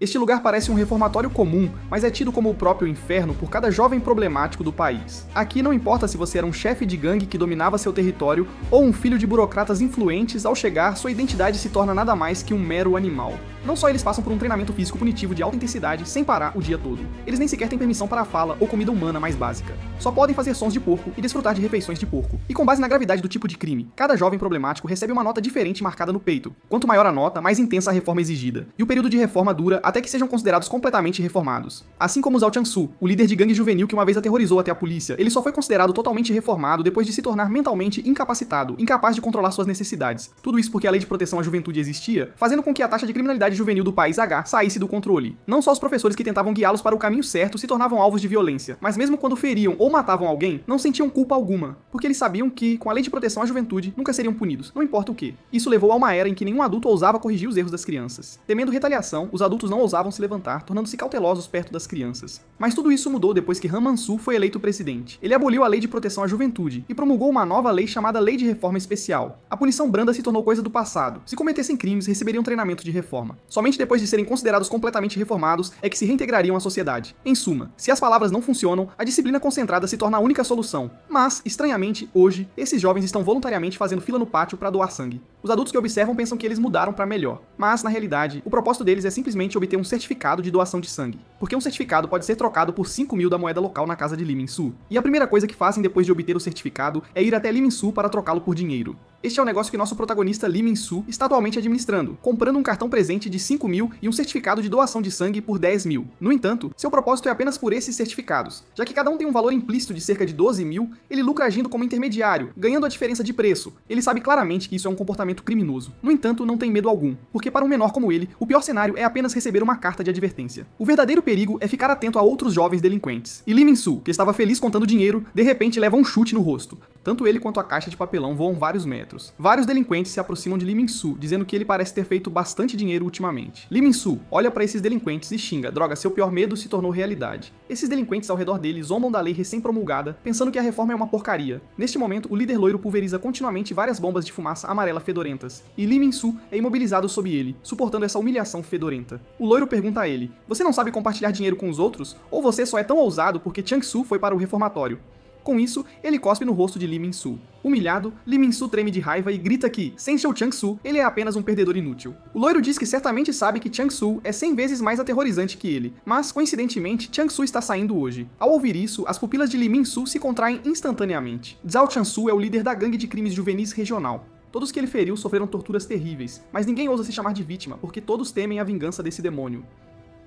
Este lugar parece um reformatório comum, mas é tido como o próprio inferno por cada jovem problemático do país. Aqui não importa se você era um chefe de gangue que dominava seu território ou um filho de burocratas influentes, ao chegar, sua identidade se torna nada mais que um mero animal. Não só eles passam por um treinamento físico punitivo de alta intensidade sem parar o dia todo. Eles nem sequer têm permissão para a fala ou comida humana mais básica. Só podem fazer sons de porco e desfrutar de refeições de porco. E com base na gravidade do tipo de crime, cada jovem problemático recebe uma nota diferente marcada no peito. Quanto maior a nota, mais intensa a reforma exigida. E o período de reforma dura até que sejam considerados completamente reformados. Assim como Zhao Chang-su, o líder de gangue juvenil que uma vez aterrorizou até a polícia, ele só foi considerado totalmente reformado depois de se tornar mentalmente incapacitado, incapaz de controlar suas necessidades. Tudo isso porque a lei de proteção à juventude existia, fazendo com que a taxa de criminalidade juvenil do país H saísse do controle. Não só os professores que tentavam guiá-los para o caminho certo se tornavam alvos de violência, mas mesmo quando feriam ou matavam alguém, não sentiam culpa alguma, porque eles sabiam que, com a lei de proteção à juventude, nunca seriam punidos, não importa o que. Isso levou a uma era em que nenhum adulto ousava corrigir os erros das crianças. Temendo retaliação, os adultos não ousavam se levantar, tornando-se cautelosos perto das crianças. Mas tudo isso mudou depois que Han Mansur foi eleito presidente. Ele aboliu a lei de proteção à juventude e promulgou uma nova lei chamada Lei de Reforma Especial. A punição branda se tornou coisa do passado. Se cometessem crimes, receberiam treinamento de reforma. Somente depois de serem considerados completamente reformados é que se reintegrariam à sociedade. Em suma, se as palavras não funcionam, a disciplina concentrada se torna a única solução. Mas, estranhamente, hoje, esses jovens estão voluntariamente fazendo fila no pátio para doar sangue. Os adultos que observam pensam que eles mudaram para melhor. Mas, na realidade, o propósito deles é simplesmente obter um certificado de doação de sangue. Porque um certificado pode ser trocado por 5.000 da moeda local na casa de Lee Min-soo. E a primeira coisa que fazem depois de obter o certificado é ir até Lee Min-soo para trocá-lo por dinheiro. Este é o negócio que nosso protagonista Lee Min-soo está atualmente administrando, comprando um cartão presente de 5.000 e um certificado de doação de sangue por 10.000. No entanto, seu propósito é apenas por esses certificados. Já que cada um tem um valor implícito de cerca de 12.000, ele lucra agindo como intermediário, ganhando a diferença de preço. Ele sabe claramente que isso é um comportamento criminoso. No entanto, não tem medo algum, porque para um menor como ele, o pior cenário é apenas receber uma carta de advertência. O verdadeiro perigo é ficar atento a outros jovens delinquentes. E Lee Min-soo, que estava feliz contando dinheiro, de repente leva um chute no rosto. Tanto ele quanto a caixa de papelão voam vários metros. Vários delinquentes se aproximam de Lee Min-soo, dizendo que ele parece ter feito bastante dinheiro ultimamente. Lee Min-soo olha para esses delinquentes e xinga, droga, seu pior medo se tornou realidade. Esses delinquentes ao redor dele zombam da lei recém-promulgada, pensando que a reforma é uma porcaria. Neste momento, o líder loiro pulveriza continuamente várias bombas de fumaça amarela fedorentas, e Lee Min-soo é imobilizado sob ele, suportando essa humilhação fedorenta. O loiro pergunta a ele, você não sabe compartilhar dinheiro com os outros? Ou você só é tão ousado porque Chang-soo foi para o reformatório? Com isso, ele cospe no rosto de Lee Min-soo. Humilhado, Lee Min-soo treme de raiva e grita que, sem seu Chang-soo, ele é apenas um perdedor inútil. O loiro diz que certamente sabe que Chang-soo é 100 vezes mais aterrorizante que ele, mas, coincidentemente, Chang-soo está saindo hoje. Ao ouvir isso, as pupilas de Lee Min-soo se contraem instantaneamente. Zhao Chang-soo é o líder da gangue de crimes juvenis regional. Todos que ele feriu sofreram torturas terríveis, mas ninguém ousa se chamar de vítima, porque todos temem a vingança desse demônio.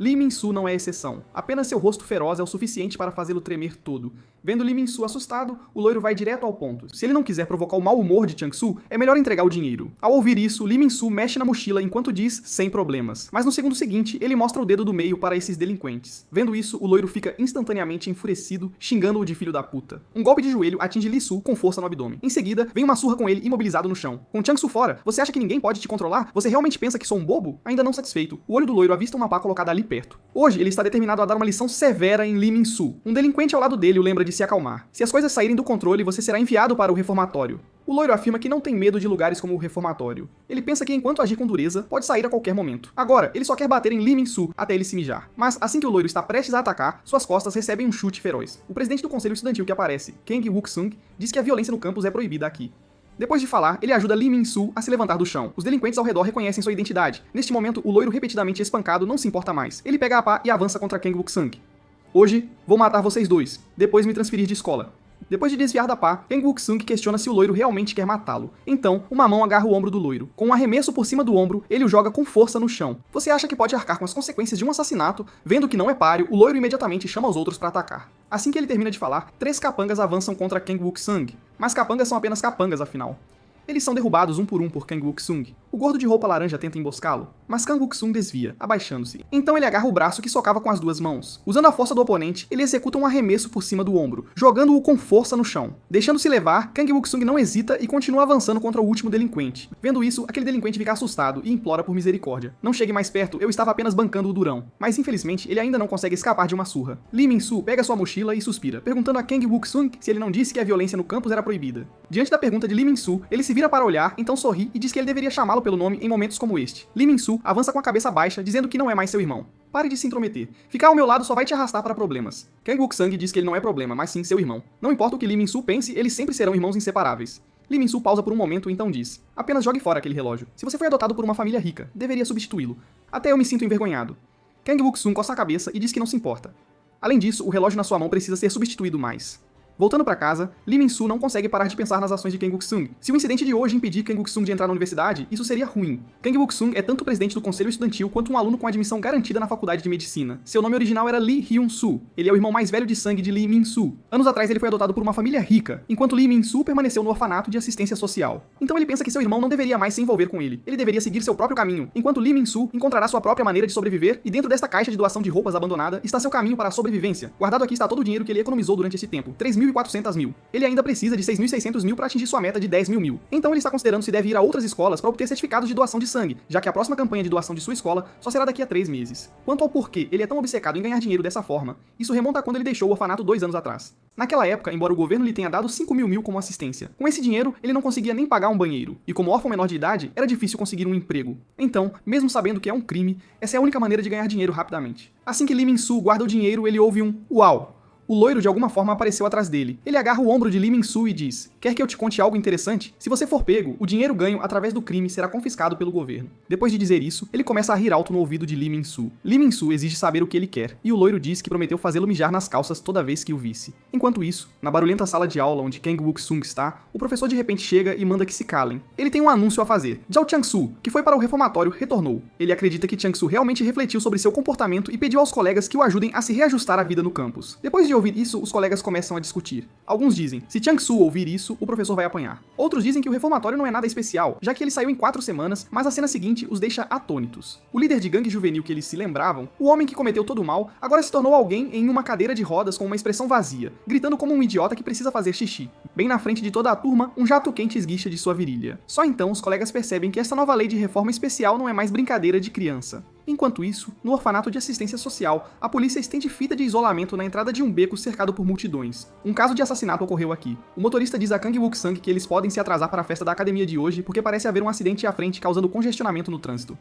Lee Min-soo não é exceção. Apenas seu rosto feroz é o suficiente para fazê-lo tremer todo. Vendo Lee Min-soo assustado, o loiro vai direto ao ponto. Se ele não quiser provocar o mau humor de Chang-soo, é melhor entregar o dinheiro. Ao ouvir isso, Lee Min-soo mexe na mochila enquanto diz, sem problemas. Mas no segundo seguinte, ele mostra o dedo do meio para esses delinquentes. Vendo isso, o loiro fica instantaneamente enfurecido, xingando-o de filho da puta. Um golpe de joelho atinge Lee Soo com força no abdômen. Em seguida, vem uma surra com ele imobilizado no chão. Com Chang-soo fora, você acha que ninguém pode te controlar? Você realmente pensa que sou um bobo? Ainda não satisfeito, o olho do loiro avista uma pá colocada ali perto. Hoje, ele está determinado a dar uma lição severa em Lee Min-soo. Um delinquente ao lado dele o lembra de se acalmar. Se as coisas saírem do controle, você será enviado para o reformatório. O loiro afirma que não tem medo de lugares como o reformatório. Ele pensa que enquanto agir com dureza, pode sair a qualquer momento. Agora, ele só quer bater em Lee Min-soo até ele se mijar. Mas assim que o loiro está prestes a atacar, suas costas recebem um chute feroz. O presidente do conselho estudantil que aparece, Kang Wook-sung, diz que a violência no campus é proibida aqui. Depois de falar, ele ajuda Lee Min-soo a se levantar do chão. Os delinquentes ao redor reconhecem sua identidade. Neste momento, o loiro repetidamente espancado não se importa mais. Ele pega a pá e avança contra Kang Wook-sung. Hoje, vou matar vocês dois, depois me transferir de escola. Depois de desviar da pá, Kang Wook-sung questiona se o loiro realmente quer matá-lo. Então, uma mão agarra o ombro do loiro. Com um arremesso por cima do ombro, ele o joga com força no chão. Você acha que pode arcar com as consequências de um assassinato? Vendo que não é páreo, o loiro imediatamente chama os outros para atacar. Assim que ele termina de falar, 3 capangas avançam contra Kang Wook-sung. Mas capangas são apenas capangas, afinal. Eles são derrubados um por um por Kang Wook-sung. O gordo de roupa laranja tenta emboscá-lo, mas Kang Wook-sung desvia, abaixando-se. Então ele agarra o braço que socava com as 2 mãos. Usando a força do oponente, ele executa um arremesso por cima do ombro, jogando-o com força no chão. Deixando-se levar, Kang Wook-sung não hesita e continua avançando contra o último delinquente. Vendo isso, aquele delinquente fica assustado e implora por misericórdia. Não chegue mais perto, eu estava apenas bancando o durão. Mas infelizmente, ele ainda não consegue escapar de uma surra. Lee Min-soo pega sua mochila e suspira, perguntando a Kang Wook-sung se ele não disse que a violência no campus era proibida. Diante da pergunta de Lee Min-soo, ele se vira para olhar, então sorri e diz que ele deveria chamá-lo pelo nome em momentos como este. Lee Min-soo avança com a cabeça baixa, dizendo que não é mais seu irmão. Pare de se intrometer. Ficar ao meu lado só vai te arrastar para problemas. Kang Wook-sang diz que ele não é problema, mas sim seu irmão. Não importa o que Lee Min-soo pense, eles sempre serão irmãos inseparáveis. Lee Min-soo pausa por um momento e então diz: apenas jogue fora aquele relógio. Se você foi adotado por uma família rica, deveria substituí-lo. Até eu me sinto envergonhado. Kang Wook-sung coça a cabeça e diz que não se importa. Além disso, o relógio na sua mão precisa ser substituído mais. Voltando para casa, Lee Min-soo não consegue parar de pensar nas ações de Kang Wook-sung. Se o incidente de hoje impedir Kang Wook-sung de entrar na universidade, isso seria ruim. Kang Wook-sung é tanto o presidente do conselho estudantil quanto um aluno com admissão garantida na faculdade de medicina. Seu nome original era Lee Hyun-soo. Ele é o irmão mais velho de sangue de Lee Min-soo. Anos atrás ele foi adotado por uma família rica, enquanto Lee Min-soo permaneceu no orfanato de assistência social. Então ele pensa que seu irmão não deveria mais se envolver com ele. Ele deveria seguir seu próprio caminho, enquanto Lee Min-soo encontrará sua própria maneira de sobreviver, e dentro desta caixa de doação de roupas abandonada está seu caminho para a sobrevivência. Guardado aqui está todo o dinheiro que ele economizou durante esse tempo, 3.400 mil. Ele ainda precisa de 6.600 mil para atingir sua meta de 10 mil. Então ele está considerando se deve ir a outras escolas para obter certificados de doação de sangue, já que a próxima campanha de doação de sua escola só será daqui a 3 meses. Quanto ao porquê ele é tão obcecado em ganhar dinheiro dessa forma, isso remonta a quando ele deixou o orfanato 2 anos atrás. Naquela época, embora o governo lhe tenha dado 5.000 mil como assistência, com esse dinheiro ele não conseguia nem pagar um banheiro, e como órfão menor de idade, era difícil conseguir um emprego. Então, mesmo sabendo que é um crime, essa é a única maneira de ganhar dinheiro rapidamente. Assim que Lee Min-soo guarda o dinheiro, ele ouve um "uau". O loiro de alguma forma apareceu atrás dele. Ele agarra o ombro de Lee Min-soo e diz: quer que eu te conte algo interessante? Se você for pego, o dinheiro ganho através do crime será confiscado pelo governo. Depois de dizer isso, ele começa a rir alto no ouvido de Lee Min-soo. Lee Min-soo exige saber o que ele quer, e o loiro diz que prometeu fazê-lo mijar nas calças toda vez que o visse. Enquanto isso, na barulhenta sala de aula onde Kang Wook-sung está, o professor de repente chega e manda que se calem. Ele tem um anúncio a fazer. Zhao Chang-soo, que foi para o reformatório, retornou. Ele acredita que Chang-soo realmente refletiu sobre seu comportamento e pediu aos colegas que o ajudem a se reajustar à vida no campus. Depois de ouvir isso, os colegas começam a discutir. Alguns dizem: se Chang-soo ouvir isso, o professor vai apanhar. Outros dizem que o reformatório não é nada especial, já que ele saiu em 4 semanas, mas a cena seguinte os deixa atônitos. O líder de gangue juvenil que eles se lembravam, o homem que cometeu todo o mal, agora se tornou alguém em uma cadeira de rodas com uma expressão vazia, gritando como um idiota que precisa fazer xixi. Bem na frente de toda a turma, um jato quente esguicha de sua virilha. Só então os colegas percebem que essa nova lei de reforma especial não é mais brincadeira de criança. Enquanto isso, no orfanato de assistência social, a polícia estende fita de isolamento na entrada de um beco cercado por multidões. Um caso de assassinato ocorreu aqui. O motorista diz a Kang Wook-sung que eles podem se atrasar para a festa da academia de hoje porque parece haver um acidente à frente causando congestionamento no trânsito.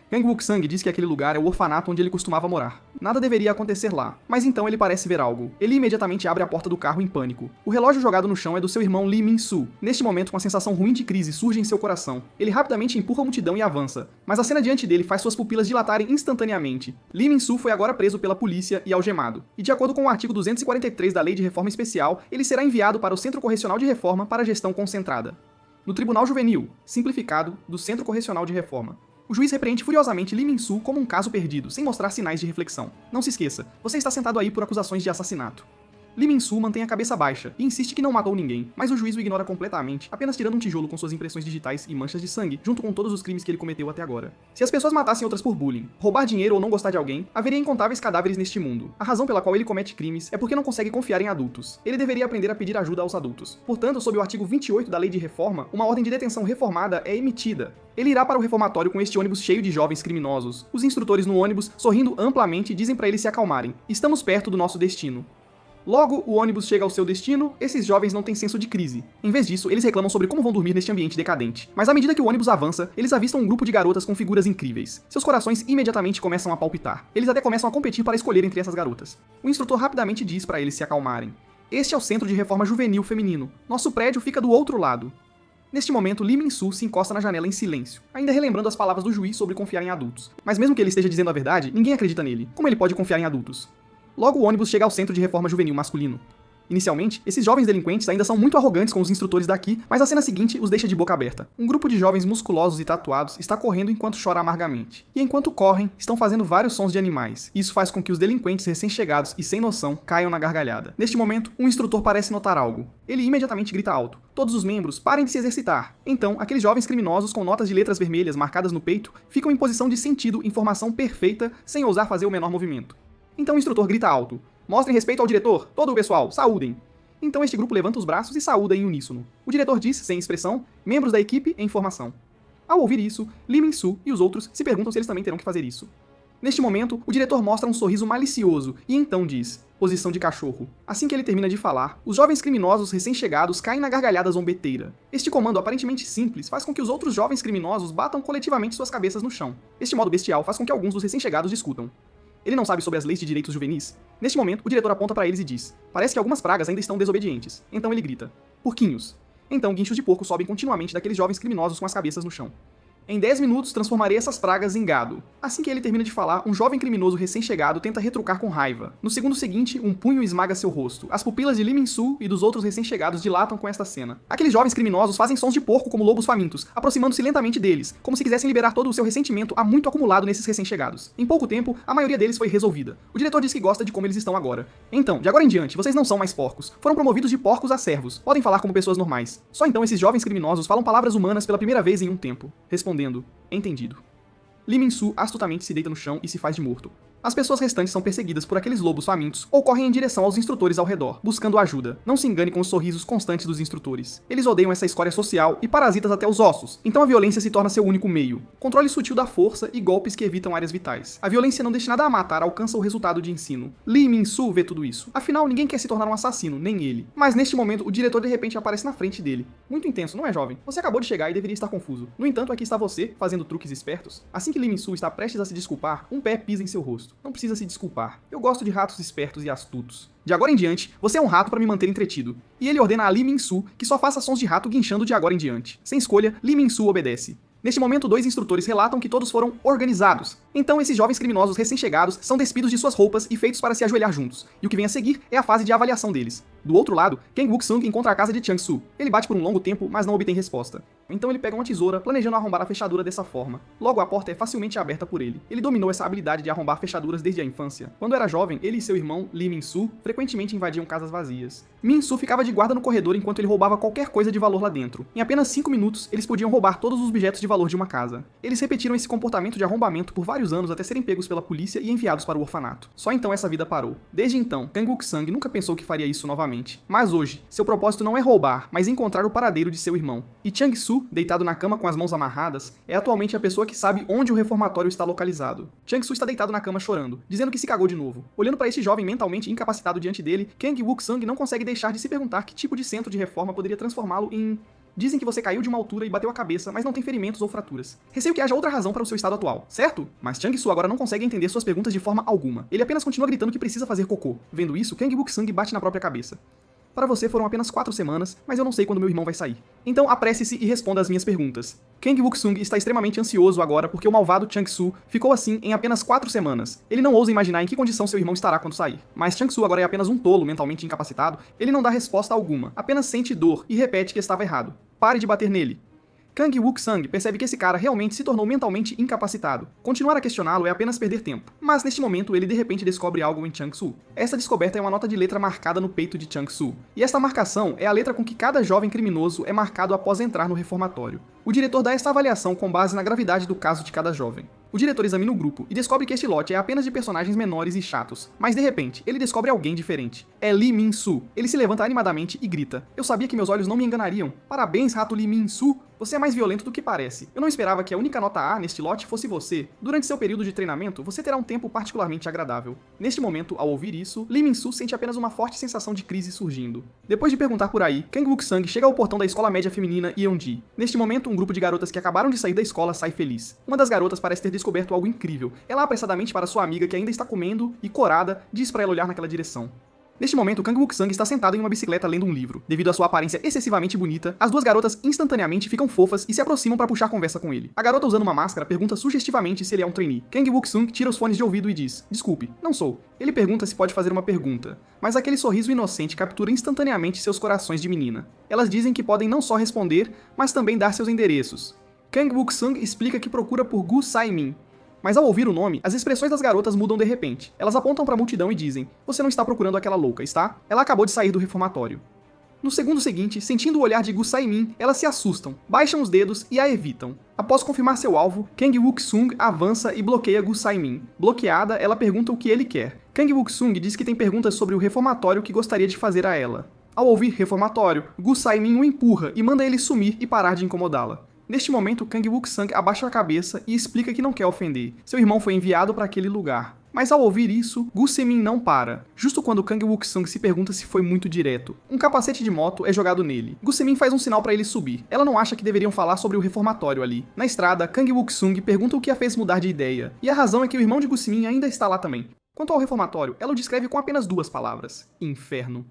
Kang Wook-sung diz que aquele lugar é o orfanato onde ele costumava morar. Nada deveria acontecer lá, mas então ele parece ver algo. Ele imediatamente abre a porta do carro em pânico. O relógio jogado no chão é do seu irmão Lee Min-soo. Neste momento, uma sensação ruim de crise surge em seu coração. Ele rapidamente empurra a multidão e avança, mas a cena diante dele faz suas pupilas dilatarem instantaneamente. Lee Min-soo foi agora preso pela polícia e algemado. E de acordo com o artigo 243 da Lei de Reforma Especial, ele será enviado para o Centro Correcional de Reforma para gestão concentrada. No Tribunal Juvenil, simplificado, do Centro Correcional de Reforma. O juiz repreende furiosamente Lee Min-soo como um caso perdido, sem mostrar sinais de reflexão. Não se esqueça, você está sentado aí por acusações de assassinato. Lee Min-soo mantém a cabeça baixa e insiste que não matou ninguém, mas o juiz o ignora completamente, apenas tirando um tijolo com suas impressões digitais e manchas de sangue, junto com todos os crimes que ele cometeu até agora. Se as pessoas matassem outras por bullying, roubar dinheiro ou não gostar de alguém, haveria incontáveis cadáveres neste mundo. A razão pela qual ele comete crimes é porque não consegue confiar em adultos. Ele deveria aprender a pedir ajuda aos adultos. Portanto, sob o artigo 28 da Lei de Reforma, uma ordem de detenção reformada é emitida. Ele irá para o reformatório com este ônibus cheio de jovens criminosos. Os instrutores no ônibus, sorrindo amplamente, dizem para ele se acalmarem. Estamos perto do nosso destino. Logo, o ônibus chega ao seu destino, esses jovens não têm senso de crise. Em vez disso, eles reclamam sobre como vão dormir neste ambiente decadente. Mas à medida que o ônibus avança, eles avistam um grupo de garotas com figuras incríveis. Seus corações imediatamente começam a palpitar. Eles até começam a competir para escolher entre essas garotas. O instrutor rapidamente diz para eles se acalmarem. Este é o Centro de Reforma Juvenil Feminino. Nosso prédio fica do outro lado. Neste momento, Lee Min-soo se encosta na janela em silêncio, ainda relembrando as palavras do juiz sobre confiar em adultos. Mas mesmo que ele esteja dizendo a verdade, ninguém acredita nele. Como ele pode confiar em adultos? Logo, o ônibus chega ao Centro de Reforma Juvenil Masculino. Inicialmente, esses jovens delinquentes ainda são muito arrogantes com os instrutores daqui, mas a cena seguinte os deixa de boca aberta. Um grupo de jovens musculosos e tatuados está correndo enquanto chora amargamente. E enquanto correm, estão fazendo vários sons de animais. Isso faz com que os delinquentes recém-chegados e sem noção caiam na gargalhada. Neste momento, um instrutor parece notar algo. Ele imediatamente grita alto. Todos os membros parem de se exercitar. Então, aqueles jovens criminosos com notas de letras vermelhas marcadas no peito ficam em posição de sentido, informação perfeita, sem ousar fazer o menor movimento. Então o instrutor grita alto. Mostrem respeito ao diretor, todo o pessoal, saúdem. Então este grupo levanta os braços e saúda em uníssono. O diretor diz, sem expressão, membros da equipe em formação. Ao ouvir isso, Lee Min-soo e os outros se perguntam se eles também terão que fazer isso. Neste momento, o diretor mostra um sorriso malicioso e então diz, posição de cachorro. Assim que ele termina de falar, os jovens criminosos recém-chegados caem na gargalhada zombeteira. Este comando aparentemente simples faz com que os outros jovens criminosos batam coletivamente suas cabeças no chão. Este modo bestial faz com que alguns dos recém-chegados discutam. Ele não sabe sobre as leis de direitos juvenis? Neste momento, o diretor aponta para eles e diz: parece que algumas pragas ainda estão desobedientes. Então ele grita: porquinhos. Então guinchos de porco sobem continuamente daqueles jovens criminosos com as cabeças no chão. Em 10 minutos, transformarei essas pragas em gado. Assim que ele termina de falar, um jovem criminoso recém-chegado tenta retrucar com raiva. No segundo seguinte, um punho esmaga seu rosto. As pupilas de Lee Min-soo e dos outros recém-chegados dilatam com esta cena. Aqueles jovens criminosos fazem sons de porco como lobos famintos, aproximando-se lentamente deles, como se quisessem liberar todo o seu ressentimento há muito acumulado nesses recém-chegados. Em pouco tempo, a maioria deles foi resolvida. O diretor diz que gosta de como eles estão agora. Então, de agora em diante, vocês não são mais porcos. Foram promovidos de porcos a servos. Podem falar como pessoas normais. Só então esses jovens criminosos falam palavras humanas pela primeira vez em um tempo. Respondendo: entendido. Lee Min-soo astutamente se deita no chão e se faz de morto. As pessoas restantes são perseguidas por aqueles lobos famintos ou correm em direção aos instrutores ao redor, buscando ajuda. Não se engane com os sorrisos constantes dos instrutores. Eles odeiam essa escória social e parasitas até os ossos, então a violência se torna seu único meio. Controle sutil da força e golpes que evitam áreas vitais. A violência não destinada a matar alcança o resultado de ensino. Lee Min-soo vê tudo isso. Afinal, ninguém quer se tornar um assassino, nem ele. Mas neste momento, o diretor de repente aparece na frente dele. Muito intenso, não é, jovem? Você acabou de chegar e deveria estar confuso. No entanto, aqui está você, fazendo truques espertos. Assim que Lee Min-soo está prestes a se desculpar, um pé pisa em seu rosto. Não precisa se desculpar. Eu gosto de ratos espertos e astutos. De agora em diante, você é um rato para me manter entretido. E ele ordena a Lee Min-soo que só faça sons de rato guinchando de agora em diante. Sem escolha, Lee Min-soo obedece. Neste momento, 2 instrutores relatam que todos foram organizados. Então, esses jovens criminosos recém-chegados são despidos de suas roupas e feitos para se ajoelhar juntos. E o que vem a seguir é a fase de avaliação deles. Do outro lado, Kang Wook-sung encontra a casa de Chang-soo. Ele bate por um longo tempo, mas não obtém resposta. Então ele pega uma tesoura, planejando arrombar a fechadura dessa forma. Logo, a porta é facilmente aberta por ele. Ele dominou essa habilidade de arrombar fechaduras desde a infância. Quando era jovem, ele e seu irmão, Lee Min-soo, frequentemente invadiam casas vazias. Min-soo ficava de guarda no corredor enquanto ele roubava qualquer coisa de valor lá dentro. Em apenas 5 minutos, eles podiam roubar todos os objetos de valor de uma casa. Eles repetiram esse comportamento de arrombamento por vários anos até serem pegos pela polícia e enviados para o orfanato. Só então essa vida parou. Desde então, Kang Wook-sung nunca pensou que faria isso novamente. Mas hoje, seu propósito não é roubar, mas encontrar o paradeiro de seu irmão. E Chang-soo, deitado na cama com as mãos amarradas, é atualmente a pessoa que sabe onde o reformatório está localizado. Chang-soo está deitado na cama chorando, dizendo que se cagou de novo. Olhando para esse jovem mentalmente incapacitado diante dele, Kang Wook-sung não consegue deixar de se perguntar que tipo de centro de reforma poderia transformá-lo em... Dizem que você caiu de uma altura e bateu a cabeça, mas não tem ferimentos ou fraturas. Receio que haja outra razão para o seu estado atual, certo? Mas Chang-soo agora não consegue entender suas perguntas de forma alguma. Ele apenas continua gritando que precisa fazer cocô. Vendo isso, Kang Wook-sung bate na própria cabeça. Para você foram apenas 4 semanas, mas eu não sei quando meu irmão vai sair. Então apresse-se e responda as minhas perguntas. Kang Wook-sung está extremamente ansioso agora porque o malvado Chang-soo ficou assim em apenas 4 semanas. Ele não ousa imaginar em que condição seu irmão estará quando sair. Mas Chang-soo agora é apenas um tolo mentalmente incapacitado, ele não dá resposta alguma, apenas sente dor e repete que estava errado. Pare de bater nele. Kang Wook-sung percebe que esse cara realmente se tornou mentalmente incapacitado. Continuar a questioná-lo é apenas perder tempo. Mas neste momento ele de repente descobre algo em Chang-soo. Essa descoberta é uma nota de letra marcada no peito de Chang-soo. E esta marcação é a letra com que cada jovem criminoso é marcado após entrar no reformatório. O diretor dá esta avaliação com base na gravidade do caso de cada jovem. O diretor examina o grupo e descobre que este lote é apenas de personagens menores e chatos. Mas de repente, ele descobre alguém diferente. É Lee Min-soo. Ele se levanta animadamente e grita: "Eu sabia que meus olhos não me enganariam. Parabéns, rato Lee Min-soo. Você é mais violento do que parece. Eu não esperava que a única nota A neste lote fosse você. Durante seu período de treinamento, você terá um tempo particularmente agradável." Neste momento, ao ouvir isso, Lee Min-soo sente apenas uma forte sensação de crise surgindo. Depois de perguntar por aí, Kang Wook-sung chega ao portão da escola média feminina Yeonji. Neste momento, um grupo de garotas que acabaram de sair da escola sai feliz. Uma das garotas parece ter descoberto algo incrível. Ela apressadamente para sua amiga que ainda está comendo e, corada, diz para ela olhar naquela direção. Neste momento, Kang Wook-sung está sentado em uma bicicleta lendo um livro. Devido à sua aparência excessivamente bonita, as duas garotas instantaneamente ficam fofas e se aproximam para puxar conversa com ele. A garota usando uma máscara pergunta sugestivamente se ele é um trainee. Kang Wook-sung tira os fones de ouvido e diz: "Desculpe, não sou." Ele pergunta se pode fazer uma pergunta, mas aquele sorriso inocente captura instantaneamente seus corações de menina. Elas dizem que podem não só responder, mas também dar seus endereços. Kang Wook-sung explica que procura por Gu Sai-min. Mas ao ouvir o nome, as expressões das garotas mudam de repente. Elas apontam para a multidão e dizem: "Você não está procurando aquela louca, está? Ela acabou de sair do reformatório." No segundo seguinte, sentindo o olhar de Gu Sai-min, elas se assustam, baixam os dedos e a evitam. Após confirmar seu alvo, Kang Wook-sung avança e bloqueia Gu Sai-min. Bloqueada, ela pergunta o que ele quer. Kang Wook-sung diz que tem perguntas sobre o reformatório que gostaria de fazer a ela. Ao ouvir reformatório, Gu Sai-min o empurra e manda ele sumir e parar de incomodá-la. Neste momento, Kang Wook-sung abaixa a cabeça e explica que não quer ofender. Seu irmão foi enviado para aquele lugar. Mas ao ouvir isso, Gu Semin não para, justo quando Kang Wook-sung se pergunta se foi muito direto. Um capacete de moto é jogado nele. Gu Semin faz um sinal para ele subir. Ela não acha que deveriam falar sobre o reformatório ali. Na estrada, Kang Wook-sung pergunta o que a fez mudar de ideia, e a razão é que o irmão de Gu Semin ainda está lá também. Quanto ao reformatório, ela o descreve com apenas 2 palavras: inferno.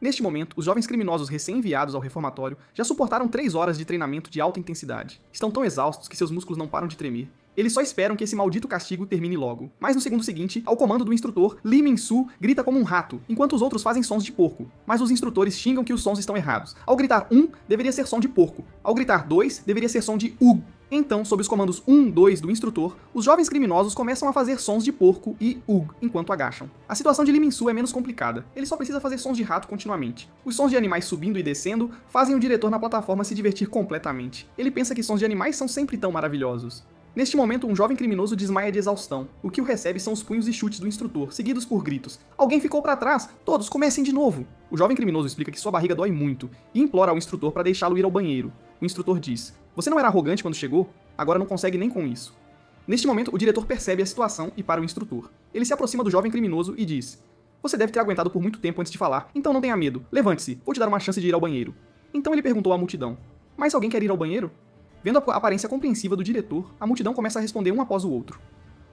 Neste momento, os jovens criminosos recém-enviados ao reformatório já suportaram 3 horas de treinamento de alta intensidade. Estão tão exaustos que seus músculos não param de tremer. Eles só esperam que esse maldito castigo termine logo. Mas no segundo seguinte, ao comando do instrutor, Lee Min-soo grita como um rato, enquanto os outros fazem sons de porco. Mas os instrutores xingam que os sons estão errados. Ao gritar 1, deveria ser som de porco. Ao gritar 2, deveria ser som de ug. Então, sob os comandos 1, 2 do instrutor, os jovens criminosos começam a fazer sons de porco e ug enquanto agacham. A situação de Lee Min-soo é menos complicada. Ele só precisa fazer sons de rato continuamente. Os sons de animais subindo e descendo fazem o diretor na plataforma se divertir completamente. Ele pensa que sons de animais são sempre tão maravilhosos. Neste momento, um jovem criminoso desmaia de exaustão. O que o recebe são os punhos e chutes do instrutor, seguidos por gritos: "Alguém ficou para trás! Todos, comecem de novo!" O jovem criminoso explica que sua barriga dói muito e implora ao instrutor para deixá-lo ir ao banheiro. O instrutor diz: "Você não era arrogante quando chegou? Agora não consegue nem com isso." Neste momento, o diretor percebe a situação e para o instrutor. Ele se aproxima do jovem criminoso e diz: "Você deve ter aguentado por muito tempo antes de falar, então não tenha medo. Levante-se, vou te dar uma chance de ir ao banheiro." Então ele perguntou à multidão: "Mas alguém quer ir ao banheiro?" Vendo a aparência compreensiva do diretor, a multidão começa a responder um após o outro.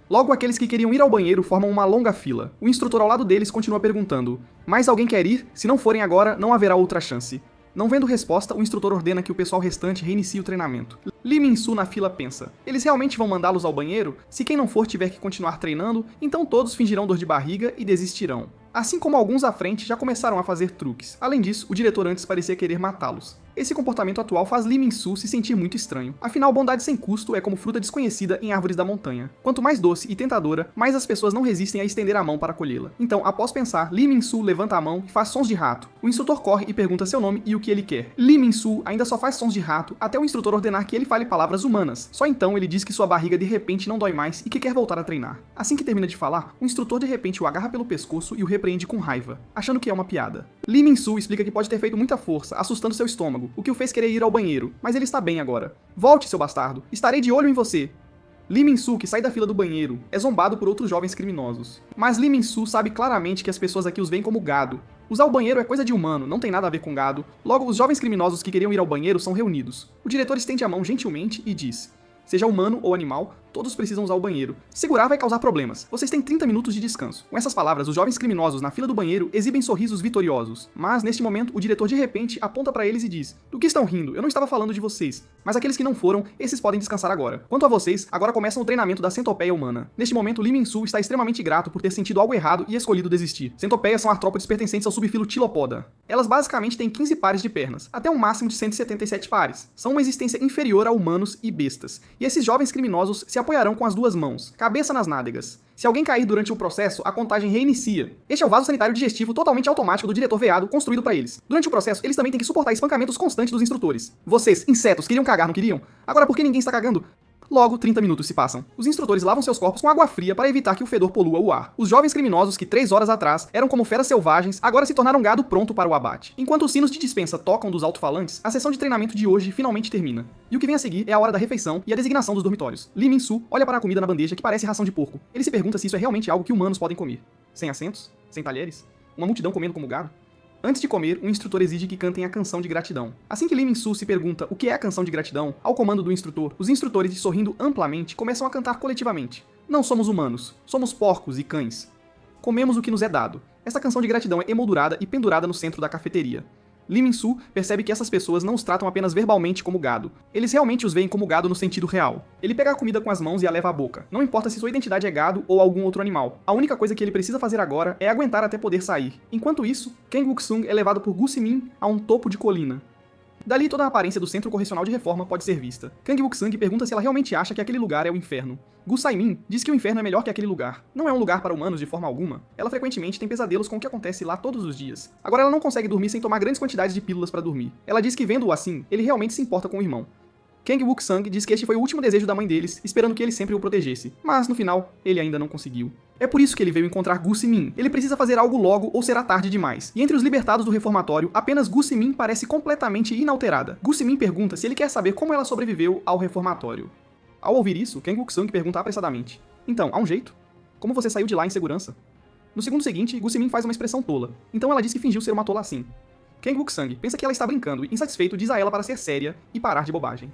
Logo, aqueles que queriam ir ao banheiro formam uma longa fila. O instrutor ao lado deles continua perguntando: "Mas alguém quer ir? Se não forem agora, não haverá outra chance." Não vendo resposta, o instrutor ordena que o pessoal restante reinicie o treinamento. Lee Min-soo na fila pensa: eles realmente vão mandá-los ao banheiro? Se quem não for tiver que continuar treinando, então todos fingirão dor de barriga e desistirão. Assim como alguns à frente já começaram a fazer truques. Além disso, o diretor antes parecia querer matá-los. Esse comportamento atual faz Lee Min-soo se sentir muito estranho. Afinal, bondade sem custo é como fruta desconhecida em árvores da montanha. Quanto mais doce e tentadora, mais as pessoas não resistem a estender a mão para colhê-la. Então, após pensar, Lee Min-soo levanta a mão e faz sons de rato. O instrutor corre e pergunta seu nome e o que ele quer. Lee Min-soo ainda só faz sons de rato até o instrutor ordenar que ele fale palavras humanas. Só então ele diz que sua barriga de repente não dói mais e que quer voltar a treinar. Assim que termina de falar, o instrutor de repente o agarra pelo pescoço e o repreende com raiva, achando que é uma piada. Lee Min-soo explica que pode ter feito muita força, assustando seu estômago, o que o fez querer ir ao banheiro, mas ele está bem agora. "Volte, seu bastardo! Estarei de olho em você!" Lee Min-soo, que sai da fila do banheiro, é zombado por outros jovens criminosos. Mas Lee Min-soo sabe claramente que as pessoas aqui os veem como gado. Usar o banheiro é coisa de humano, não tem nada a ver com gado. Logo, os jovens criminosos que queriam ir ao banheiro são reunidos. O diretor estende a mão gentilmente e diz: "Seja humano ou animal, todos precisam usar o banheiro. Segurar vai causar problemas. Vocês têm 30 minutos de descanso." Com essas palavras, os jovens criminosos na fila do banheiro exibem sorrisos vitoriosos. Mas, neste momento, o diretor de repente aponta para eles e diz: "Do que estão rindo? Eu não estava falando de vocês. Mas aqueles que não foram, esses podem descansar agora. Quanto a vocês, agora começam o treinamento da centopeia humana." Neste momento, Lee Min-soo está extremamente grato por ter sentido algo errado e escolhido desistir. Centopeias são artrópodes pertencentes ao subfilo Tilopoda. Elas basicamente têm 15 pares de pernas, até um máximo de 177 pares. São uma existência inferior a humanos e bestas. E esses jovens criminosos se apoiarão com as 2 mãos, cabeça nas nádegas. Se alguém cair durante o processo, a contagem reinicia. Este é o vaso sanitário digestivo totalmente automático do diretor veado construído para eles. Durante o processo, eles também têm que suportar espancamentos constantes dos instrutores. Vocês, insetos, queriam cagar, não queriam? Agora por que ninguém está cagando? Logo, 30 minutos se passam. Os instrutores lavam seus corpos com água fria para evitar que o fedor polua o ar. Os jovens criminosos que 3 horas atrás eram como feras selvagens, agora se tornaram gado pronto para o abate. Enquanto os sinos de dispensa tocam dos alto-falantes, a sessão de treinamento de hoje finalmente termina. E o que vem a seguir é a hora da refeição e a designação dos dormitórios. Lee Min-soo olha para a comida na bandeja que parece ração de porco. Ele se pergunta se isso é realmente algo que humanos podem comer. Sem assentos? Sem talheres? Uma multidão comendo como gado? Antes de comer, um instrutor exige que cantem a canção de gratidão. Assim que Lee Min-soo se pergunta o que é a canção de gratidão, ao comando do instrutor, os instrutores, sorrindo amplamente, começam a cantar coletivamente. "Não somos humanos, somos porcos e cães. Comemos o que nos é dado." Essa canção de gratidão é emoldurada e pendurada no centro da cafeteria. Lee Min-soo percebe que essas pessoas não os tratam apenas verbalmente como gado. Eles realmente os veem como gado no sentido real. Ele pega a comida com as mãos e a leva à boca. Não importa se sua identidade é gado ou algum outro animal. A única coisa que ele precisa fazer agora é aguentar até poder sair. Enquanto isso, Kang Wook-sung é levado por Gu Semin a um topo de colina. Dali toda a aparência do Centro Correcional de Reforma pode ser vista. Kang Wook-sung pergunta se ela realmente acha que aquele lugar é o inferno. Gu Sai-min diz que o inferno é melhor que aquele lugar. Não é um lugar para humanos de forma alguma. Ela frequentemente tem pesadelos com o que acontece lá todos os dias. Agora ela não consegue dormir sem tomar grandes quantidades de pílulas para dormir. Ela diz que vendo-o assim, ele realmente se importa com o irmão. Kang Wook-sung diz que este foi o último desejo da mãe deles, esperando que ele sempre o protegesse. Mas, no final, ele ainda não conseguiu. É por isso que ele veio encontrar Gu Semin. Ele precisa fazer algo logo ou será tarde demais. E entre os libertados do reformatório, apenas Gu Semin parece completamente inalterada. Gu Semin pergunta se ele quer saber como ela sobreviveu ao reformatório. Ao ouvir isso, Kang Wook-sung pergunta apressadamente: "Então, há um jeito?" Como você saiu de lá em segurança? No segundo seguinte, Gu Simin faz uma expressão tola. Então ela diz que fingiu ser uma tola assim. Kang Wook-sang pensa que ela está brincando e, insatisfeito, diz a ela para ser séria e parar de bobagem.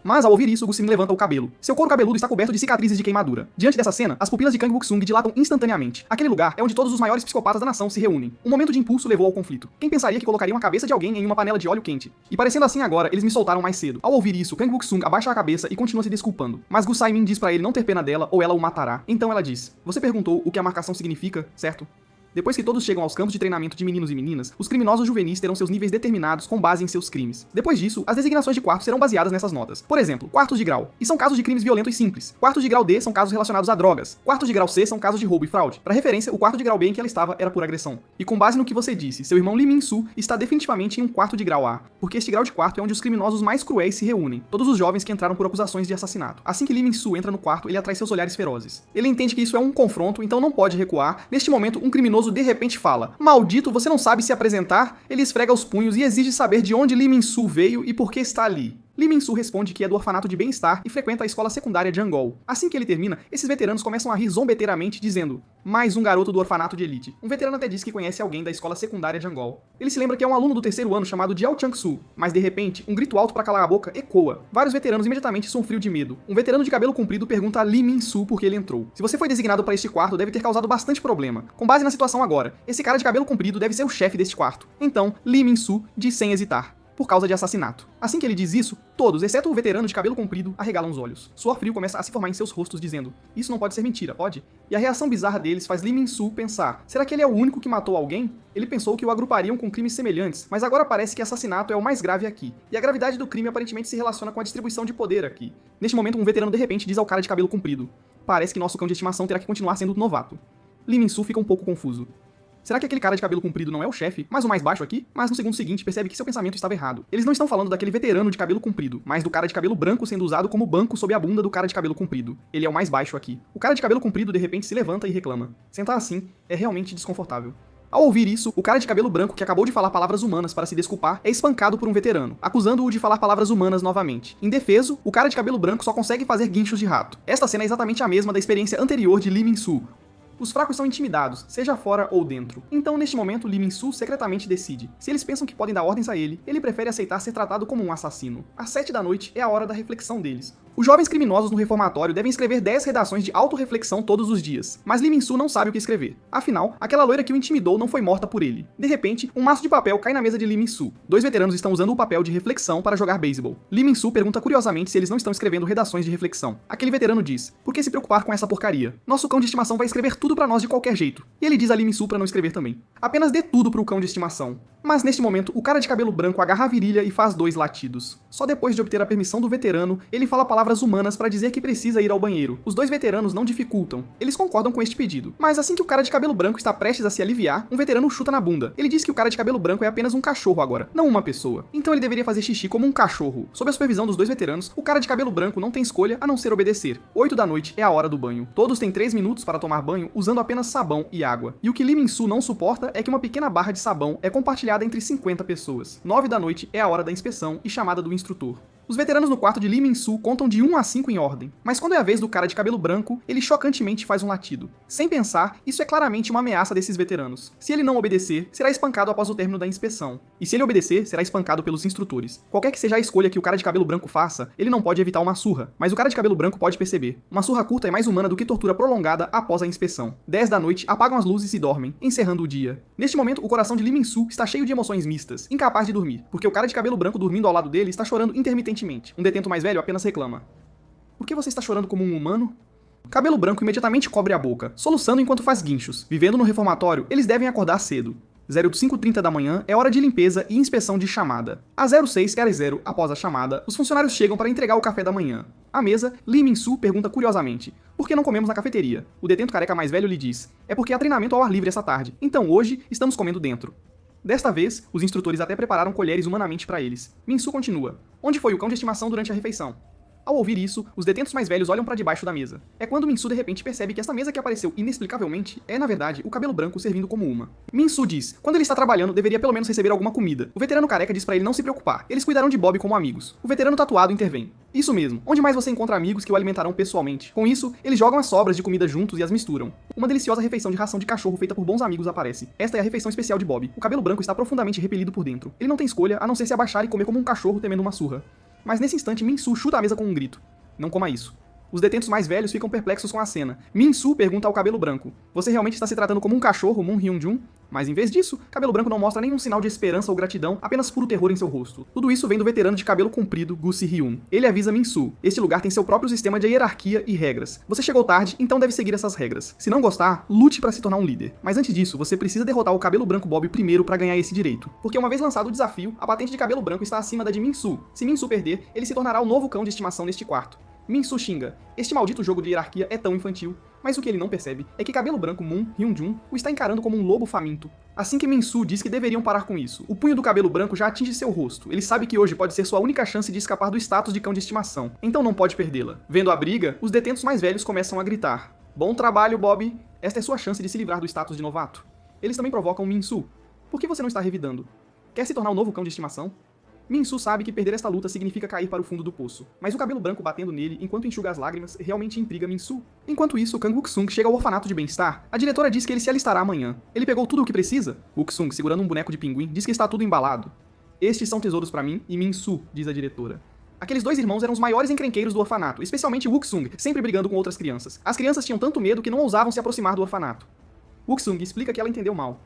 Mas, ao ouvir isso, Gu Simin levanta o cabelo. Seu couro cabeludo está coberto de cicatrizes de queimadura. Diante dessa cena, as pupilas de Kang Wook-sung dilatam instantaneamente. Aquele lugar é onde todos os maiores psicopatas da nação se reúnem. Um momento de impulso levou ao conflito. Quem pensaria que colocaria a cabeça de alguém em uma panela de óleo quente? E parecendo assim agora, eles me soltaram mais cedo. Ao ouvir isso, Kang Wook-sung abaixa a cabeça e continua se desculpando. Mas Gu Sai-min diz pra ele não ter pena dela ou ela o matará. Então ela diz: você perguntou o que a marcação significa, certo? Depois que todos chegam aos campos de treinamento de meninos e meninas, os criminosos juvenis terão seus níveis determinados com base em seus crimes. Depois disso, as designações de quartos serão baseadas nessas notas. Por exemplo, quartos de grau. E são casos de crimes violentos simples. Quartos de grau D são casos relacionados a drogas. Quartos de grau C são casos de roubo e fraude. Para referência, o quarto de grau B em que ela estava era por agressão. E com base no que você disse, seu irmão Lee Min-soo está definitivamente em um quarto de grau A, porque este grau de quarto é onde os criminosos mais cruéis se reúnem, todos os jovens que entraram por acusações de assassinato. Assim que Lee Min-soo entra no quarto, ele atrai seus olhares ferozes. Ele entende que isso é um confronto, então não pode recuar. Neste momento, um criminoso de repente fala: maldito, você não sabe se apresentar? Ele esfrega os punhos e exige saber de onde Lee Min-soo veio e por que está ali. Lee Min-soo responde que é do orfanato de bem-estar e frequenta a escola secundária de Angol. Assim que ele termina, esses veteranos começam a rir zombeteiramente, dizendo: mais um garoto do orfanato de elite. Um veterano até diz que conhece alguém da escola secundária de Angol. Ele se lembra que é um aluno do terceiro ano chamado Jiao Chang-soo, mas de repente, um grito alto pra calar a boca ecoa. Vários veteranos imediatamente são frio de medo. Um veterano de cabelo comprido pergunta a Lee Min-soo por que ele entrou. Se você foi designado para este quarto, deve ter causado bastante problema. Com base na situação agora, esse cara de cabelo comprido deve ser o chefe deste quarto. Então, Lee Min-soo diz sem hesitar: por causa de assassinato. Assim que ele diz isso, todos, exceto o veterano de cabelo comprido, arregalam os olhos. Suor frio começa a se formar em seus rostos, dizendo: isso não pode ser mentira, pode? E a reação bizarra deles faz Lee Min-soo pensar: será que ele é o único que matou alguém? Ele pensou que o agrupariam com crimes semelhantes, mas agora parece que assassinato é o mais grave aqui. E a gravidade do crime aparentemente se relaciona com a distribuição de poder aqui. Neste momento, um veterano de repente diz ao cara de cabelo comprido: parece que nosso cão de estimação terá que continuar sendo novato. Lee Min-soo fica um pouco confuso. Será que aquele cara de cabelo comprido não é o chefe, mas o mais baixo aqui? Mas no segundo seguinte percebe que seu pensamento estava errado. Eles não estão falando daquele veterano de cabelo comprido, mas do cara de cabelo branco sendo usado como banco sob a bunda do cara de cabelo comprido. Ele é o mais baixo aqui. O cara de cabelo comprido de repente se levanta e reclama. Sentar assim é realmente desconfortável. Ao ouvir isso, o cara de cabelo branco que acabou de falar palavras humanas para se desculpar é espancado por um veterano, acusando-o de falar palavras humanas novamente. Indefeso, o cara de cabelo branco só consegue fazer guinchos de rato. Esta cena é exatamente a mesma da experiência anterior de Lee Min-soo. Os fracos são intimidados, seja fora ou dentro. Então, neste momento, Lee Min-soo secretamente decide. Se eles pensam que podem dar ordens a ele, ele prefere aceitar ser tratado como um assassino. Às 7 da noite é a hora da reflexão deles. Os jovens criminosos no reformatório devem escrever 10 redações de autorreflexão todos os dias, mas Lee Min-soo não sabe o que escrever. Afinal, aquela loira que o intimidou não foi morta por ele. De repente, um maço de papel cai na mesa de Lee Min-soo. Dois veteranos estão usando o papel de reflexão para jogar beisebol. Lee Min-soo pergunta curiosamente se eles não estão escrevendo redações de reflexão. Aquele veterano diz: por que se preocupar com essa porcaria? Nosso cão de estimação vai escrever tudo pra nós de qualquer jeito. E ele diz a Lee Min-soo pra não escrever também. Apenas dê tudo pro cão de estimação. Mas neste momento, o cara de cabelo branco agarra a virilha e faz 2 latidos. Só depois de obter a permissão do veterano, ele fala palavras humanas para dizer que precisa ir ao banheiro. Os dois veteranos não dificultam. Eles concordam com este pedido. Mas assim que o cara de cabelo branco está prestes a se aliviar, um veterano chuta na bunda. Ele diz que o cara de cabelo branco é apenas um cachorro agora, não uma pessoa. Então ele deveria fazer xixi como um cachorro. Sob a supervisão dos dois veteranos, o cara de cabelo branco não tem escolha a não ser obedecer. 8 da noite é a hora do banho. Todos têm 3 minutos para tomar banho usando apenas sabão e água. E o que Lee Min-soo não suporta é que uma pequena barra de sabão é compartilhada entre 50 pessoas. 9 da noite é a hora da inspeção e chamada do instrutor. Os veteranos no quarto de Lee Min-soo contam de 1 a 5 em ordem, mas quando é a vez do cara de cabelo branco, ele chocantemente faz um latido. Sem pensar, isso é claramente uma ameaça desses veteranos. Se ele não obedecer, será espancado após o término da inspeção. E se ele obedecer, será espancado pelos instrutores. Qualquer que seja a escolha que o cara de cabelo branco faça, ele não pode evitar uma surra, mas o cara de cabelo branco pode perceber. Uma surra curta é mais humana do que tortura prolongada após a inspeção. 10 da noite, apagam as luzes e dormem, encerrando o dia. Neste momento, o coração de Lee Min-soo está cheio de emoções mistas, incapaz de dormir, porque o cara de cabelo branco dormindo ao lado dele está chorando intermitentemente. Um detento mais velho apenas reclama: por que você está chorando como um humano? Cabelo branco imediatamente cobre a boca, soluçando enquanto faz guinchos. Vivendo no reformatório, eles devem acordar cedo. 05:30 da manhã é hora de limpeza e inspeção de chamada. Às 06:00, após a chamada, os funcionários chegam para entregar o café da manhã. À mesa, Lee Min-soo pergunta curiosamente: por que não comemos na cafeteria? O detento careca mais velho lhe diz: é porque há treinamento ao ar livre essa tarde, então hoje estamos comendo dentro. Desta vez, os instrutores até prepararam colheres humanamente para eles. Min-soo continua: onde foi o cão de estimação durante a refeição? Ao ouvir isso, os detentos mais velhos olham pra debaixo da mesa. É quando Min-Soo de repente percebe que essa mesa que apareceu inexplicavelmente é, na verdade, o cabelo branco servindo como uma. Min-Soo diz, quando ele está trabalhando, deveria pelo menos receber alguma comida. O veterano careca diz pra ele não se preocupar, eles cuidarão de Bob como amigos. O veterano tatuado intervém. Isso mesmo, onde mais você encontra amigos que o alimentarão pessoalmente? Com isso, eles jogam as sobras de comida juntos e as misturam. Uma deliciosa refeição de ração de cachorro feita por bons amigos aparece. Esta é a refeição especial de Bob. O cabelo branco está profundamente repelido por dentro. Ele não tem escolha a não ser se abaixar e comer como um cachorro temendo uma surra. Mas nesse instante, Min-Soo chuta a mesa com um grito. Não coma isso. Os detentos mais velhos ficam perplexos com a cena. Min-Soo pergunta ao cabelo branco, você realmente está se tratando como um cachorro, Moon Hyun-jun? Mas em vez disso, cabelo branco não mostra nenhum sinal de esperança ou gratidão, apenas puro terror em seu rosto. Tudo isso vem do veterano de cabelo comprido, Gu Si-hyun. Ele avisa Min-Soo, este lugar tem seu próprio sistema de hierarquia e regras. Você chegou tarde, então deve seguir essas regras. Se não gostar, lute para se tornar um líder. Mas antes disso, você precisa derrotar o cabelo branco Bob primeiro para ganhar esse direito. Porque uma vez lançado o desafio, a patente de cabelo branco está acima da de Min-Soo. Se Min-Soo perder, ele se tornará o novo cão de estimação neste quarto. Min-Soo xinga. Este maldito jogo de hierarquia é tão infantil. Mas o que ele não percebe é que cabelo branco Moon Hyun-jun o está encarando como um lobo faminto. Assim que Min-Soo diz que deveriam parar com isso, o punho do cabelo branco já atinge seu rosto. Ele sabe que hoje pode ser sua única chance de escapar do status de cão de estimação, então não pode perdê-la. Vendo a briga, os detentos mais velhos começam a gritar. Bom trabalho, Bob. Esta é sua chance de se livrar do status de novato. Eles também provocam Min-Soo. Por que você não está revidando? Quer se tornar o novo cão de estimação? Min-Soo sabe que perder esta luta significa cair para o fundo do poço, mas o cabelo branco batendo nele enquanto enxuga as lágrimas realmente intriga Min-Soo. Enquanto isso, Kang Wook-sung chega ao orfanato de bem-estar. A diretora diz que ele se alistará amanhã. Ele pegou tudo o que precisa? Wook-sung, segurando um boneco de pinguim, diz que está tudo embalado. Estes são tesouros para mim e Min-Soo, diz a diretora. Aqueles dois irmãos eram os maiores encrenqueiros do orfanato, especialmente Wook-sung, sempre brigando com outras crianças. As crianças tinham tanto medo que não ousavam se aproximar do orfanato. Wook-sung explica que ela entendeu mal.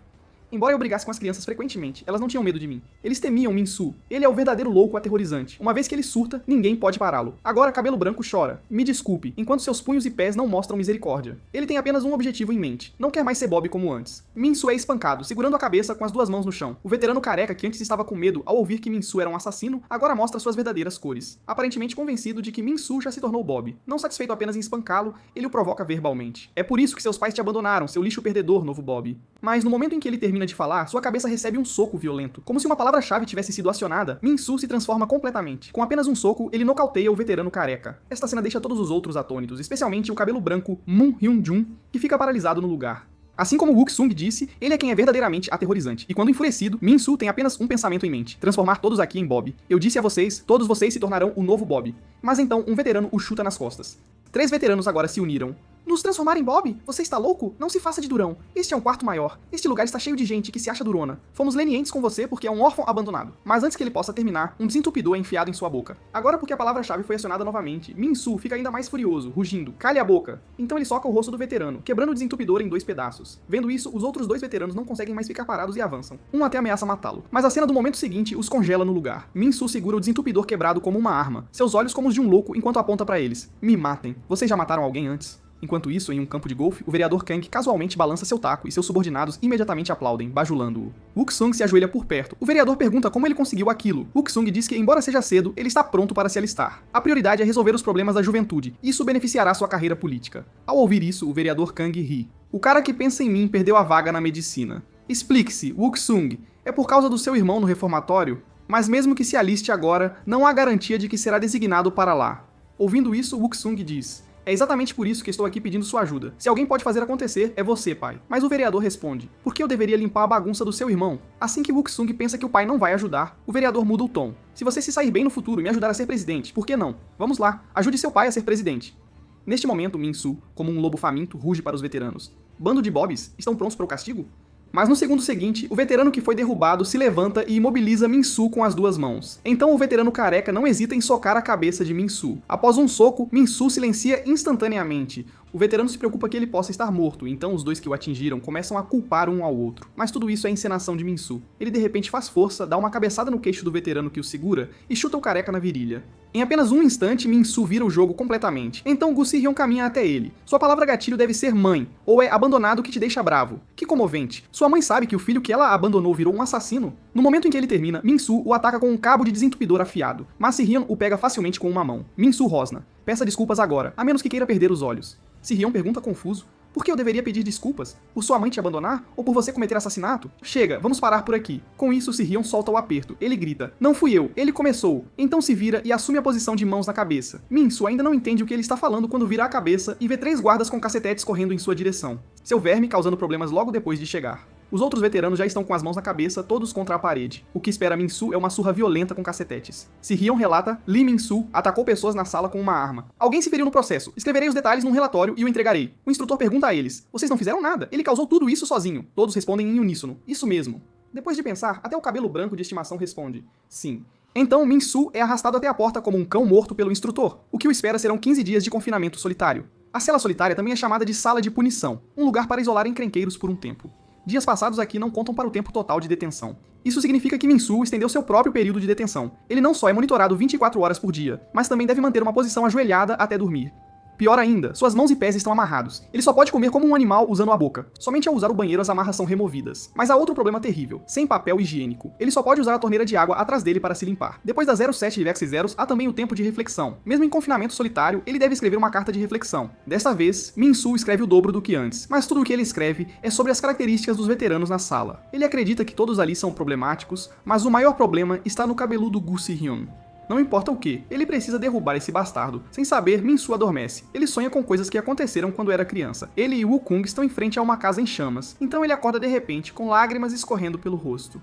Embora eu brigasse com as crianças frequentemente, elas não tinham medo de mim. Eles temiam Min-Soo. Ele é o verdadeiro louco aterrorizante. Uma vez que ele surta, ninguém pode pará-lo. Agora cabelo branco chora. Me desculpe, enquanto seus punhos e pés não mostram misericórdia. Ele tem apenas um objetivo em mente. Não quer mais ser Bob como antes. Min-Soo é espancado, segurando a cabeça com as duas mãos no chão. O veterano careca, que antes estava com medo ao ouvir que Min-Soo era um assassino, agora mostra suas verdadeiras cores. Aparentemente convencido de que Min-Soo já se tornou Bob. Não satisfeito apenas em espancá-lo, ele o provoca verbalmente. É por isso que seus pais te abandonaram, seu lixo perdedor, novo Bob. Mas no momento em que ele termina de falar, sua cabeça recebe um soco violento. Como se uma palavra-chave tivesse sido acionada, Min-Soo se transforma completamente. Com apenas um soco, ele nocauteia o veterano careca. Esta cena deixa todos os outros atônitos, especialmente o cabelo branco Moon Hyun-jun, que fica paralisado no lugar. Assim como Wook-sung disse, ele é quem é verdadeiramente aterrorizante. E quando enfurecido, Min-Soo tem apenas um pensamento em mente: transformar todos aqui em Bob. Eu disse a vocês, todos vocês se tornarão o novo Bob. Mas então, um veterano o chuta nas costas. 3 veteranos agora se uniram. Nos transformar em Bob? Você está louco? Não se faça de durão. Este é um quarto maior. Este lugar está cheio de gente que se acha durona. Fomos lenientes com você porque é um órfão abandonado. Mas antes que ele possa terminar, um desentupidor é enfiado em sua boca. Agora porque a palavra-chave foi acionada novamente, Min-Soo fica ainda mais furioso, rugindo. Cale a boca! Então ele soca o rosto do veterano, quebrando o desentupidor em 2 pedaços. Vendo isso, os outros 2 veteranos não conseguem mais ficar parados e avançam. Um até ameaça matá-lo. Mas a cena do momento seguinte os congela no lugar. Min-Soo segura o desentupidor quebrado como uma arma, seus olhos como os de um louco enquanto aponta para eles. Me matem. Vocês já mataram alguém antes? Enquanto isso, em um campo de golfe, o vereador Kang casualmente balança seu taco e seus subordinados imediatamente aplaudem, bajulando-o. Wook-sung se ajoelha por perto. O vereador pergunta como ele conseguiu aquilo. Wook-sung diz que, embora seja cedo, ele está pronto para se alistar. A prioridade é resolver os problemas da juventude. Isso beneficiará sua carreira política. Ao ouvir isso, o vereador Kang ri. O cara que pensa em mim perdeu a vaga na medicina. Explique-se, Wook-sung. É por causa do seu irmão no reformatório? Mas mesmo que se aliste agora, não há garantia de que será designado para lá. Ouvindo isso, Wook-sung diz: é exatamente por isso que estou aqui pedindo sua ajuda. Se alguém pode fazer acontecer, é você, pai. Mas o vereador responde: por que eu deveria limpar a bagunça do seu irmão? Assim que Wook-sung pensa que o pai não vai ajudar, o vereador muda o tom. Se você se sair bem no futuro e me ajudar a ser presidente, por que não? Vamos lá, ajude seu pai a ser presidente. Neste momento, Min-Soo, como um lobo faminto, ruge para os veteranos. Bando de bobs, estão prontos para o castigo? Mas no segundo seguinte, o veterano que foi derrubado se levanta e imobiliza Min-Soo com as 2 mãos. Então o veterano careca não hesita em socar a cabeça de Min-Soo. Após um soco, Min-Soo silencia instantaneamente. O veterano se preocupa que ele possa estar morto, então os 2 que o atingiram começam a culpar um ao outro. Mas tudo isso é encenação de Min-Soo. Ele de repente faz força, dá uma cabeçada no queixo do veterano que o segura e chuta o careca na virilha. Em apenas um instante, Min-Soo vira o jogo completamente. Então Gu Si-hyun caminha até ele. Sua palavra gatilho deve ser mãe, ou é abandonado que te deixa bravo. Que comovente. Sua mãe sabe que o filho que ela abandonou virou um assassino? No momento em que ele termina, Min-Soo o ataca com um cabo de desentupidor afiado, mas Si-hyun o pega facilmente com uma mão. Min-Soo rosna. Peça desculpas agora, a menos que queira perder os olhos. Si-hyun pergunta confuso: Por que eu deveria pedir desculpas? Por sua mãe te abandonar? Ou por você cometer assassinato? Chega, vamos parar por aqui. Com isso, Se-hyun solta o aperto. Ele grita, não fui eu, ele começou. Então se vira e assume a posição de mãos na cabeça. Min-soo ainda não entende o que ele está falando quando vira a cabeça e vê 3 guardas com cacetetes correndo em sua direção. Seu verme causando problemas logo depois de chegar. Os outros veteranos já estão com as mãos na cabeça, todos contra a parede. O que espera Min-soo é uma surra violenta com cacetetes. Se-hyun relata, Lee Min-soo atacou pessoas na sala com uma arma. Alguém se feriu no processo. Escreverei os detalhes num relatório e o entregarei. O instrutor pergunta a eles, vocês não fizeram nada, ele causou tudo isso sozinho. Todos respondem em uníssono, isso mesmo. Depois de pensar, até o cabelo branco de estimação responde, sim. Então Min-soo é arrastado até a porta como um cão morto pelo instrutor. O que o espera serão 15 dias de confinamento solitário. A cela solitária também é chamada de sala de punição, um lugar para isolar encrenqueiros por um tempo. Dias passados aqui não contam para o tempo total de detenção. Isso significa que Min-soo estendeu seu próprio período de detenção. Ele não só é monitorado 24 horas por dia, mas também deve manter uma posição ajoelhada até dormir. Pior ainda, suas mãos e pés estão amarrados. Ele só pode comer como um animal usando a boca. Somente ao usar o banheiro as amarras são removidas. Mas há outro problema terrível, sem papel higiênico. Ele só pode usar a torneira de água atrás dele para se limpar. Depois da 07 Vexis Zeros, há também o tempo de reflexão. Mesmo em confinamento solitário, ele deve escrever uma carta de reflexão. Desta vez, Min-soo escreve o dobro do que antes, mas tudo o que ele escreve é sobre as características dos veteranos na sala. Ele acredita que todos ali são problemáticos, mas o maior problema está no cabeludo Gu Si-hyun. Não importa o que, ele precisa derrubar esse bastardo. Sem saber, Min-soo adormece. Ele sonha com coisas que aconteceram quando era criança. Ele e Woo-kung estão em frente a uma casa em chamas, então ele acorda de repente, com lágrimas escorrendo pelo rosto.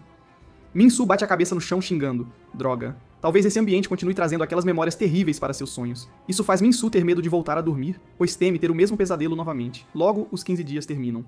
Min-soo bate a cabeça no chão xingando. Droga. Talvez esse ambiente continue trazendo aquelas memórias terríveis para seus sonhos. Isso faz Min-soo ter medo de voltar a dormir, pois teme ter o mesmo pesadelo novamente. Logo, os 15 dias terminam.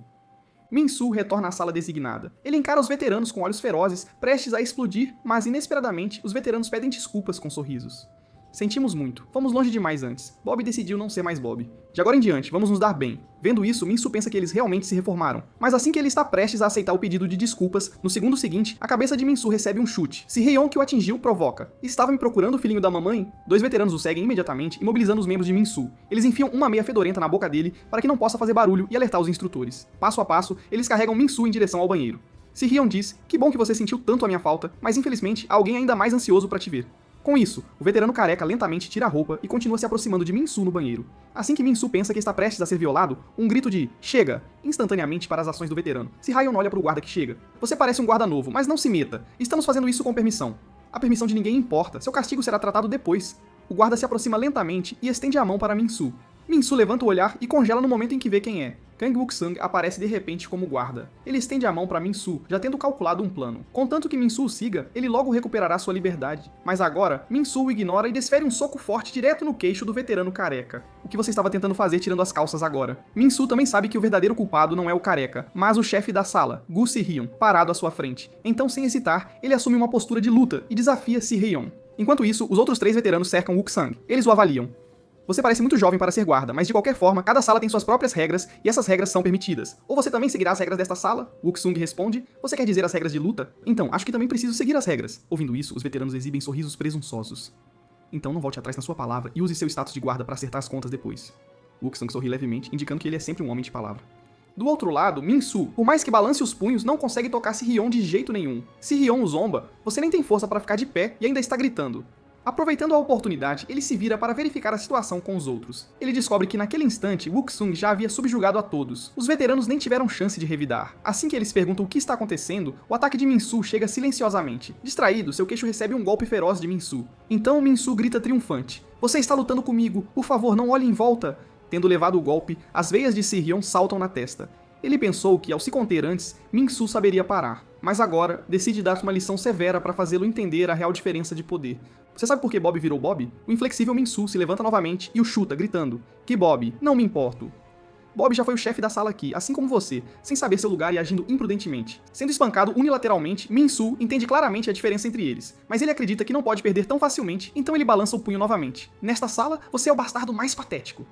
Min-soo retorna à sala designada. Ele encara os veteranos com olhos ferozes, prestes a explodir, mas inesperadamente os veteranos pedem desculpas com sorrisos. Sentimos muito. Fomos longe demais antes. Bob decidiu não ser mais Bob. De agora em diante, vamos nos dar bem. Vendo isso, Min-soo pensa que eles realmente se reformaram. Mas assim que ele está prestes a aceitar o pedido de desculpas, no segundo seguinte, a cabeça de Min-soo recebe um chute. Se-hyun, que o atingiu, provoca. Estava me procurando o filhinho da mamãe? 2 veteranos o seguem imediatamente, imobilizando os membros de Min-soo. Eles enfiam uma meia fedorenta na boca dele para que não possa fazer barulho e alertar os instrutores. Passo a passo, eles carregam Min-soo em direção ao banheiro. Se-hyun diz, que bom que você sentiu tanto a minha falta, mas infelizmente há alguém ainda mais ansioso para te ver. Com isso, o veterano careca lentamente tira a roupa e continua se aproximando de Min-soo no banheiro. Assim que Min-soo pensa que está prestes a ser violado, um grito de "Chega!" instantaneamente para as ações do veterano. Se-hyun olha para o guarda que chega. Você parece um guarda novo, mas não se meta. Estamos fazendo isso com permissão. A permissão de ninguém importa, seu castigo será tratado depois. O guarda se aproxima lentamente e estende a mão para Min-soo. Min-soo levanta o olhar e congela no momento em que vê quem é. Kang Wook-sung aparece de repente como guarda. Ele estende a mão para Min-soo, já tendo calculado um plano. Contanto que Min-soo o siga, ele logo recuperará sua liberdade. Mas agora, Min-soo o ignora e desfere um soco forte direto no queixo do veterano careca. O que você estava tentando fazer tirando as calças agora? Min-soo também sabe que o verdadeiro culpado não é o careca, mas o chefe da sala, Gu Si-hyun, parado à sua frente. Então, sem hesitar, ele assume uma postura de luta e desafia Si-hyun. Enquanto isso, os outros 3 veteranos cercam Wook-sung. Eles o avaliam. Você parece muito jovem para ser guarda, mas de qualquer forma, cada sala tem suas próprias regras e essas regras são permitidas. Ou você também seguirá as regras desta sala? Wook-sung responde. Você quer dizer as regras de luta? Então, acho que também preciso seguir as regras. Ouvindo isso, os veteranos exibem sorrisos presunçosos. Então não volte atrás na sua palavra e use seu status de guarda para acertar as contas depois. Wook-sung sorri levemente, indicando que ele é sempre um homem de palavra. Do outro lado, Min-soo, por mais que balance os punhos, não consegue tocar Si-hyun de jeito nenhum. Si-hyun o zomba, você nem tem força para ficar de pé e ainda está gritando. Aproveitando a oportunidade, ele se vira para verificar a situação com os outros. Ele descobre que naquele instante, Wook-sung já havia subjugado a todos. Os veteranos nem tiveram chance de revidar. Assim que eles perguntam o que está acontecendo, o ataque de Min-soo chega silenciosamente. Distraído, seu queixo recebe um golpe feroz de Min-soo. Então Min-soo grita triunfante. Você está lutando comigo, por favor, não olhe em volta. Tendo levado o golpe, as veias de Si-hyun saltam na testa. Ele pensou que, ao se conter antes, Min-soo saberia parar. Mas agora, decide dar uma lição severa para fazê-lo entender a real diferença de poder. Você sabe por que Bob virou Bob? O inflexível Min-soo se levanta novamente e o chuta, gritando: Que Bob, não me importo. Bob já foi o chefe da sala aqui, assim como você, sem saber seu lugar e agindo imprudentemente. Sendo espancado unilateralmente, Min-soo entende claramente a diferença entre eles, mas ele acredita que não pode perder tão facilmente, então ele balança o punho novamente. Nesta sala, você é o bastardo mais patético.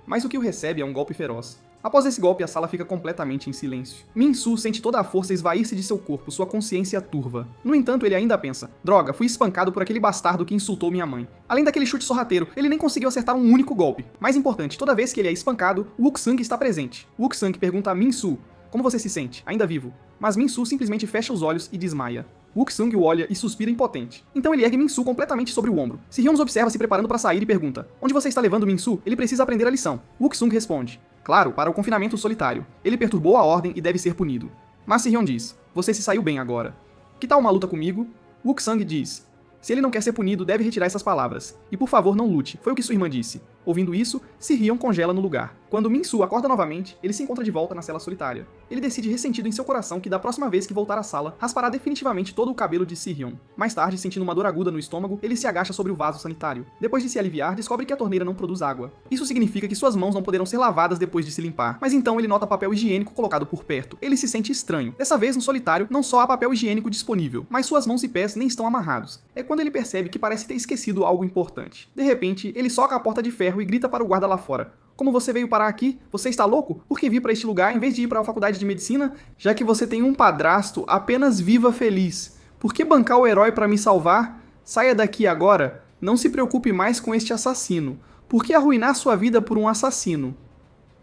Mas o que o recebe é um golpe feroz. Após esse golpe, a sala fica completamente em silêncio. Min-soo sente toda a força esvair-se de seu corpo, sua consciência turva. No entanto, ele ainda pensa: droga, fui espancado por aquele bastardo que insultou minha mãe. Além daquele chute sorrateiro, ele nem conseguiu acertar um único golpe. Mais importante, toda vez que ele é espancado, Wook-sung está presente. Wook-sung pergunta a Min-soo: como você se sente? Ainda vivo? Mas Min-soo simplesmente fecha os olhos e desmaia. Wook-sung o olha e suspira impotente. Então ele ergue Min-soo completamente sobre o ombro. Si-hyun os observa se preparando para sair e pergunta: onde você está levando Min-soo? Ele precisa aprender a lição. Wook-sung responde: claro, para o confinamento solitário. Ele perturbou a ordem e deve ser punido. Mas Si-hyun diz, você se saiu bem agora. Que tal uma luta comigo? Wook-sang diz, se ele não quer ser punido, deve retirar essas palavras. E por favor, não lute, foi o que sua irmã disse. Ouvindo isso, Si-hyun congela no lugar. Quando Min-soo acorda novamente, ele se encontra de volta na cela solitária. Ele decide ressentido em seu coração que da próxima vez que voltar à sala, raspará definitivamente todo o cabelo de Si-hyun. Mais tarde, sentindo uma dor aguda no estômago, ele se agacha sobre o vaso sanitário. Depois de se aliviar, descobre que a torneira não produz água. Isso significa que suas mãos não poderão ser lavadas depois de se limpar. Mas então ele nota papel higiênico colocado por perto. Ele se sente estranho. Dessa vez, no solitário, não só há papel higiênico disponível, mas suas mãos e pés nem estão amarrados. É quando ele percebe que parece ter esquecido algo importante. De repente, ele soca a porta de ferro e grita para o guarda lá fora. Como você veio parar aqui? Você está louco? Por que vir para este lugar em vez de ir para a faculdade de medicina? Já que você tem um padrasto, apenas viva feliz. Por que bancar o herói para me salvar? Saia daqui agora. Não se preocupe mais com este assassino. Por que arruinar sua vida por um assassino?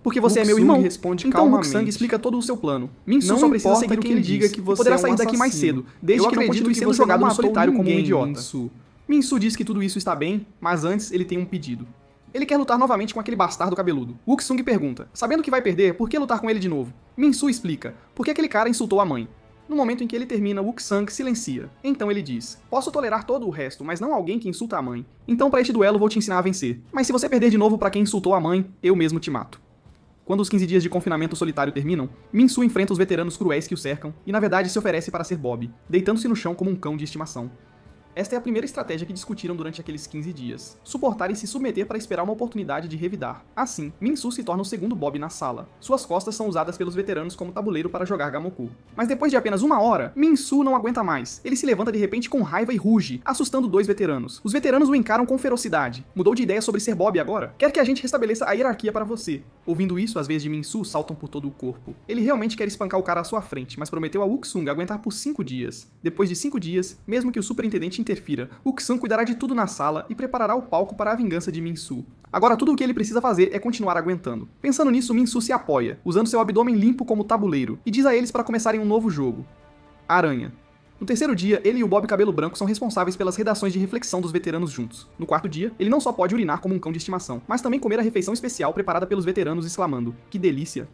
Porque você é meu irmão. Responde então Wook-sang explica todo o seu plano. Min-soo só precisa seguir o que ele diga que você poderá sair daqui mais cedo, desde que não continue sendo jogado no solitário como um idiota. Min-soo diz que tudo isso está bem, mas antes ele tem um pedido. Ele quer lutar novamente com aquele bastardo cabeludo. Wook-sung pergunta, sabendo que vai perder, por que lutar com ele de novo? Min-soo explica, porque aquele cara insultou a mãe. No momento em que ele termina, Wook-sang silencia. Então ele diz, posso tolerar todo o resto, mas não alguém que insulta a mãe. Então para este duelo vou te ensinar a vencer. Mas se você perder de novo para quem insultou a mãe, eu mesmo te mato. Quando os 15 dias de confinamento solitário terminam, Min-soo enfrenta os veteranos cruéis que o cercam e na verdade se oferece para ser Bob, deitando-se no chão como um cão de estimação. Esta é a primeira estratégia que discutiram durante aqueles 15 dias. Suportar e se submeter para esperar uma oportunidade de revidar. Assim, Min-soo se torna o segundo Bob na sala. Suas costas são usadas pelos veteranos como tabuleiro para jogar Gamoku. Mas depois de apenas uma hora, Min-soo não aguenta mais. Ele se levanta de repente com raiva e ruge, assustando dois veteranos. Os veteranos o encaram com ferocidade. Mudou de ideia sobre ser Bob agora? Quer que a gente restabeleça a hierarquia para você. Ouvindo isso, as veias de Min-soo saltam por todo o corpo. Ele realmente quer espancar o cara à sua frente, mas prometeu a Wook-sung aguentar por 5 dias. Depois de 5 dias, mesmo que o superintendente interfira, Wook-sung cuidará de tudo na sala e preparará o palco para a vingança de Min-soo. Agora tudo o que ele precisa fazer é continuar aguentando. Pensando nisso, Min-soo se apoia, usando seu abdômen limpo como tabuleiro, e diz a eles para começarem um novo jogo. Aranha. No terceiro dia, ele e o Bob Cabelo Branco são responsáveis pelas redações de reflexão dos veteranos juntos. No quarto dia, ele não só pode urinar como um cão de estimação, mas também comer a refeição especial preparada pelos veteranos exclamando, que delícia!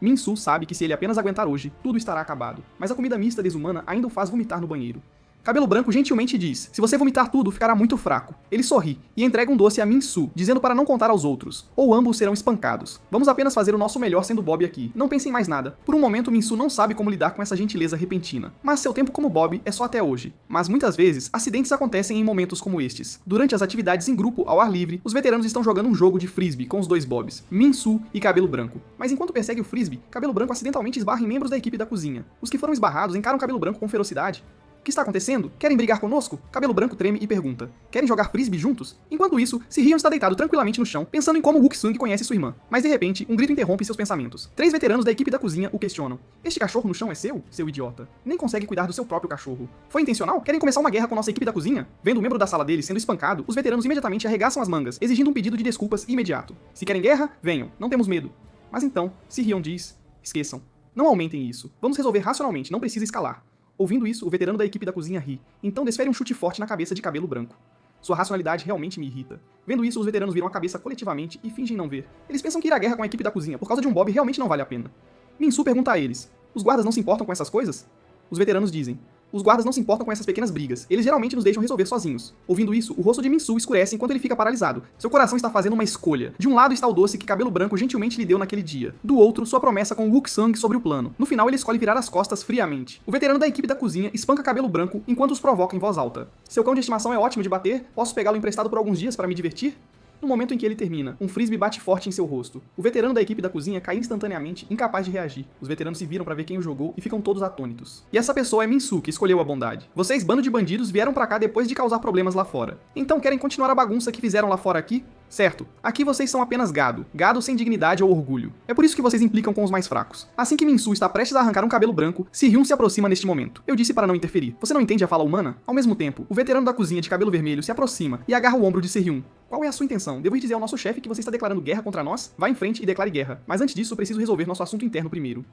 Min-soo sabe que se ele apenas aguentar hoje, tudo estará acabado, mas a comida mista desumana ainda o faz vomitar no banheiro. Cabelo Branco gentilmente diz, se você vomitar tudo, ficará muito fraco. Ele sorri e entrega um doce a Min-soo, dizendo para não contar aos outros, ou ambos serão espancados. Vamos apenas fazer o nosso melhor sendo Bob aqui. Não pense em mais nada. Por um momento, Min-soo não sabe como lidar com essa gentileza repentina. Mas seu tempo como Bob é só até hoje. Mas muitas vezes, acidentes acontecem em momentos como estes. Durante as atividades em grupo, ao ar livre, os veteranos estão jogando um jogo de frisbee com os dois Bobs, Min-soo e Cabelo Branco. Mas enquanto persegue o frisbee, Cabelo Branco acidentalmente esbarra em membros da equipe da cozinha. Os que foram esbarrados encaram Cabelo Branco com ferocidade. O que está acontecendo? Querem brigar conosco? Cabelo Branco treme e pergunta. Querem jogar frisbee juntos? Enquanto isso, Si-hyun está deitado tranquilamente no chão, pensando em como Wook-sung conhece sua irmã. Mas de repente, um grito interrompe seus pensamentos. 3 veteranos da equipe da cozinha o questionam. Este cachorro no chão é seu, seu idiota? Nem consegue cuidar do seu próprio cachorro. Foi intencional? Querem começar uma guerra com nossa equipe da cozinha? Vendo um membro da sala dele sendo espancado, os veteranos imediatamente arregaçam as mangas, exigindo um pedido de desculpas imediato. Se querem guerra, venham. Não temos medo. Mas então, Si-hyun diz, esqueçam. Não aumentem isso. Vamos resolver racionalmente, não precisa escalar. Ouvindo isso, o veterano da equipe da cozinha ri, então desfere um chute forte na cabeça de Cabelo Branco. Sua racionalidade realmente me irrita. Vendo isso, os veteranos viram a cabeça coletivamente e fingem não ver. Eles pensam que ir à guerra com a equipe da cozinha por causa de um Bob realmente não vale a pena. Min-soo pergunta a eles, os guardas não se importam com essas coisas? Os veteranos dizem, os guardas não se importam com essas pequenas brigas, eles geralmente nos deixam resolver sozinhos. Ouvindo isso, o rosto de Min-soo escurece enquanto ele fica paralisado. Seu coração está fazendo uma escolha. De um lado está o doce que Cabelo Branco gentilmente lhe deu naquele dia. Do outro, sua promessa com Wook-sung sobre o plano. No final, ele escolhe virar as costas friamente. O veterano da equipe da cozinha espanca Cabelo Branco enquanto os provoca em voz alta. Seu cão de estimação é ótimo de bater, posso pegá-lo emprestado por alguns dias para me divertir? No momento em que ele termina, um frisbee bate forte em seu rosto. O veterano da equipe da cozinha cai instantaneamente, incapaz de reagir. Os veteranos se viram para ver quem o jogou e ficam todos atônitos. E essa pessoa é Min-soo, que escolheu a bondade. Vocês, bando de bandidos, vieram pra cá depois de causar problemas lá fora. Então querem continuar a bagunça que fizeram lá fora aqui? Certo, aqui vocês são apenas gado. Gado sem dignidade ou orgulho. É por isso que vocês implicam com os mais fracos. Assim que Min-soo está prestes a arrancar um cabelo branco, Si-hyun se aproxima neste momento. Eu disse para não interferir. Você não entende a fala humana? Ao mesmo tempo, o veterano da cozinha de cabelo vermelho se aproxima e agarra o ombro de Si-hyun. Qual é a sua intenção? Devo ir dizer ao nosso chefe que você está declarando guerra contra nós? Vá em frente e declare guerra. Mas antes disso, preciso resolver nosso assunto interno primeiro.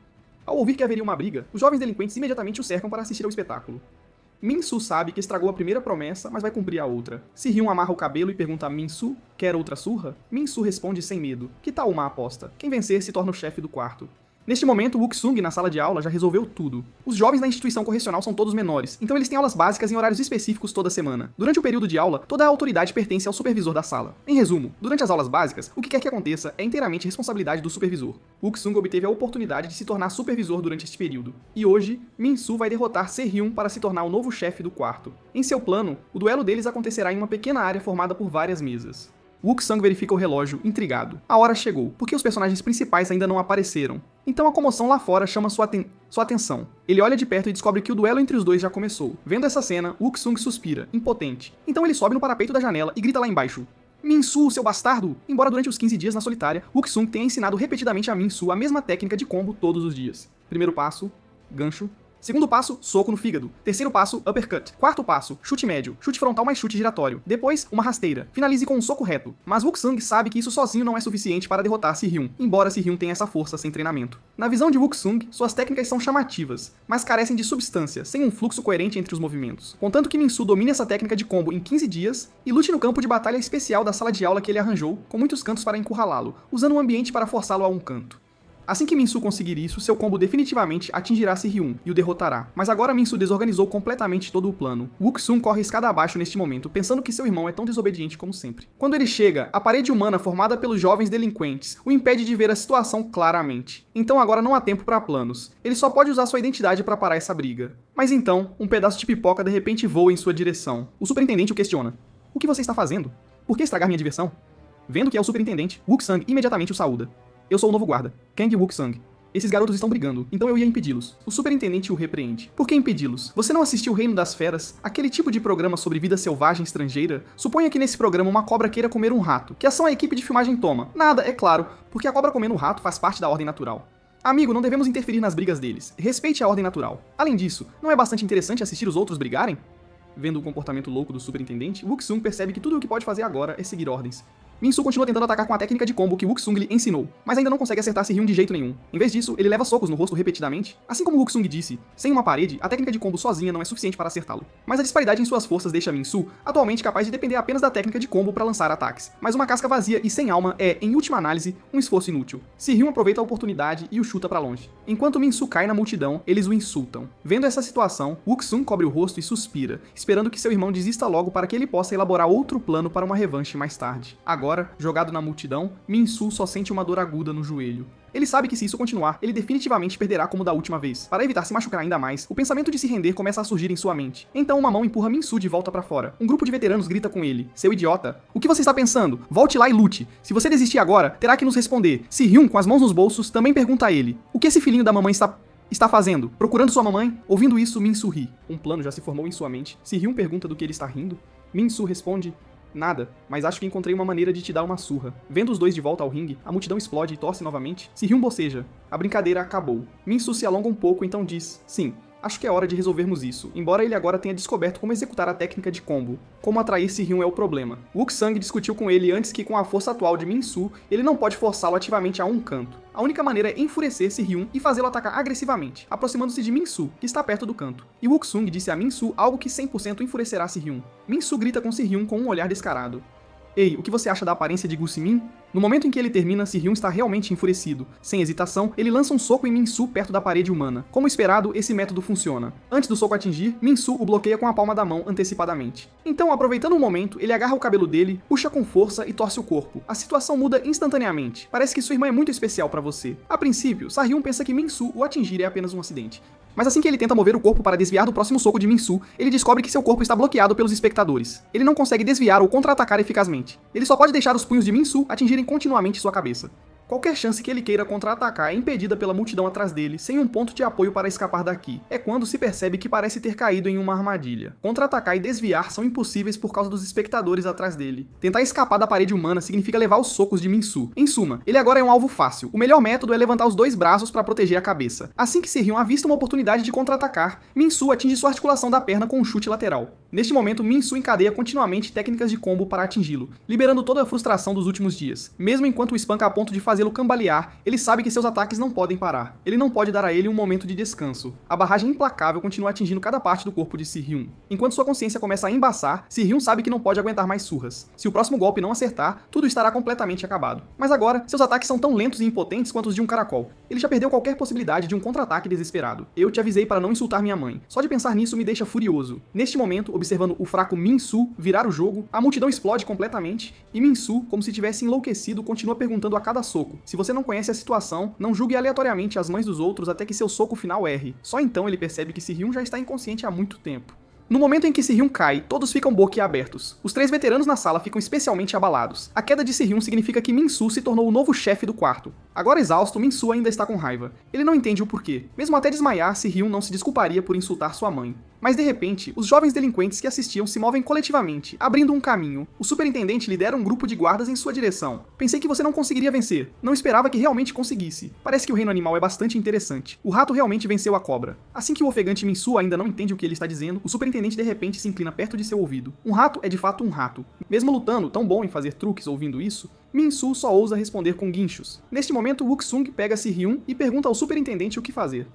Ao ouvir que haveria uma briga, os jovens delinquentes imediatamente o cercam para assistir ao espetáculo. Min-Soo sabe que estragou a primeira promessa, mas vai cumprir a outra. Se-hyun amarra o cabelo e pergunta a Min-Soo, quer outra surra? Min-Soo responde sem medo, que tal uma aposta? Quem vencer se torna o chefe do quarto. Neste momento, o Wook-sung, na sala de aula, já resolveu tudo. Os jovens da instituição correcional são todos menores, então eles têm aulas básicas em horários específicos toda semana. Durante o período de aula, toda a autoridade pertence ao supervisor da sala. Em resumo, durante as aulas básicas, o que quer que aconteça é inteiramente responsabilidade do supervisor. Wook-sung obteve a oportunidade de se tornar supervisor durante este período. E hoje, Min-Soo vai derrotar Se-hyun para se tornar o novo chefe do quarto. Em seu plano, o duelo deles acontecerá em uma pequena área formada por várias mesas. Wook-sung verifica o relógio, intrigado. A hora chegou, porque os personagens principais ainda não apareceram. Então a comoção lá fora chama sua atenção. Ele olha de perto e descobre que o duelo entre os dois já começou. Vendo essa cena, Wook-sung suspira, impotente. Então ele sobe no parapeito da janela e grita lá embaixo: Min-Soo, seu bastardo! Embora durante os 15 dias na solitária, Wook-sung tenha ensinado repetidamente a Min-Soo a mesma técnica de combo todos os dias. Primeiro passo, gancho. Segundo passo, soco no fígado. Terceiro passo, uppercut. Quarto passo, chute médio, chute frontal mais chute giratório. Depois, uma rasteira. Finalize com um soco reto. Mas Wook-sung sabe que isso sozinho não é suficiente para derrotar Se-hyun, embora Se-hyun tenha essa força sem treinamento. Na visão de Wook-sung, suas técnicas são chamativas, mas carecem de substância, sem um fluxo coerente entre os movimentos. Contanto que Min-Soo domine essa técnica de combo em 15 dias e lute no campo de batalha especial da sala de aula que ele arranjou, com muitos cantos para encurralá-lo, usando um ambiente para forçá-lo a um canto. Assim que Min-Soo conseguir isso, seu combo definitivamente atingirá Se-hyun e o derrotará. Mas agora Min-Soo desorganizou completamente todo o plano. Wook-sung corre escada abaixo neste momento, pensando que seu irmão é tão desobediente como sempre. Quando ele chega, a parede humana formada pelos jovens delinquentes o impede de ver a situação claramente. Então agora não há tempo para planos. Ele só pode usar sua identidade para parar essa briga. Mas então, um pedaço de pipoca de repente voa em sua direção. O superintendente o questiona: "O que você está fazendo? Por que estragar minha diversão?" Vendo que é o superintendente, Wook-sung imediatamente o saúda. "Eu sou o novo guarda, Kang Wook-sung. Esses garotos estão brigando, então eu ia impedi-los." O superintendente o repreende. "Por que impedi-los? Você não assistiu o Reino das Feras? Aquele tipo de programa sobre vida selvagem estrangeira? Suponha que nesse programa uma cobra queira comer um rato. Que ação a equipe de filmagem toma? Nada, é claro, porque a cobra comendo um rato faz parte da ordem natural. Amigo, não devemos interferir nas brigas deles. Respeite a ordem natural. Além disso, não é bastante interessante assistir os outros brigarem?" Vendo o comportamento louco do superintendente, Wook-sung percebe que tudo o que pode fazer agora é seguir ordens. Min-Soo continua tentando atacar com a técnica de combo que Wook-sung lhe ensinou, mas ainda não consegue acertar Se-hyun de jeito nenhum. Em vez disso, ele leva socos no rosto repetidamente. Assim como Wook-sung disse, sem uma parede, a técnica de combo sozinha não é suficiente para acertá-lo. Mas a disparidade em suas forças deixa Min-Soo atualmente capaz de depender apenas da técnica de combo para lançar ataques. Mas uma casca vazia e sem alma é, em última análise, um esforço inútil. Se-hyun aproveita a oportunidade e o chuta para longe. Enquanto Min-Soo cai na multidão, eles o insultam. Vendo essa situação, Wook-sung cobre o rosto e suspira, esperando que seu irmão desista logo para que ele possa elaborar outro plano para uma revanche mais tarde. Agora, jogado na multidão, Min-Soo só sente uma dor aguda no joelho. Ele sabe que se isso continuar, ele definitivamente perderá como da última vez. Para evitar se machucar ainda mais, o pensamento de se render começa a surgir em sua mente. Então uma mão empurra Min-Soo de volta pra fora. Um grupo de veteranos grita com ele: "Seu idiota! O que você está pensando? Volte lá e lute! Se você desistir agora, terá que nos responder." Se-hyun, com as mãos nos bolsos, também pergunta a ele: "O que esse filhinho da mamãe está fazendo? Procurando sua mamãe?" Ouvindo isso, Min-Soo ri. Um plano já se formou em sua mente. Se-hyun pergunta do que ele está rindo. Min-Soo responde: "Nada, mas acho que encontrei uma maneira de te dar uma surra." Vendo os dois de volta ao ringue, a multidão explode e torce novamente. Se-hyun boceja. A brincadeira acabou. Min-Soo se alonga um pouco, então diz: "Sim, acho que é hora de resolvermos isso, embora ele agora tenha descoberto como executar a técnica de combo. Como atrair Se-hyun é o problema. Wook-sung discutiu com ele antes que com a força atual de Min-Soo, ele não pode forçá-lo ativamente a um canto. A única maneira é enfurecer Se-hyun e fazê-lo atacar agressivamente, aproximando-se de Min-Soo, que está perto do canto. E Wook-sung disse a Min-Soo algo que 100% enfurecerá Se-hyun. Min-Soo grita com Se-hyun com um olhar descarado: "Ei, o que você acha da aparência de Gu-Simin?" No momento em que ele termina, Se-hyun está realmente enfurecido. Sem hesitação, ele lança um soco em Min-Soo perto da parede humana. Como esperado, esse método funciona. Antes do soco atingir, Min-Soo o bloqueia com a palma da mão antecipadamente. Então, aproveitando o momento, ele agarra o cabelo dele, puxa com força e torce o corpo. A situação muda instantaneamente. Parece que sua irmã é muito especial pra você. A princípio, Se-hyun pensa que Min-Soo o atingir é apenas um acidente. Mas assim que ele tenta mover o corpo para desviar do próximo soco de Min-Soo, ele descobre que seu corpo está bloqueado pelos espectadores. Ele não consegue desviar ou contra-atacar eficazmente. Ele só pode deixar os punhos de Min-Soo atingirem continuamente sua cabeça. Qualquer chance que ele queira contra-atacar é impedida pela multidão atrás dele, sem um ponto de apoio para escapar daqui. É quando se percebe que parece ter caído em uma armadilha. Contra-atacar e desviar são impossíveis por causa dos espectadores atrás dele. Tentar escapar da parede humana significa levar os socos de Min-Soo. Em suma, ele agora é um alvo fácil. O melhor método é levantar os dois braços para proteger a cabeça. Assim que Se-hyun avista uma oportunidade de contra-atacar, Min-Soo atinge sua articulação da perna com um chute lateral. Neste momento, Min-Soo encadeia continuamente técnicas de combo para atingi-lo, liberando toda a frustração dos últimos dias, mesmo enquanto o espanca a ponto de fazer fazê-lo cambalear, ele sabe que seus ataques não podem parar. Ele não pode dar a ele um momento de descanso. A barragem implacável continua atingindo cada parte do corpo de Si-Hyun. Enquanto sua consciência começa a embaçar, Si-Hyun sabe que não pode aguentar mais surras. Se o próximo golpe não acertar, tudo estará completamente acabado. Mas agora, seus ataques são tão lentos e impotentes quanto os de um caracol. Ele já perdeu qualquer possibilidade de um contra-ataque desesperado. Eu te avisei para não insultar minha mãe. Só de pensar nisso me deixa furioso. Neste momento, observando o fraco Min-Soo virar o jogo, a multidão explode completamente e Min-Soo, como se tivesse enlouquecido, continua perguntando a cada soco. Se você não conhece a situação, não julgue aleatoriamente as mães dos outros até que seu soco final erre. Só então ele percebe que Si-Hyun já está inconsciente há muito tempo. No momento em que Si-Hyun cai, todos ficam boquiabertos. Os 3 veteranos na sala ficam especialmente abalados. A queda de Si-Hyun significa que Min-Soo se tornou o novo chefe do quarto. Agora exausto, Min-Soo ainda está com raiva. Ele não entende o porquê. Mesmo até desmaiar, Si-Hyun não se desculparia por insultar sua mãe. Mas de repente, os jovens delinquentes que assistiam se movem coletivamente, abrindo um caminho. O superintendente lidera um grupo de guardas em sua direção. Pensei que você não conseguiria vencer. Não esperava que realmente conseguisse. Parece que o reino animal é bastante interessante. O rato realmente venceu a cobra. Assim que o ofegante Min-Soo ainda não entende o que ele está dizendo, o superintendente de repente se inclina perto de seu ouvido. Um rato é de fato um rato. Mesmo lutando, tão bom em fazer truques ouvindo isso, Min-Soo só ousa responder com guinchos. Neste momento, Wook-sung pega Si-Hyun e pergunta ao superintendente o que fazer.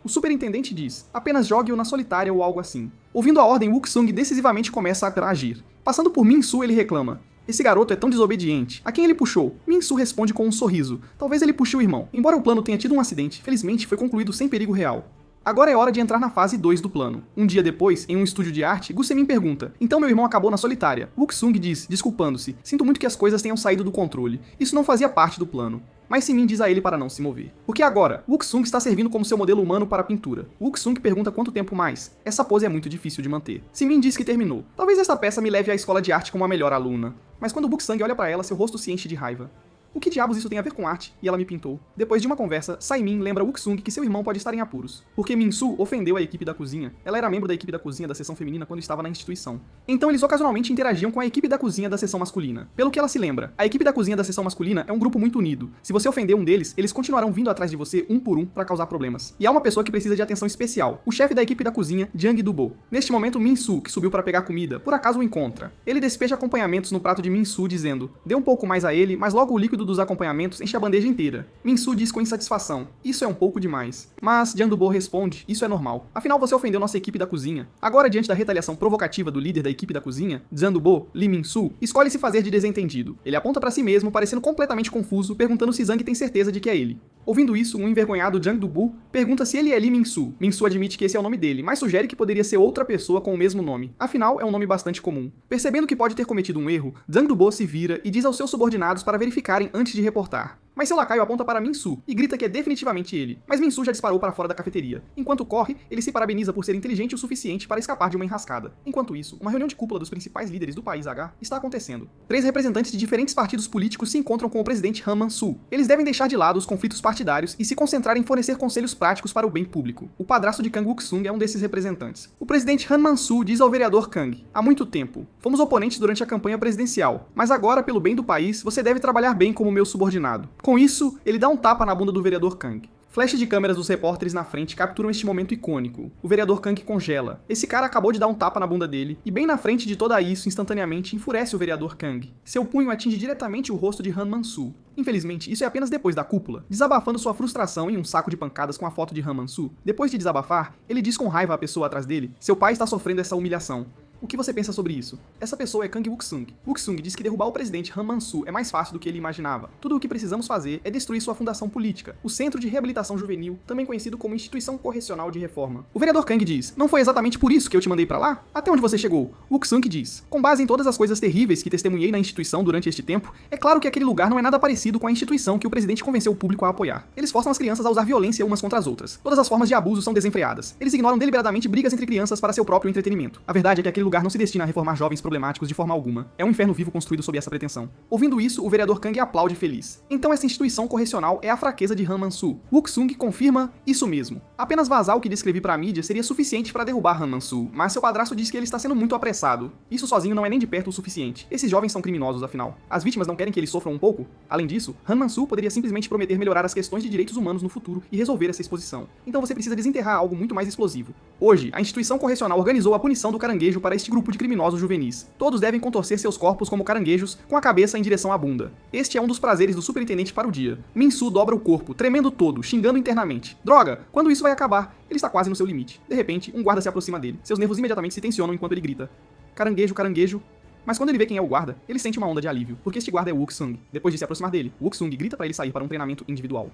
O superintendente diz, apenas jogue-o na solitária ou algo assim. Ouvindo a ordem, Wook-sung decisivamente começa a agir. Passando por Min-Soo, ele reclama. Esse garoto é tão desobediente. A quem ele puxou? Min-Soo responde com um sorriso. Talvez ele puxe o irmão. Embora o plano tenha tido um acidente, felizmente foi concluído sem perigo real. Agora é hora de entrar na fase 2 do plano. Um dia depois, em um estúdio de arte, Gu Semin pergunta, então meu irmão acabou na solitária. Wook-sung diz, desculpando-se, sinto muito que as coisas tenham saído do controle. Isso não fazia parte do plano. Mas Simin diz a ele para não se mover. Porque agora, Wook-sung está servindo como seu modelo humano para a pintura. Wook-sung pergunta quanto tempo mais. Essa pose é muito difícil de manter. Simin diz que terminou. Talvez esta peça me leve à escola de arte como a melhor aluna. Mas quando Wook-sung olha para ela, seu rosto se enche de raiva. O que diabos isso tem a ver com arte? E ela me pintou. Depois de uma conversa, Sai-min lembra Wook-sung que seu irmão pode estar em apuros. Porque Min-Soo ofendeu a equipe da cozinha. Ela era membro da equipe da cozinha da seção feminina quando estava na instituição. Então eles ocasionalmente interagiam com a equipe da cozinha da seção masculina. Pelo que ela se lembra, a equipe da cozinha da seção masculina é um grupo muito unido. Se você ofender um deles, eles continuarão vindo atrás de você um por um para causar problemas. E há uma pessoa que precisa de atenção especial. O chefe da equipe da cozinha, Jang Do-bo. Neste momento, Min-Soo, que subiu para pegar comida, por acaso o encontra. Ele despeja acompanhamentos no prato de Min-Soo dizendo, dê um pouco mais a ele, mas logo o líquido dos acompanhamentos enche a bandeja inteira. Min-Soo diz com insatisfação, isso é um pouco demais. Mas Jang Do-bo responde, isso é normal. Afinal você ofendeu nossa equipe da cozinha. Agora, diante da retaliação provocativa do líder da equipe da cozinha, Jang Do-bo, Lee Min-Soo, escolhe se fazer de desentendido. Ele aponta para si mesmo, parecendo completamente confuso, perguntando se Zhang tem certeza de que é ele. Ouvindo isso, um envergonhado Jang Do-bo pergunta se ele é Lee Min-Soo. Min-Soo admite que esse é o nome dele, mas sugere que poderia ser outra pessoa com o mesmo nome. Afinal, é um nome bastante comum. Percebendo que pode ter cometido um erro, Jang Do-bo se vira e diz aos seus subordinados para verificarem antes de reportar. Mas seu lacaio aponta para Min-Soo e grita que é definitivamente ele. Mas Min-Soo já disparou para fora da cafeteria. Enquanto corre, ele se parabeniza por ser inteligente o suficiente para escapar de uma enrascada. Enquanto isso, uma reunião de cúpula dos principais líderes do país H está acontecendo. 3 representantes de diferentes partidos políticos se encontram com o presidente Han Man-soo. Eles devem deixar de lado os conflitos partidários e se concentrar em fornecer conselhos práticos para o bem público. O padrasto de Kang Wook-sung é um desses representantes. O presidente Han Man-soo diz ao vereador Kang, há muito tempo, fomos oponentes durante a campanha presidencial, mas agora, pelo bem do país, você deve trabalhar bem como meu subordinado. Com isso, ele dá um tapa na bunda do vereador Kang. Flashes de câmeras dos repórteres na frente capturam este momento icônico. O vereador Kang congela. Esse cara acabou de dar um tapa na bunda dele, e bem na frente de toda isso, instantaneamente, enfurece o vereador Kang. Seu punho atinge diretamente o rosto de Han Man-soo. Infelizmente, isso é apenas depois da cúpula. Desabafando sua frustração em um saco de pancadas com a foto de Han Man-soo, depois de desabafar, ele diz com raiva à pessoa atrás dele, seu pai está sofrendo essa humilhação. O que você pensa sobre isso? Essa pessoa é Kang Wook-sung. Wook-sung diz que derrubar o presidente Han Man-soo é mais fácil do que ele imaginava. Tudo o que precisamos fazer é destruir sua fundação política, o Centro de Reabilitação Juvenil, também conhecido como Instituição Correcional de Reforma. O vereador Kang diz, não foi exatamente por isso que eu te mandei pra lá? Até onde você chegou? Wook-sung diz, com base em todas as coisas terríveis que testemunhei na instituição durante este tempo, é claro que aquele lugar não é nada parecido com a instituição que o presidente convenceu o público a apoiar. Eles forçam as crianças a usar violência umas contra as outras. Todas as formas de abuso são desenfreadas. Eles ignoram deliberadamente brigas entre crianças para seu próprio entretenimento. A verdade é que aquele lugar não se destina a reformar jovens problemáticos de forma alguma. É um inferno vivo construído sob essa pretensão. Ouvindo isso, o vereador Kang aplaude feliz. Então essa instituição correcional é a fraqueza de Han Man-soo. Wook-sung confirma isso mesmo. Apenas vazar o que descrevi pra mídia seria suficiente para derrubar Han Man-soo, mas seu padrasto diz que ele está sendo muito apressado. Isso sozinho não é nem de perto o suficiente. Esses jovens são criminosos, afinal. As vítimas não querem que eles sofram um pouco? Além disso, Han Man-soo poderia simplesmente prometer melhorar as questões de direitos humanos no futuro e resolver essa exposição. Então você precisa desenterrar algo muito mais explosivo. Hoje, a instituição correcional organizou a punição do caranguejo para este grupo de criminosos juvenis. Todos devem contorcer seus corpos como caranguejos, com a cabeça em direção à bunda. Este é um dos prazeres do superintendente para o dia. Min-Soo dobra o corpo, tremendo todo, xingando internamente. Droga, quando isso vai acabar? Ele está quase no seu limite. De repente, um guarda se aproxima dele. Seus nervos imediatamente se tensionam enquanto ele grita: caranguejo, caranguejo. Mas quando ele vê quem é o guarda, ele sente uma onda de alívio, porque este guarda é o Wook-sung. Depois de se aproximar dele, Wook-sung grita para ele sair para um treinamento individual.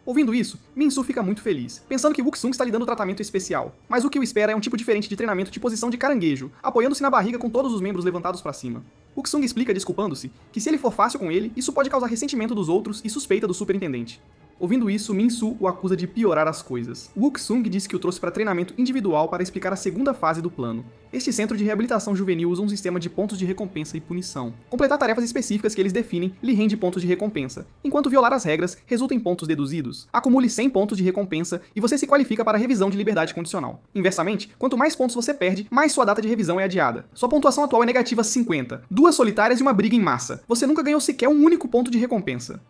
Ouvindo isso, Min-Soo fica muito feliz, pensando que Wook-sung está lhe dando tratamento especial. Mas o que o espera é um tipo diferente de treinamento de posição de caranguejo, apoiando-se na barriga com todos os membros levantados para cima. Wook-sung explica, desculpando-se, que se ele for fácil com ele, isso pode causar ressentimento dos outros e suspeita do superintendente. Ouvindo isso, Min-Soo o acusa de piorar as coisas. Wook-sung disse que o trouxe para treinamento individual para explicar a segunda fase do plano. Este centro de reabilitação juvenil usa um sistema de pontos de recompensa e punição. Completar tarefas específicas que eles definem lhe rende pontos de recompensa, enquanto violar as regras resulta em pontos deduzidos. Acumule 100 pontos de recompensa e você se qualifica para a revisão de liberdade condicional. Inversamente, quanto mais pontos você perde, mais sua data de revisão é adiada. Sua pontuação atual é negativa 50, 2 solitárias e uma briga em massa. Você nunca ganhou sequer um único ponto de recompensa.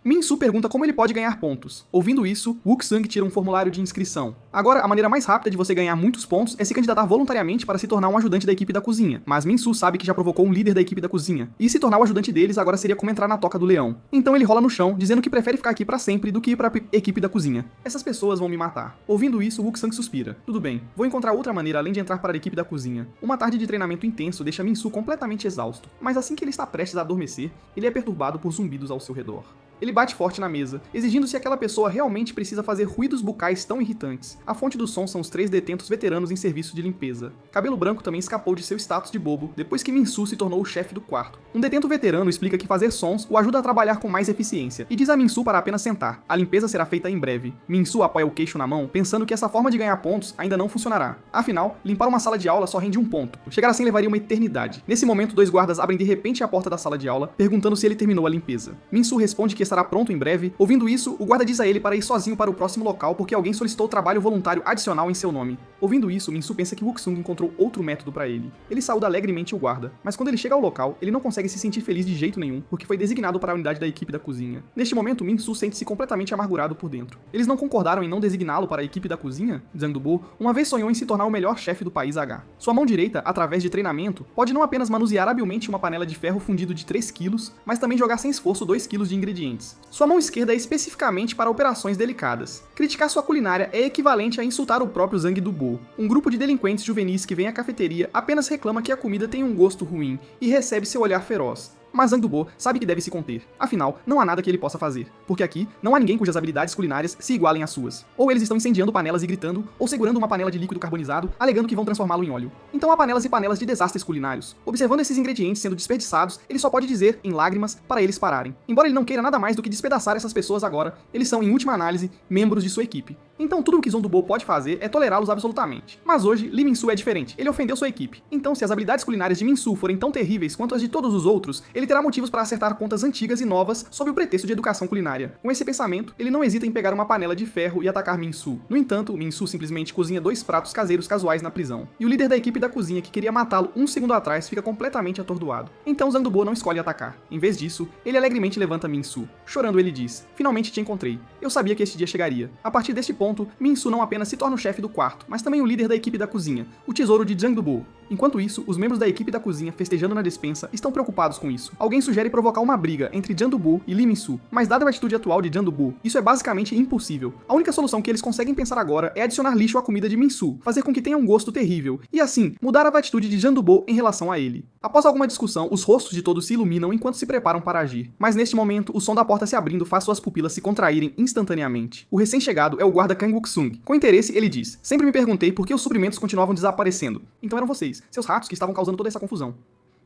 Min-Soo pergunta como ele pode ganhar pontos. Ouvindo isso, Wook-sung tira um formulário de inscrição. Agora, a maneira mais rápida de você ganhar muitos pontos é se candidatar voluntariamente para se tornar um ajudante da equipe da cozinha. Mas Min-Soo sabe que já provocou um líder da equipe da cozinha, e se tornar o ajudante deles agora seria como entrar na toca do leão. Então ele rola no chão, dizendo que prefere ficar aqui para sempre do que ir para a equipe da cozinha. Essas pessoas vão me matar. Ouvindo isso, Wook-sung suspira. Tudo bem, vou encontrar outra maneira além de entrar para a equipe da cozinha. Uma tarde de treinamento intenso deixa Min-Soo completamente exausto, mas assim que ele está prestes a adormecer, ele é perturbado por zumbidos ao seu redor. Ele bate forte na mesa, exigindo se aquela pessoa realmente precisa fazer ruídos bucais tão irritantes. A fonte do som são os 3 detentos veteranos em serviço de limpeza. Cabelo Branco também escapou de seu status de bobo depois que Min-Soo se tornou o chefe do quarto. Um detento veterano explica que fazer sons o ajuda a trabalhar com mais eficiência e diz a Min-Soo para apenas sentar. A limpeza será feita em breve. Min-Soo apoia o queixo na mão, pensando que essa forma de ganhar pontos ainda não funcionará. Afinal, limpar uma sala de aula só rende 1 ponto. Chegar assim levaria uma eternidade. Nesse momento, 2 guardas abrem de repente a porta da sala de aula, perguntando se ele terminou a limpeza. Min-Soo responde que estará pronto em breve. Ouvindo isso, o guarda diz a ele para ir sozinho para o próximo local porque alguém solicitou trabalho voluntário adicional em seu nome. Ouvindo isso, Min-Soo pensa que Wook-sung encontrou outro método para ele. Ele saúda alegremente o guarda, mas quando ele chega ao local, ele não consegue se sentir feliz de jeito nenhum, porque foi designado para a unidade da equipe da cozinha. Neste momento, Min-Soo sente-se completamente amargurado por dentro. Eles não concordaram em não designá-lo para a equipe da cozinha? Zhang Dubo uma vez sonhou em se tornar o melhor chefe do país H. Sua mão direita, através de treinamento, pode não apenas manusear habilmente uma panela de ferro fundido de 3 kg, mas também jogar sem esforço 2 kg de ingredientes. Sua mão esquerda é especificamente para operações delicadas. Criticar sua culinária é equivalente a insultar o próprio Zhang Dubo. Um grupo de delinquentes juvenis que vem à cafeteria apenas reclama que a comida tem um gosto ruim e recebe seu olhar feroz. Mas Zhang Dubo sabe que deve se conter. Afinal, não há nada que ele possa fazer, porque aqui não há ninguém cujas habilidades culinárias se igualem às suas. Ou eles estão incendiando panelas e gritando, ou segurando uma panela de líquido carbonizado, alegando que vão transformá-lo em óleo. Então há panelas e panelas de desastres culinários. Observando esses ingredientes sendo desperdiçados, ele só pode dizer, em lágrimas, para eles pararem. Embora ele não queira nada mais do que despedaçar essas pessoas agora, eles são, em última análise, membros de sua equipe. Então tudo o que Zhang Dubo pode fazer é tolerá-los absolutamente. Mas hoje, Lee Min-Soo é diferente, ele ofendeu sua equipe. Então se as habilidades culinárias de Min-Soo forem tão terríveis quanto as de todos os outros, ele terá motivos para acertar contas antigas e novas sob o pretexto de educação culinária. Com esse pensamento, ele não hesita em pegar uma panela de ferro e atacar Min-Soo. No entanto, Min-Soo simplesmente cozinha 2 pratos caseiros casuais na prisão. E o líder da equipe da cozinha que queria matá-lo 1 segundo atrás fica completamente atordoado. Então Zhang Dubo não escolhe atacar. Em vez disso, ele alegremente levanta Min-Soo. Chorando, ele diz: "Finalmente te encontrei. Eu sabia que este dia chegaria." A partir deste ponto, Min-Soo não apenas se torna o chefe do quarto, mas também o líder da equipe da cozinha, o tesouro de Zhang Dubo. Enquanto isso, os membros da equipe da cozinha, festejando na despensa, estão preocupados com isso. Alguém sugere provocar uma briga entre Zhang Dubo e Lee Min-Soo, mas dada a atitude atual de Zhang Dubo, isso é basicamente impossível. A única solução que eles conseguem pensar agora é adicionar lixo à comida de Min-Soo, fazer com que tenha um gosto terrível, e assim, mudar a atitude de Zhang Dubo em relação a ele. Após alguma discussão, os rostos de todos se iluminam enquanto se preparam para agir. Mas neste momento, o som da porta se abrindo faz suas pupilas se contraírem instantaneamente. O recém-chegado é o guarda Kang Wook-sung. Com interesse, ele diz: "Sempre me perguntei por que os suprimentos continuavam desaparecendo. Então eram vocês, seus ratos, que estavam causando toda essa confusão.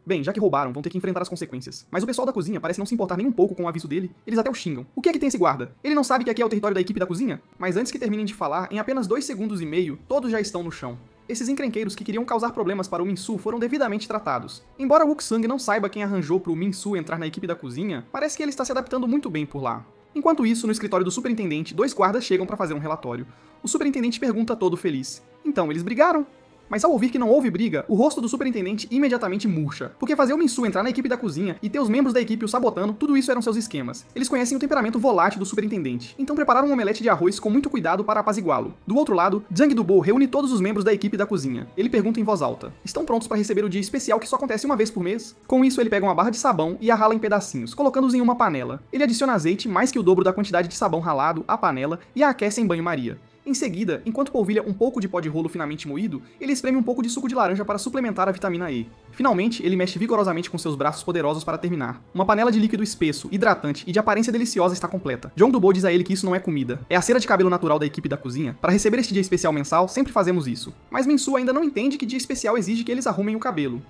Bem, já que roubaram, vão ter que enfrentar as consequências. Mas o pessoal da cozinha parece não se importar nem um pouco com o aviso dele. Eles até o xingam. O que é que tem esse guarda? Ele não sabe que aqui é o território da equipe da cozinha?" Mas antes que terminem de falar, em apenas 2 segundos e meio, todos já estão no chão. Esses encrenqueiros que queriam causar problemas para o Min-Soo foram devidamente tratados. Embora Wook-sung não saiba quem arranjou para o Min-Soo entrar na equipe da cozinha, parece que ele está se adaptando muito bem por lá. Enquanto isso, no escritório do superintendente, 2 guardas chegam para fazer um relatório. O superintendente pergunta todo feliz: "Então, eles brigaram?" Mas ao ouvir que não houve briga, o rosto do superintendente imediatamente murcha, porque fazer o Min-soo entrar na equipe da cozinha e ter os membros da equipe o sabotando, tudo isso eram seus esquemas. Eles conhecem o temperamento volátil do superintendente, então prepararam um omelete de arroz com muito cuidado para apaziguá-lo. Do outro lado, Jang Do-bo reúne todos os membros da equipe da cozinha. Ele pergunta em voz alta: estão prontos para receber o dia especial que só acontece uma vez por mês? Com isso, ele pega uma barra de sabão e a rala em pedacinhos, colocando-os em uma panela. Ele adiciona azeite, mais que o dobro da quantidade de sabão ralado, à panela e a aquece em banho-maria. Em seguida, enquanto polvilha um pouco de pó de rolo finamente moído, ele espreme um pouco de suco de laranja para suplementar a vitamina E. Finalmente, ele mexe vigorosamente com seus braços poderosos para terminar. Uma panela de líquido espesso, hidratante e de aparência deliciosa está completa. Jang Do-bo diz a ele que isso não é comida, é a cera de cabelo natural da equipe da cozinha. Para receber este dia especial mensal, sempre fazemos isso. Mas Min-soo ainda não entende que dia especial exige que eles arrumem o cabelo.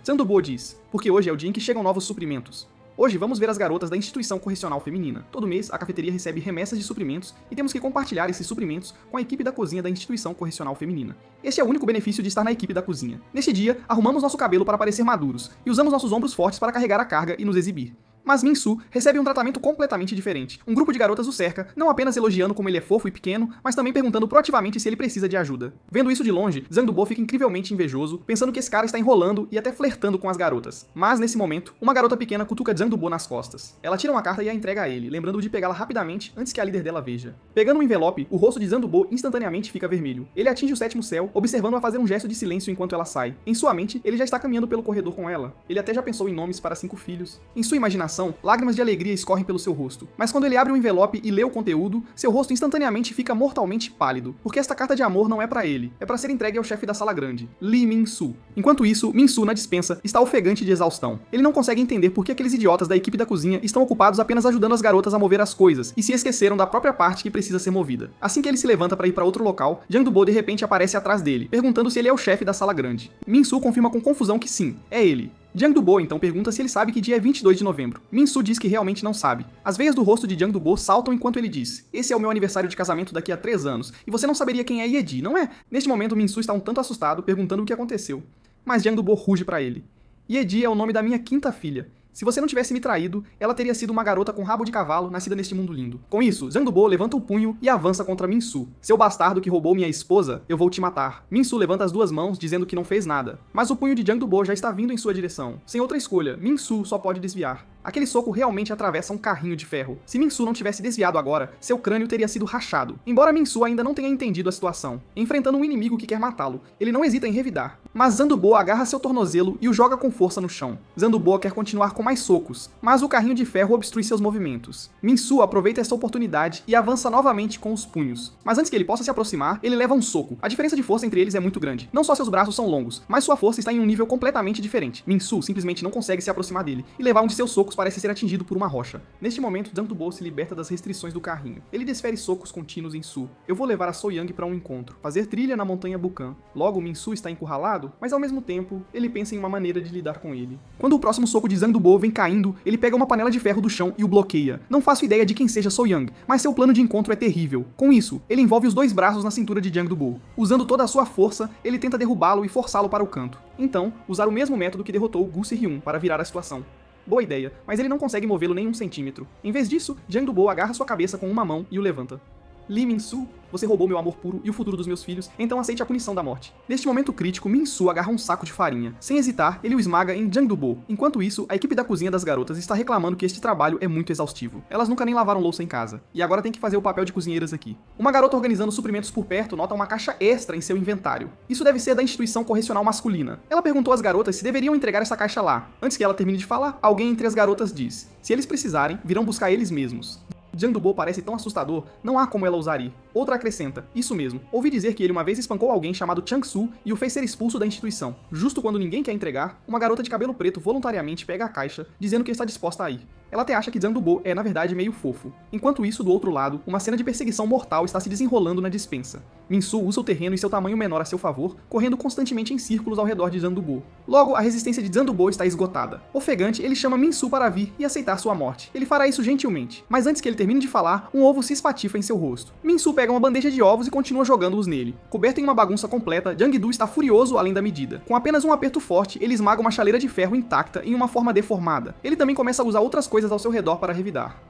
Jang Do-bo diz: porque hoje é o dia em que chegam novos suprimentos. Hoje vamos ver as garotas da Instituição Correcional Feminina. Todo mês, a cafeteria recebe remessas de suprimentos e temos que compartilhar esses suprimentos com a equipe da cozinha da Instituição Correcional Feminina. Este é o único benefício de estar na equipe da cozinha. Neste dia, arrumamos nosso cabelo para parecer maduros e usamos nossos ombros fortes para carregar a carga e nos exibir. Mas Min-soo recebe um tratamento completamente diferente. Um grupo de garotas o cerca, não apenas elogiando como ele é fofo e pequeno, mas também perguntando proativamente se ele precisa de ajuda. Vendo isso de longe, Jang Do-bo fica incrivelmente invejoso, pensando que esse cara está enrolando e até flertando com as garotas. Mas, nesse momento, uma garota pequena cutuca Jang Do-bo nas costas. Ela tira uma carta e a entrega a ele, lembrando-o de pegá-la rapidamente antes que a líder dela veja. Pegando um envelope, o rosto de Jang Do-bo instantaneamente fica vermelho. Ele atinge o sétimo céu, observando-a fazer um gesto de silêncio enquanto ela sai. Em sua mente, ele já está caminhando pelo corredor com ela. Ele até já pensou em nomes para 5 filhos. Em sua imaginação, lágrimas de alegria escorrem pelo seu rosto. Mas quando ele abre o envelope e lê o conteúdo, seu rosto instantaneamente fica mortalmente pálido, porque esta carta de amor não é pra ele, é pra ser entregue ao chefe da sala grande, Lee Min-soo. Enquanto isso, Min-soo, na despensa, está ofegante de exaustão. Ele não consegue entender por que aqueles idiotas da equipe da cozinha estão ocupados apenas ajudando as garotas a mover as coisas, e se esqueceram da própria parte que precisa ser movida. Assim que ele se levanta para ir para outro local, Jang Do-bo de repente aparece atrás dele, perguntando se ele é o chefe da sala grande. Min-soo confirma com confusão que sim, é ele. Jang Do-bo então pergunta se ele sabe que dia é 22 de novembro. Min-soo diz que realmente não sabe. As veias do rosto de Jang Do-bo saltam enquanto ele diz: esse é o meu aniversário de casamento daqui a 3 anos, e você não saberia quem é Ye-ji, não é? Neste momento, Min-soo está um tanto assustado, perguntando o que aconteceu. Mas Jang Do-bo ruge para ele: Ye-ji é o nome da minha 5ª filha. Se você não tivesse me traído, ela teria sido uma garota com rabo de cavalo nascida neste mundo lindo. Com isso, Jang Do-bo levanta o punho e avança contra Min-soo. Seu bastardo que roubou minha esposa, eu vou te matar. Min-soo levanta as 2 mãos, dizendo que não fez nada. Mas o punho de Jang Do-bo já está vindo em sua direção. Sem outra escolha, Min-soo só pode desviar. Aquele soco realmente atravessa um carrinho de ferro. Se Min-soo não tivesse desviado agora, seu crânio teria sido rachado. Embora Min-soo ainda não tenha entendido a situação, enfrentando um inimigo que quer matá-lo, ele não hesita em revidar. Mas Jang Do-bo agarra seu tornozelo e o joga com força no chão. Jang Do-bo quer continuar com mais socos, mas o carrinho de ferro obstrui seus movimentos. Min-soo aproveita essa oportunidade e avança novamente com os punhos. Mas antes que ele possa se aproximar, ele leva um soco. A diferença de força entre eles é muito grande. Não só seus braços são longos, mas sua força está em um nível completamente diferente. Min-soo simplesmente não consegue se aproximar dele, e levar um de seus socos parece ser atingido por uma rocha. Neste momento, Jang Do-bo se liberta das restrições do carrinho. Ele desfere socos contínuos em Soo. Eu vou levar a So-young para um encontro, fazer trilha na montanha Bukan. Logo, Min-soo está encurralado, mas ao mesmo tempo, ele pensa em uma maneira de lidar com ele. Quando o próximo soco de Jang Do-bo vem caindo, ele pega uma panela de ferro do chão e o bloqueia. Não faço ideia de quem seja So-young, mas seu plano de encontro é terrível. Com isso, ele envolve os 2 braços na cintura de Jang Do-bo. Usando toda a sua força, ele tenta derrubá-lo e forçá-lo para o canto. Então, usar o mesmo método que derrotou Gu Se-hyun para virar a situação. Boa ideia, mas ele não consegue movê-lo nem 1 centímetro. Em vez disso, Jang Do-bo agarra sua cabeça com uma mão e o levanta. Lee Min-soo, você roubou meu amor puro e o futuro dos meus filhos, então aceite a punição da morte. Neste momento crítico, Min-soo agarra um saco de farinha. Sem hesitar, ele o esmaga em Jang Do-bo. Enquanto isso, a equipe da cozinha das garotas está reclamando que este trabalho é muito exaustivo. Elas nunca nem lavaram louça em casa, e agora tem que fazer o papel de cozinheiras aqui. Uma garota organizando suprimentos por perto nota uma caixa extra em seu inventário. Isso deve ser da instituição correcional masculina. Ela perguntou às garotas se deveriam entregar essa caixa lá. Antes que ela termine de falar, alguém entre as garotas diz: se eles precisarem, virão buscar eles mesmos. Jang Do-bo parece tão assustador, não há como ela ousar ir. Outra acrescenta: isso mesmo, ouvi dizer que ele uma vez espancou alguém chamado Chang-soo e o fez ser expulso da instituição. Justo quando ninguém quer entregar, uma garota de cabelo preto voluntariamente pega a caixa, dizendo que está disposta a ir. Ela até acha que Jang Do-bo é, na verdade, meio fofo. Enquanto isso, do outro lado, uma cena de perseguição mortal está se desenrolando na despensa. Min-soo usa o terreno e seu tamanho menor a seu favor, correndo constantemente em círculos ao redor de Jang Do-bo. Logo, a resistência de Jang Do-bo está esgotada. Ofegante, ele chama Min-soo para vir e aceitar sua morte. Ele fará isso gentilmente, mas antes que ele termine de falar, um ovo se espatifa em seu rosto. Min-soo pega uma bandeja de ovos e continua jogando-os nele. Coberto em uma bagunça completa, Jang-do está furioso além da medida. Com apenas um aperto forte, ele esmaga uma chaleira de ferro intacta em uma forma deformada. Ele também começa a usar outras coisas ao seu redor para revidar.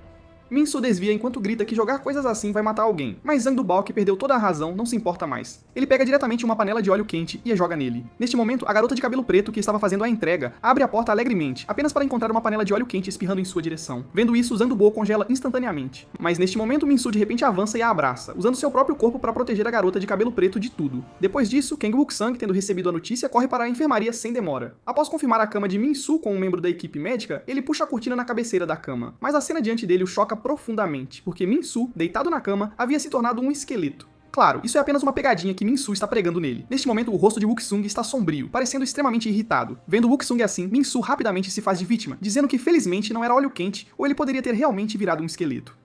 Min-Soo desvia enquanto grita que jogar coisas assim vai matar alguém, mas Zhang Dubo, que perdeu toda a razão, não se importa mais. Ele pega diretamente uma panela de óleo quente e a joga nele. Neste momento, a garota de cabelo preto que estava fazendo a entrega abre a porta alegremente, apenas para encontrar uma panela de óleo quente espirrando em sua direção. Vendo isso, Zhang Dubo congela instantaneamente. Mas neste momento, Min-Soo de repente avança e a abraça, usando seu próprio corpo para proteger a garota de cabelo preto de tudo. Depois disso, Kang Wook-sang, tendo recebido a notícia, corre para a enfermaria sem demora. Após confirmar a cama de Min-Soo com um membro da equipe médica, ele puxa a cortina na cabeceira da cama. Mas a cena diante dele o choca profundamente, porque Min-Soo, deitado na cama, havia se tornado um esqueleto. Claro, isso é apenas uma pegadinha que Min-Soo está pregando nele. Neste momento, o rosto de Wook-sung está sombrio, parecendo extremamente irritado. Vendo Wook-sung assim, Min-Soo rapidamente se faz de vítima, dizendo que felizmente não era óleo quente ou ele poderia ter realmente virado um esqueleto.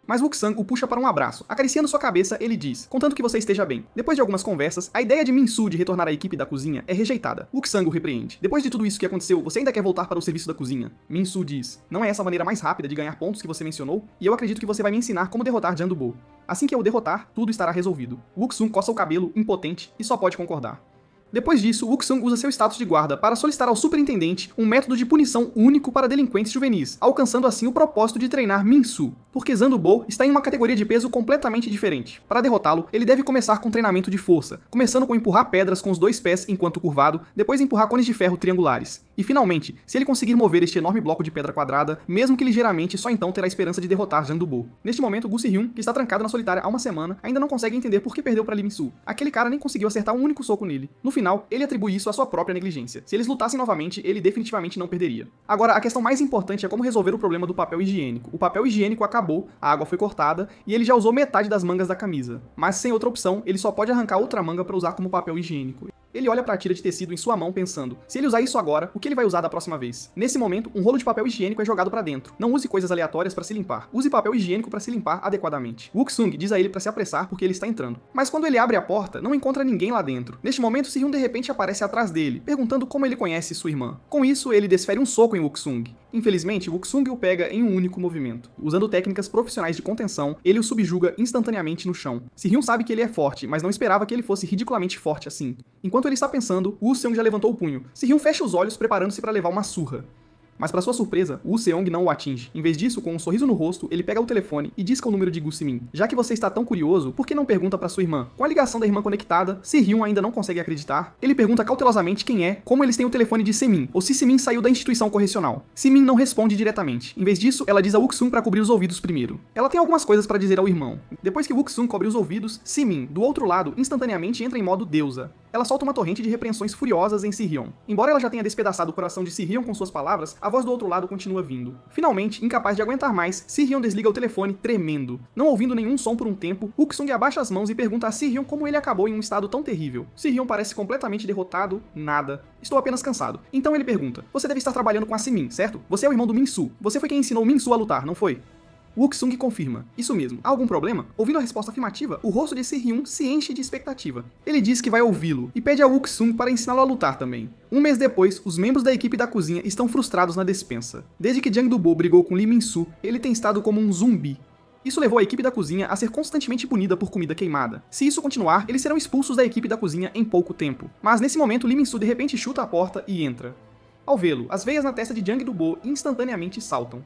Mas Wook-sang o puxa para um abraço. Acariciando sua cabeça, ele diz, contanto que você esteja bem. Depois de algumas conversas, a ideia de Min-Soo de retornar à equipe da cozinha é rejeitada. Wook-sang o repreende. Depois de tudo isso que aconteceu, você ainda quer voltar para o serviço da cozinha? Min-Soo diz, não é essa a maneira mais rápida de ganhar pontos que você mencionou? E eu acredito que você vai me ensinar como derrotar Zhang Dubo. Assim que eu o derrotar, tudo estará resolvido. Wook-sung coça o cabelo, impotente, e só pode concordar. Depois disso, Wook-sung usa seu status de guarda para solicitar ao superintendente um método de punição único para delinquentes juvenis, alcançando assim o propósito de treinar Min-Soo, porque Zhang Dubo está em uma categoria de peso completamente diferente. Para derrotá-lo, ele deve começar com treinamento de força, começando com empurrar pedras com os 2 pés enquanto curvado, depois empurrar cones de ferro triangulares. E finalmente, se ele conseguir mover este enorme bloco de pedra quadrada, mesmo que ligeiramente, só então terá a esperança de derrotar Zhang Dubo. Neste momento, Gu Si-hyun, que está trancado na solitária há uma semana, ainda não consegue entender por que perdeu para Lee Min-soo. Aquele cara nem conseguiu acertar um único soco nele. No final, ele atribui isso à sua própria negligência. Se eles lutassem novamente, ele definitivamente não perderia. Agora, a questão mais importante é como resolver o problema do papel higiênico. O papel higiênico acabou, a água foi cortada, e ele já usou metade das mangas da camisa. Mas sem outra opção, ele só pode arrancar outra manga para usar como papel higiênico. Ele olha para a tira de tecido em sua mão pensando, se ele usar isso agora, o que ele vai usar da próxima vez? Nesse momento, um rolo de papel higiênico é jogado para dentro. Não use coisas aleatórias para se limpar. Use papel higiênico para se limpar adequadamente. Wook-sung diz a ele para se apressar porque ele está entrando. Mas quando ele abre a porta, não encontra ninguém lá dentro. Neste momento, Si-hyun de repente aparece atrás dele, perguntando como ele conhece sua irmã. Com isso, ele desfere um soco em Wook-sung. Infelizmente, Wook-sung o pega em um único movimento. Usando técnicas profissionais de contenção, ele o subjuga instantaneamente no chão. Si-hyun sabe que ele é forte, mas não esperava que ele fosse ridiculamente forte assim. Enquanto ele está pensando, Woo Seong já levantou o punho. Si-hyun fecha os olhos preparando-se para levar uma surra. Mas para sua surpresa, Woo Seong não o atinge. Em vez disso, com um sorriso no rosto, ele pega o telefone e disca o número de Gu Si-min. Já que você está tão curioso, por que não pergunta para sua irmã? Com a ligação da irmã conectada, Si-hyun ainda não consegue acreditar. Ele pergunta cautelosamente quem é, como eles têm o telefone de Se-min, ou se Se-min saiu da instituição correcional. Se-min não responde diretamente. Em vez disso, ela diz a Wook-sung para cobrir os ouvidos primeiro. Ela tem algumas coisas para dizer ao irmão. Depois que Wook-sung cobre os ouvidos, Se-min, do outro lado, instantaneamente entra em modo deusa. Ela solta uma torrente de repreensões furiosas em Si-hyun. Embora ela já tenha despedaçado o coração de Si-hyun com suas palavras, a voz do outro lado continua vindo. Finalmente, incapaz de aguentar mais, Si-hyun desliga o telefone tremendo. Não ouvindo nenhum som por um tempo, Wook-sung abaixa as mãos e pergunta a Si-hyun como ele acabou em um estado tão terrível. Si-hyun parece completamente derrotado, nada. Estou apenas cansado. Então ele pergunta, você deve estar trabalhando com a Si-min, certo? Você é o irmão do Min-soo. Você foi quem ensinou Min-soo a lutar, não foi? Wook-sung confirma. Isso mesmo. Há algum problema? Ouvindo a resposta afirmativa, o rosto de Si-hyun se enche de expectativa. Ele diz que vai ouvi-lo e pede a Wook-sung para ensiná-lo a lutar também. Um mês depois, os membros da equipe da cozinha estão frustrados na despensa. Desde que Zhang Dubo brigou com Lee Min-soo, ele tem estado como um zumbi. Isso levou a equipe da cozinha a ser constantemente punida por comida queimada. Se isso continuar, eles serão expulsos da equipe da cozinha em pouco tempo. Mas nesse momento, Lee Min-soo de repente chuta a porta e entra. Ao vê-lo, as veias na testa de Zhang Dubo instantaneamente saltam.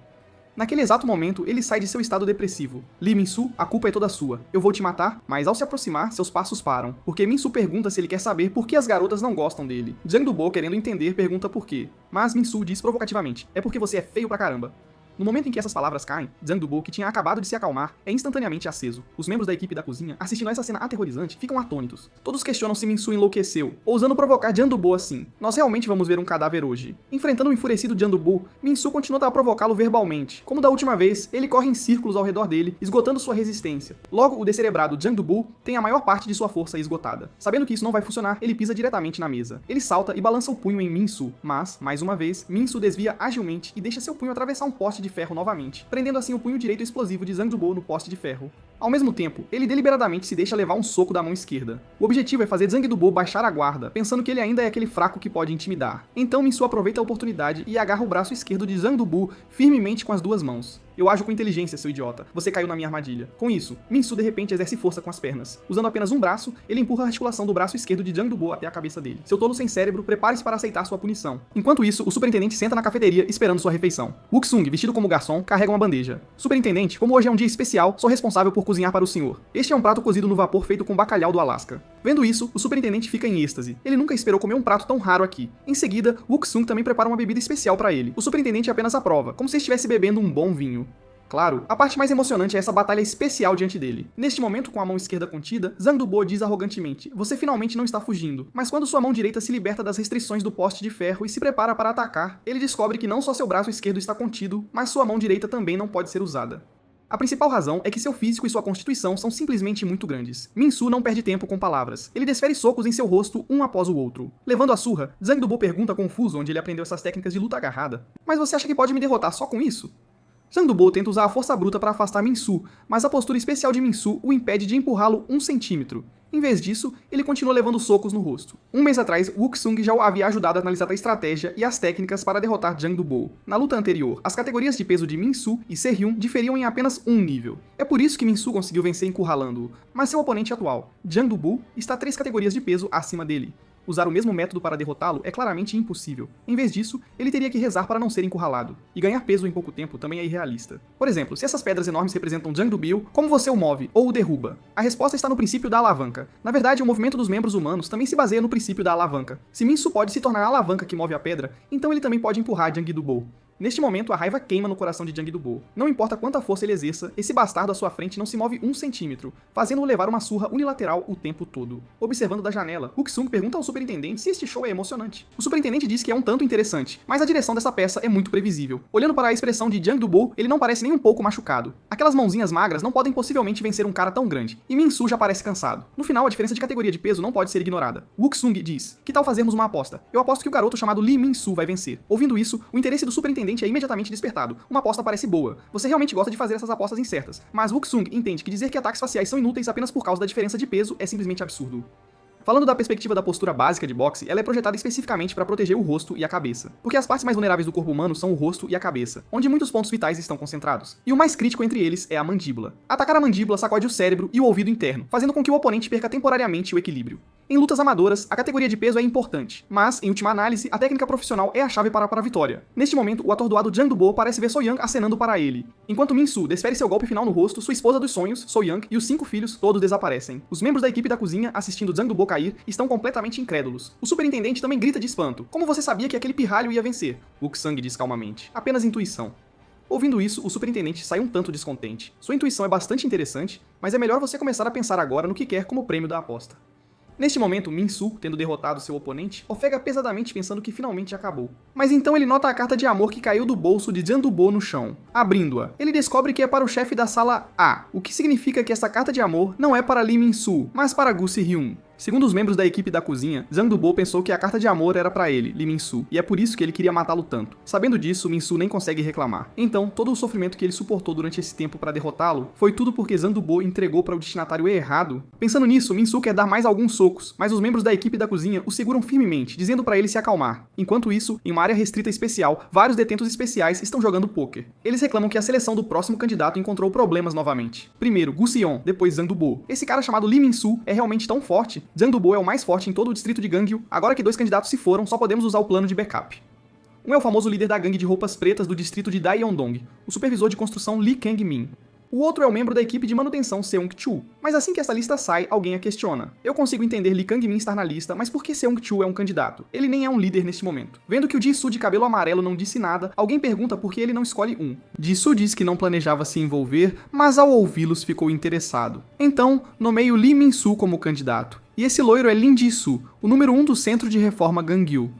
Naquele exato momento, ele sai de seu estado depressivo. Lee Min-soo, a culpa é toda sua. Eu vou te matar, mas ao se aproximar, seus passos param. Porque Min-soo pergunta se ele quer saber por que as garotas não gostam dele. Zhang Dubo, querendo entender, pergunta por quê. Mas Min-soo diz provocativamente, é porque você é feio pra caramba. No momento em que essas palavras caem, Zhang Dubo, que tinha acabado de se acalmar, é instantaneamente aceso. Os membros da equipe da cozinha, assistindo a essa cena aterrorizante, ficam atônitos. Todos questionam se Min-soo enlouqueceu, ousando provocar Zhang Dubo assim. Nós realmente vamos ver um cadáver hoje. Enfrentando o enfurecido Zhang Dubo, Min-soo continua a provocá-lo verbalmente. Como da última vez, ele corre em círculos ao redor dele, esgotando sua resistência. Logo, o descerebrado Zhang Dubo tem a maior parte de sua força esgotada. Sabendo que isso não vai funcionar, ele pisa diretamente na mesa. Ele salta e balança o punho em Min-soo, mas, mais uma vez, Min-soo desvia agilmente e deixa seu punho atravessar um poste de ferro novamente, prendendo assim o punho direito explosivo de Zhang Dubo no poste de ferro. Ao mesmo tempo, ele deliberadamente se deixa levar um soco da mão esquerda. O objetivo é fazer Zhang Dubo baixar a guarda, pensando que ele ainda é aquele fraco que pode intimidar. Então Min-Su aproveita a oportunidade e agarra o braço esquerdo de Zhang Dubo firmemente com as duas mãos. Eu ajo com inteligência, seu idiota. Você caiu na minha armadilha. Com isso, Min-Su de repente exerce força com as pernas. Usando apenas um braço, ele empurra a articulação do braço esquerdo de Zhang Dubo até a cabeça dele. Seu tolo sem cérebro, prepare-se para aceitar sua punição. Enquanto isso, o superintendente senta na cafeteria esperando sua refeição. Wuxung, vestido como garçom, carrega uma bandeja. Superintendente, como hoje é um dia especial, sou responsável por cozinhar para o senhor. Este é um prato cozido no vapor feito com bacalhau do Alasca. Vendo isso, o superintendente fica em êxtase. Ele nunca esperou comer um prato tão raro aqui. Em seguida, Wuxung também prepara uma bebida especial para ele. O superintendente apenas aprova, como se estivesse bebendo um bom vinho. Claro, a parte mais emocionante é essa batalha especial diante dele. Neste momento, com a mão esquerda contida, Zhang Dubo diz arrogantemente: você finalmente não está fugindo. Mas quando sua mão direita se liberta das restrições do poste de ferro e se prepara para atacar, ele descobre que não só seu braço esquerdo está contido, mas sua mão direita também não pode ser usada. A principal razão é que seu físico e sua constituição são simplesmente muito grandes. Min-Su não perde tempo com palavras. Ele desfere socos em seu rosto, um após o outro. Levando a surra, Zhang Dubo pergunta confuso onde ele aprendeu essas técnicas de luta agarrada. Mas você acha que pode me derrotar só com isso? Zhang Dubo tenta usar a força bruta para afastar Min-Su, mas a postura especial de Min-Su o impede de empurrá-lo 1 centímetro. Em vez disso, ele continua levando socos no rosto. Um mês atrás, Wuxung já o havia ajudado a analisar a estratégia e as técnicas para derrotar Zhang Dubo. Na luta anterior, as categorias de peso de Min-Su e Se-Hyun diferiam em apenas um nível. É por isso que Min-Su conseguiu vencer encurralando-o, mas seu oponente atual, Zhang Dubo, está 3 categorias de peso acima dele. Usar o mesmo método para derrotá-lo é claramente impossível. Em vez disso, ele teria que rezar para não ser encurralado. E ganhar peso em pouco tempo também é irrealista. Por exemplo, se essas pedras enormes representam Zhang Dubo, como você o move ou o derruba? A resposta está no princípio da alavanca. Na verdade, o movimento dos membros humanos também se baseia no princípio da alavanca. Se Min-Su pode se tornar a alavanca que move a pedra, então ele também pode empurrar Zhang Dubo. Neste momento, a raiva queima no coração de Zhang Dubo. Não importa quanta força ele exerça, esse bastardo à sua frente não se move 1 centímetro, fazendo-o levar uma surra unilateral o tempo todo. Observando da janela, Wuxung pergunta ao superintendente se este show é emocionante. O superintendente diz que é um tanto interessante, mas a direção dessa peça é muito previsível. Olhando para a expressão de Zhang Dubo, ele não parece nem um pouco machucado. Aquelas mãozinhas magras não podem possivelmente vencer um cara tão grande, e Min-Su já parece cansado. No final, a diferença de categoria de peso não pode ser ignorada. Wuxung diz: que tal fazermos uma aposta? Eu aposto que o garoto chamado Lee Min-Su vai vencer. Ouvindo isso, o interesse do superintendente é imediatamente despertado. Uma aposta parece boa. Você realmente gosta de fazer essas apostas incertas. Mas Wuxung entende que dizer que ataques faciais são inúteis apenas por causa da diferença de peso é simplesmente absurdo. Falando da perspectiva da postura básica de boxe, ela é projetada especificamente para proteger o rosto e a cabeça. Porque as partes mais vulneráveis do corpo humano são o rosto e a cabeça, onde muitos pontos vitais estão concentrados. E o mais crítico entre eles é a mandíbula. Atacar a mandíbula sacode o cérebro e o ouvido interno, fazendo com que o oponente perca temporariamente o equilíbrio. Em lutas amadoras, a categoria de peso é importante, mas, em última análise, a técnica profissional é a chave para a vitória. Neste momento, o atordoado Zhang Dubo parece ver So-Young acenando para ele. Enquanto Min-Su desfere seu golpe final no rosto, sua esposa dos sonhos, So-Young, e os 5 filhos todos desaparecem. Os membros da equipe da cozinha, assistindo Zhang Dubo cair, estão completamente incrédulos. O superintendente também grita de espanto. Como você sabia que aquele pirralho ia vencer? Wuxung diz calmamente. Apenas intuição. Ouvindo isso, o superintendente sai um tanto descontente. Sua intuição é bastante interessante, mas é melhor você começar a pensar agora no que quer como prêmio da aposta. Neste momento, Min-Su, tendo derrotado seu oponente, ofega pesadamente pensando que finalmente acabou. Mas então ele nota a carta de amor que caiu do bolso de Zhang Dubo no chão. Abrindo-a, ele descobre que é para o chefe da sala A, o que significa que essa carta de amor não é para Lee Min-Su, mas para Gu Si-hyun. Segundo os membros da equipe da cozinha, Zhang Dubo pensou que a carta de amor era pra ele, Lee Min-Su, e é por isso que ele queria matá-lo tanto. Sabendo disso, Min-Su nem consegue reclamar. Então, todo o sofrimento que ele suportou durante esse tempo pra derrotá-lo foi tudo porque Zhang Dubo entregou para o destinatário errado. Pensando nisso, Min-Su quer dar mais alguns socos, mas os membros da equipe da cozinha o seguram firmemente, dizendo pra ele se acalmar. Enquanto isso, em uma área restrita especial, vários detentos especiais estão jogando pôquer. Eles reclamam que a seleção do próximo candidato encontrou problemas novamente. Primeiro, Gu Si-yeon, depois Zhang Dubo. Esse cara chamado Lee Min-Su é realmente tão forte? Zhang Dubo é o mais forte em todo o distrito de Gangyu. Agora que 2 candidatos se foram, só podemos usar o plano de backup. Um é o famoso líder da gangue de roupas pretas do distrito de Daeyeondong, o supervisor de construção Lee Kang-min. O outro é o membro da equipe de manutenção Seung-Chu. Mas assim que essa lista sai, alguém a questiona. Eu consigo entender Lee Kang-min estar na lista, mas por que Seung-Chu é um candidato? Ele nem é um líder neste momento. Vendo que o Ji-Soo de cabelo amarelo não disse nada, alguém pergunta por que ele não escolhe um. Ji-Soo diz que não planejava se envolver, mas ao ouvi-los ficou interessado. Então, nomeio Lee Min-Soo como candidato. E esse loiro é Lin Ji-Soo, o número 1 do Centro de Reforma Gangyu.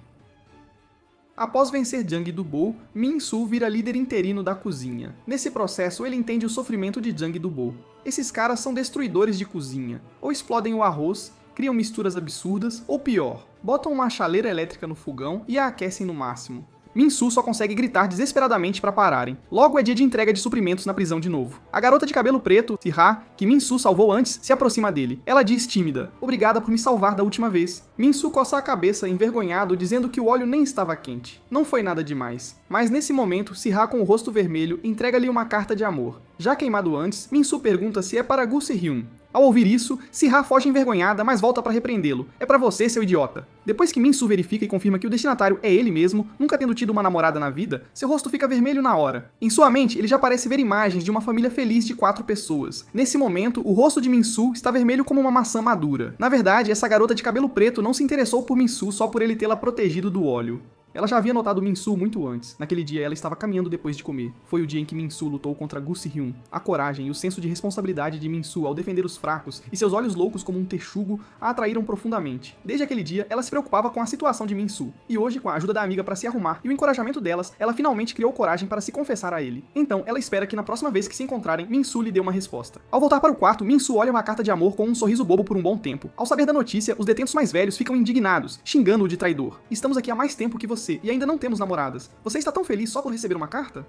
Após vencer Zhang Dubo, Min-Soo vira líder interino da cozinha. Nesse processo, ele entende o sofrimento de Zhang Dubo. Esses caras são destruidores de cozinha. Ou explodem o arroz, criam misturas absurdas, ou pior, botam uma chaleira elétrica no fogão e a aquecem no máximo. Min-soo só consegue gritar desesperadamente para pararem. Logo é dia de entrega de suprimentos na prisão de novo. A garota de cabelo preto, Si-ha, que Min-soo salvou antes, se aproxima dele. Ela diz tímida: "Obrigada por me salvar da última vez." Min-soo coça a cabeça, envergonhado, dizendo que o óleo nem estava quente. Não foi nada demais. Mas nesse momento, Si-ha, com o rosto vermelho, entrega-lhe uma carta de amor. Já queimado antes, Min-soo pergunta se é para Gu Se-hyun. Ao ouvir isso, Si-ha foge envergonhada, mas volta para repreendê-lo. "É pra você, seu idiota." Depois que Min-soo verifica e confirma que o destinatário é ele mesmo, nunca tendo tido uma namorada na vida, seu rosto fica vermelho na hora. Em sua mente, ele já parece ver imagens de uma família feliz de 4 pessoas. Nesse momento, o rosto de Min-soo está vermelho como uma maçã madura. Na verdade, essa garota de cabelo preto não se interessou por Min-soo só por ele tê-la protegido do óleo. Ela já havia notado Min-soo muito antes. Naquele dia, ela estava caminhando depois de comer. Foi o dia em que Min-soo lutou contra Gu Se-hyun. A coragem e o senso de responsabilidade de Min-soo ao defender os fracos e seus olhos loucos como um texugo a atraíram profundamente. Desde aquele dia, ela se preocupava com a situação de Min-soo. E hoje, com a ajuda da amiga para se arrumar e o encorajamento delas, ela finalmente criou coragem para se confessar a ele. Então, ela espera que na próxima vez que se encontrarem, Min-soo lhe dê uma resposta. Ao voltar para o quarto, Min-soo olha uma carta de amor com um sorriso bobo por um bom tempo. Ao saber da notícia, os detentos mais velhos ficam indignados, xingando-o de traidor. "Estamos aqui há mais tempo que você e ainda não temos namoradas. Você está tão feliz só por receber uma carta?"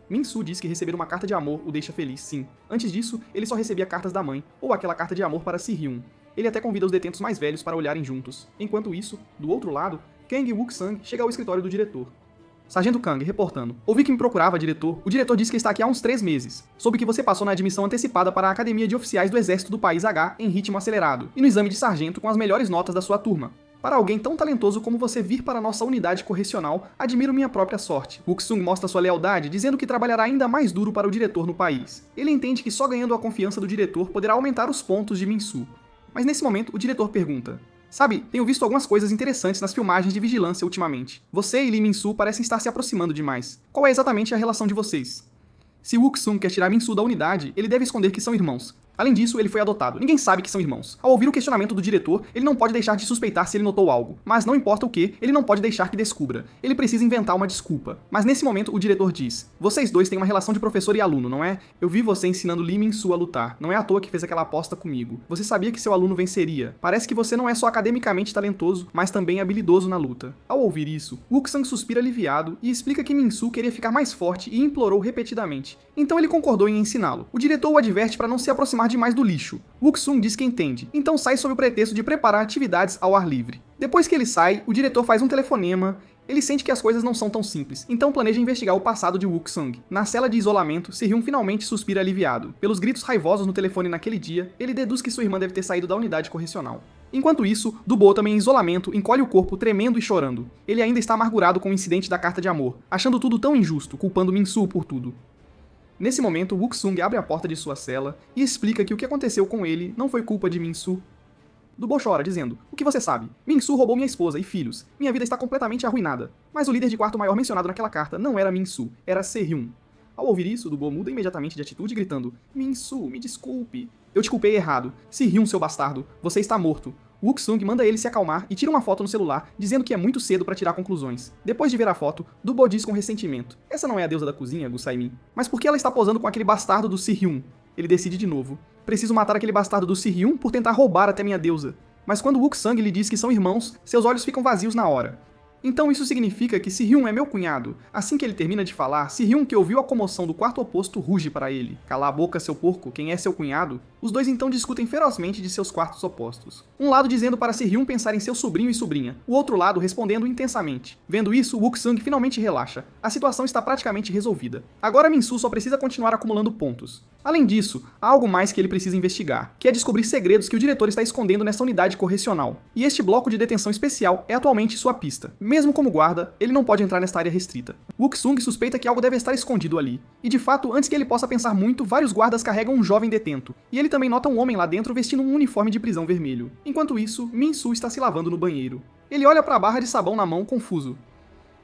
Min-soo diz que receber uma carta de amor o deixa feliz, sim. Antes disso, ele só recebia cartas da mãe, ou aquela carta de amor para Si-hyun. Ele até convida os detentos mais velhos para olharem juntos. Enquanto isso, do outro lado, Kang Wook-sang chega ao escritório do diretor. "Sargento Kang, reportando. Ouvi que me procurava, diretor. O diretor disse que está aqui há uns 3 meses. Soube que você passou na admissão antecipada para a Academia de Oficiais do Exército do País H em ritmo acelerado, e no exame de sargento com as melhores notas da sua turma. Para alguém tão talentoso como você vir para nossa unidade correcional, admiro minha própria sorte." Wook-sung mostra sua lealdade, dizendo que trabalhará ainda mais duro para o diretor no país. Ele entende que só ganhando a confiança do diretor poderá aumentar os pontos de Min-soo. Mas nesse momento, o diretor pergunta: "Sabe, tenho visto algumas coisas interessantes nas filmagens de vigilância ultimamente. Você e Lee Min-soo parecem estar se aproximando demais. Qual é exatamente a relação de vocês?" Se Wook-sung quer tirar Min-soo da unidade, ele deve esconder que são irmãos. Além disso, ele foi adotado. Ninguém sabe que são irmãos. Ao ouvir o questionamento do diretor, ele não pode deixar de suspeitar se ele notou algo. Mas não importa o que, ele não pode deixar que descubra. Ele precisa inventar uma desculpa. Mas nesse momento, o diretor diz: "Vocês dois têm uma relação de professor e aluno, não é? Eu vi você ensinando Lee Min-soo a lutar. Não é à toa que fez aquela aposta comigo. Você sabia que seu aluno venceria. Parece que você não é só academicamente talentoso, mas também habilidoso na luta." Ao ouvir isso, Wook-sung suspira aliviado e explica que Min-soo queria ficar mais forte e implorou repetidamente. Então ele concordou em ensiná-lo. O diretor o adverte para não se aproximar demais do lixo. Wook-sung diz que entende, então sai sob o pretexto de preparar atividades ao ar livre. Depois que ele sai, o diretor faz um telefonema. Ele sente que as coisas não são tão simples, então planeja investigar o passado de Wook-sung. Na cela de isolamento, Se-hyun finalmente suspira aliviado. Pelos gritos raivosos no telefone naquele dia, ele deduz que sua irmã deve ter saído da unidade correcional. Enquanto isso, Do-bo, também em isolamento, encolhe o corpo, tremendo e chorando. Ele ainda está amargurado com o incidente da carta de amor, achando tudo tão injusto, culpando Min-soo por tudo. Nesse momento, Wook-sung abre a porta de sua cela e explica que o que aconteceu com ele não foi culpa de Min-soo. Do-bo chora, dizendo: "O que você sabe? Min-soo roubou minha esposa e filhos. Minha vida está completamente arruinada." Mas o líder de quarto maior mencionado naquela carta não era Min-soo, era Se-hyun. Ao ouvir isso, Do-bo muda imediatamente de atitude, gritando: "Min-soo, me desculpe. Eu te culpei errado. Se-hyun, seu bastardo, você está morto." Wook-sung manda ele se acalmar e tira uma foto no celular, dizendo que é muito cedo para tirar conclusões. Depois de ver a foto, Do-bo diz com ressentimento: "Essa não é a deusa da cozinha, Gu Sai-min. Mas por que ela está posando com aquele bastardo do Se-hyun?" Ele decide de novo: "Preciso matar aquele bastardo do Se-hyun por tentar roubar até minha deusa." Mas quando Wook-sung lhe diz que são irmãos, seus olhos ficam vazios na hora. Então isso significa que Se-hyun é meu cunhado. Assim que ele termina de falar, Se-hyun, que ouviu a comoção do quarto oposto, ruge para ele: "Cala a boca, seu porco, quem é seu cunhado?" Os dois então discutem ferozmente de seus quartos opostos. Um lado dizendo para Se-hyun pensar em seu sobrinho e sobrinha, o outro lado respondendo intensamente. Vendo isso, Wook-sung finalmente relaxa. A situação está praticamente resolvida. Agora Min-soo só precisa continuar acumulando pontos. Além disso, há algo mais que ele precisa investigar, que é descobrir segredos que o diretor está escondendo nessa unidade correcional. E este bloco de detenção especial é atualmente sua pista. Mesmo como guarda, ele não pode entrar nesta área restrita. Wook-sung suspeita que algo deve estar escondido ali. E de fato, antes que ele possa pensar muito, vários guardas carregam um jovem detento. E ele também nota um homem lá dentro vestindo um uniforme de prisão vermelho. Enquanto isso, Min-soo está se lavando no banheiro. Ele olha para a barra de sabão na mão, confuso.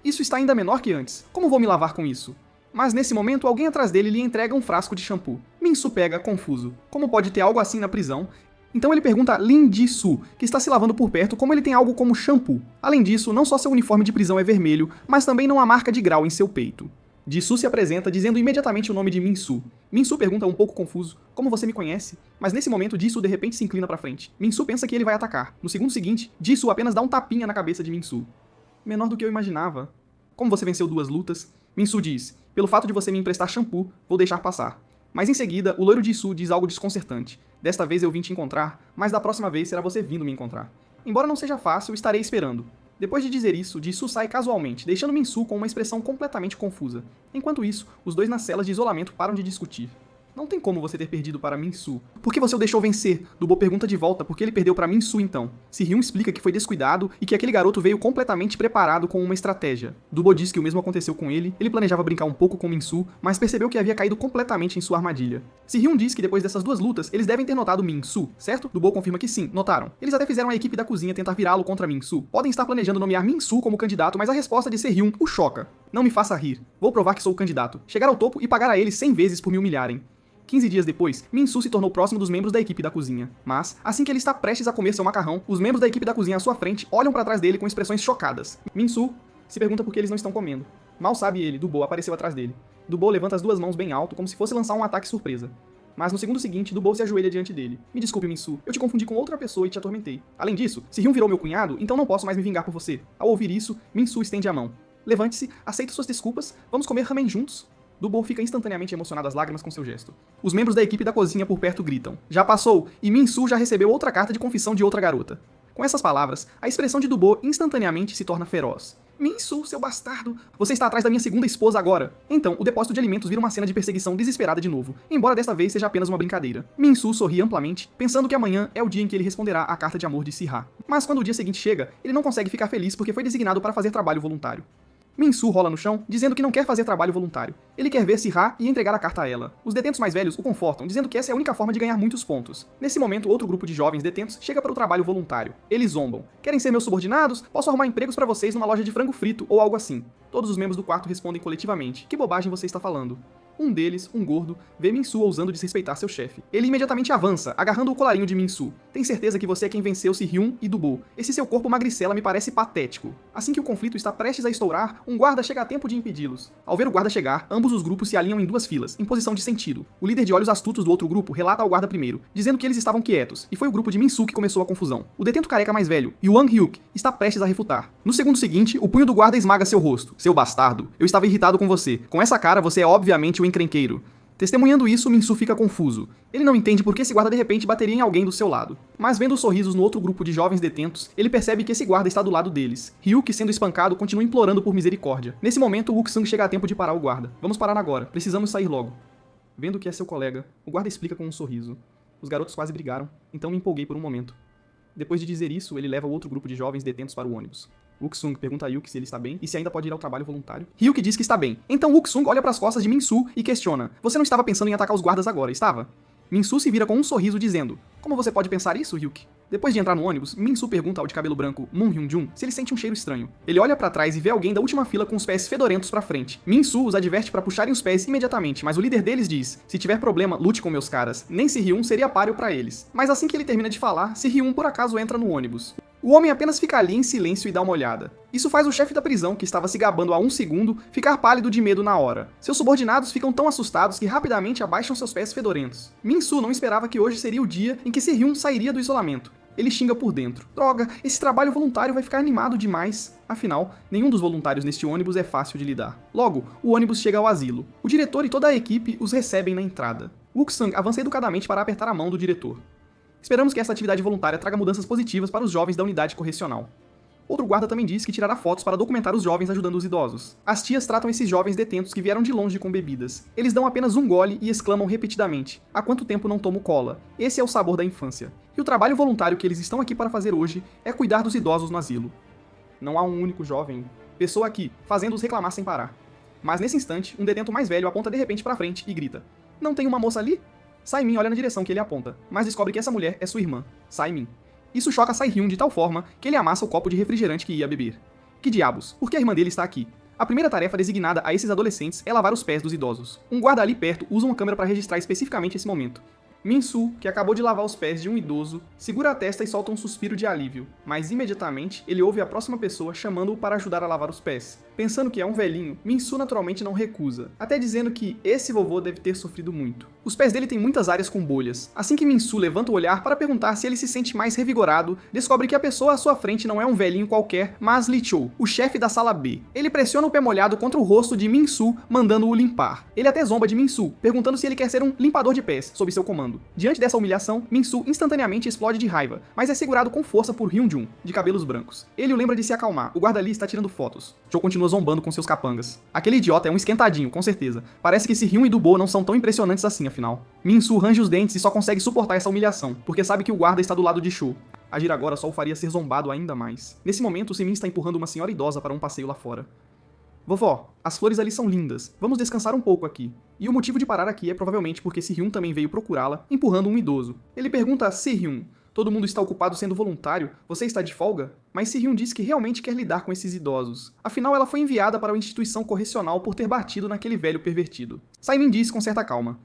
Isso está ainda menor que antes. Como vou me lavar com isso? Mas nesse momento, alguém atrás dele lhe entrega um frasco de shampoo. Min-soo pega, confuso. Como pode ter algo assim na prisão? Então ele pergunta a Lin Ji-soo, que está se lavando por perto, como ele tem algo como shampoo. Além disso, não só seu uniforme de prisão é vermelho, mas também não há marca de grau em seu peito. Ji-soo se apresenta, dizendo imediatamente o nome de Min-soo. Min-soo pergunta um pouco confuso: "Como você me conhece?" Mas nesse momento, Ji-soo de repente se inclina para frente. Min-soo pensa que ele vai atacar. No segundo seguinte, Ji-soo apenas dá um tapinha na cabeça de Min-soo. Menor do que eu imaginava. Como você venceu 2 lutas? Min-soo diz: pelo fato de você me emprestar shampoo, vou deixar passar. Mas em seguida, o loiro de Soo diz algo desconcertante. Desta vez eu vim te encontrar, mas da próxima vez será você vindo me encontrar. Embora não seja fácil, estarei esperando. Depois de dizer isso, Jisoo sai casualmente, deixando Min-soo com uma expressão completamente confusa. Enquanto isso, os dois nas celas de isolamento param de discutir. Não tem como você ter perdido para Min-soo. Por que você o deixou vencer? Dubo pergunta de volta por que ele perdeu para Min-soo então. Si-hyun explica que foi descuidado e que aquele garoto veio completamente preparado com uma estratégia. Dubo diz que o mesmo aconteceu com ele, ele planejava brincar um pouco com Min-soo, mas percebeu que havia caído completamente em sua armadilha. Si-hyun diz que depois dessas 2 lutas, eles devem ter notado Min-soo, certo? Dubo confirma que sim, notaram. Eles até fizeram a equipe da cozinha tentar virá-lo contra Min-soo. Podem estar planejando nomear Min-soo como candidato, mas a resposta de Si-hyun o choca. Não me faça rir. Vou provar que sou o candidato. Chegar ao topo e pagar a eles 100 vezes por me humilharem. 15 dias depois, Min-soo se tornou próximo dos membros da equipe da cozinha. Mas, assim que ele está prestes a comer seu macarrão, os membros da equipe da cozinha à sua frente olham para trás dele com expressões chocadas. Min-soo se pergunta por que eles não estão comendo. Mal sabe ele, Dubo apareceu atrás dele. Dubo levanta as 2 mãos bem alto, como se fosse lançar um ataque surpresa. Mas no segundo seguinte, Dubo se ajoelha diante dele. Me desculpe, Min-soo, eu te confundi com outra pessoa e te atormentei. Além disso, Si-hyun virou meu cunhado, então não posso mais me vingar por você. Ao ouvir isso, Min-soo estende a mão. Levante-se, aceite suas desculpas, vamos comer ramen juntos? Dubo fica instantaneamente emocionado às lágrimas com seu gesto. Os membros da equipe da cozinha por perto gritam. Já passou, e Min-soo já recebeu outra carta de confissão de outra garota. Com essas palavras, a expressão de Dubo instantaneamente se torna feroz. Min-soo, seu bastardo, você está atrás da minha segunda esposa agora. Então, o depósito de alimentos vira uma cena de perseguição desesperada de novo, embora desta vez seja apenas uma brincadeira. Min-soo sorri amplamente, pensando que amanhã é o dia em que ele responderá à carta de amor de Si-ha. Mas quando o dia seguinte chega, ele não consegue ficar feliz porque foi designado para fazer trabalho voluntário. Min-soo rola no chão, dizendo que não quer fazer trabalho voluntário. Ele quer ver Si-ha e entregar a carta a ela. Os detentos mais velhos o confortam, dizendo que essa é a única forma de ganhar muitos pontos. Nesse momento, outro grupo de jovens detentos chega para o trabalho voluntário. Eles zombam. Querem ser meus subordinados? Posso arrumar empregos para vocês numa loja de frango frito ou algo assim. Todos os membros do quarto respondem coletivamente. Que bobagem você está falando? Um deles, um gordo, vê Min-soo ousando desrespeitar seu chefe. Ele imediatamente avança, agarrando o colarinho de Min-soo. Tem certeza que você é quem venceu Si-hyun e Dubo. Esse seu corpo magricela me parece patético. Assim que o conflito está prestes a estourar, um guarda chega a tempo de impedi-los. Ao ver o guarda chegar, ambos os grupos se alinham em 2 filas, em posição de sentido. O líder de olhos astutos do outro grupo relata ao guarda primeiro, dizendo que eles estavam quietos, e foi o grupo de Min-soo que começou a confusão. O detento careca mais velho, Yuan Hyuk, está prestes a refutar. No segundo seguinte, o punho do guarda esmaga seu rosto. Seu bastardo, eu estava irritado com você. Com essa cara, você é obviamente o encrenqueiro. Testemunhando isso, Min-soo fica confuso. Ele não entende por que esse guarda de repente bateria em alguém do seu lado. Mas vendo os sorrisos no outro grupo de jovens detentos, ele percebe que esse guarda está do lado deles. Hyuk, sendo espancado, continua implorando por misericórdia. Nesse momento, o Wook-sung chega a tempo de parar o guarda. Vamos parar agora, precisamos sair logo. Vendo que é seu colega, o guarda explica com um sorriso. Os garotos quase brigaram, então me empolguei por um momento. Depois de dizer isso, ele leva o outro grupo de jovens detentos para o ônibus. Wook-sung pergunta a Hyuk se ele está bem e se ainda pode ir ao trabalho voluntário. Hyuk diz que está bem. Então Wook-sung olha para as costas de Min-soo e questiona. Você não estava pensando em atacar os guardas agora, estava? Min-soo se vira com um sorriso dizendo. Como você pode pensar isso, Hyuk? Depois de entrar no ônibus, Min-soo pergunta ao de cabelo branco, Moon Hyun-jun, se ele sente um cheiro estranho. Ele olha para trás e vê alguém da última fila com os pés fedorentos para frente. Min-soo os adverte para puxarem os pés imediatamente, mas o líder deles diz, se tiver problema, lute com meus caras. Nem Si-hyun seria páreo para eles. Mas assim que ele termina de falar, Si-hyun por acaso entra no ônibus. O homem apenas fica ali em silêncio e dá uma olhada. Isso faz o chefe da prisão, que estava se gabando há um segundo, ficar pálido de medo na hora. Seus subordinados ficam tão assustados que rapidamente abaixam seus pés fedorentos. Min-soo não esperava que hoje seria o dia em que Si-hyun sairia do isolamento. Ele xinga por dentro. Droga, esse trabalho voluntário vai ficar animado demais. Afinal, nenhum dos voluntários neste ônibus é fácil de lidar. Logo, o ônibus chega ao asilo. O diretor e toda a equipe os recebem na entrada. Wook-sung avança educadamente para apertar a mão do diretor. Esperamos que essa atividade voluntária traga mudanças positivas para os jovens da unidade correcional. Outro guarda também diz que tirará fotos para documentar os jovens ajudando os idosos. As tias tratam esses jovens detentos que vieram de longe com bebidas. Eles dão apenas um gole e exclamam repetidamente: há quanto tempo não tomo cola? Esse é o sabor da infância. E o trabalho voluntário que eles estão aqui para fazer hoje é cuidar dos idosos no asilo. Não há um único jovem, pessoa aqui, fazendo-os reclamar sem parar. Mas nesse instante, um detento mais velho aponta de repente para frente e grita: não tem uma moça ali? Sai-min olha na direção que ele aponta, mas descobre que essa mulher é sua irmã, Sai-min. Isso choca Sai-hyun de tal forma que ele amassa o copo de refrigerante que ia beber. Que diabos, por que a irmã dele está aqui? A primeira tarefa designada a esses adolescentes é lavar os pés dos idosos. Um guarda ali perto usa uma câmera para registrar especificamente esse momento. Min-soo, que acabou de lavar os pés de um idoso, segura a testa e solta um suspiro de alívio, mas imediatamente ele ouve a próxima pessoa chamando-o para ajudar a lavar os pés. Pensando que é um velhinho, Min-soo naturalmente não recusa, até dizendo que esse vovô deve ter sofrido muito. Os pés dele têm muitas áreas com bolhas. Assim que Min-soo levanta o olhar para perguntar se ele se sente mais revigorado, descobre que a pessoa à sua frente não é um velhinho qualquer, mas Lee Cho, o chefe da sala B. Ele pressiona o pé molhado contra o rosto de Min-soo, mandando-o limpar. Ele até zomba de Min-soo, perguntando se ele quer ser um limpador de pés, sob seu comando. Diante dessa humilhação, Min-soo instantaneamente explode de raiva, mas é segurado com força por Hyun-jun, de cabelos brancos. Ele o lembra de se acalmar, o guarda ali está tirando fotos. Cho continua zombando com seus capangas. Aquele idiota é um esquentadinho, com certeza. Parece que Se-hyun e Do-bo não são tão impressionantes assim, afinal. Min-soo range os dentes e só consegue suportar essa humilhação, porque sabe que o guarda está do lado de Cho. Agir agora só o faria ser zombado ainda mais. Nesse momento, Semin está empurrando uma senhora idosa para um passeio lá fora. Vovó, as flores ali são lindas. Vamos descansar um pouco aqui. E o motivo de parar aqui é provavelmente porque Se-hyun também veio procurá-la, empurrando um idoso. Ele pergunta a Se-hyun: todo mundo está ocupado sendo voluntário? Você está de folga? Mas Se-hyun diz que realmente quer lidar com esses idosos. Afinal, ela foi enviada para uma instituição correcional por ter batido naquele velho pervertido. Saimin diz com certa calma: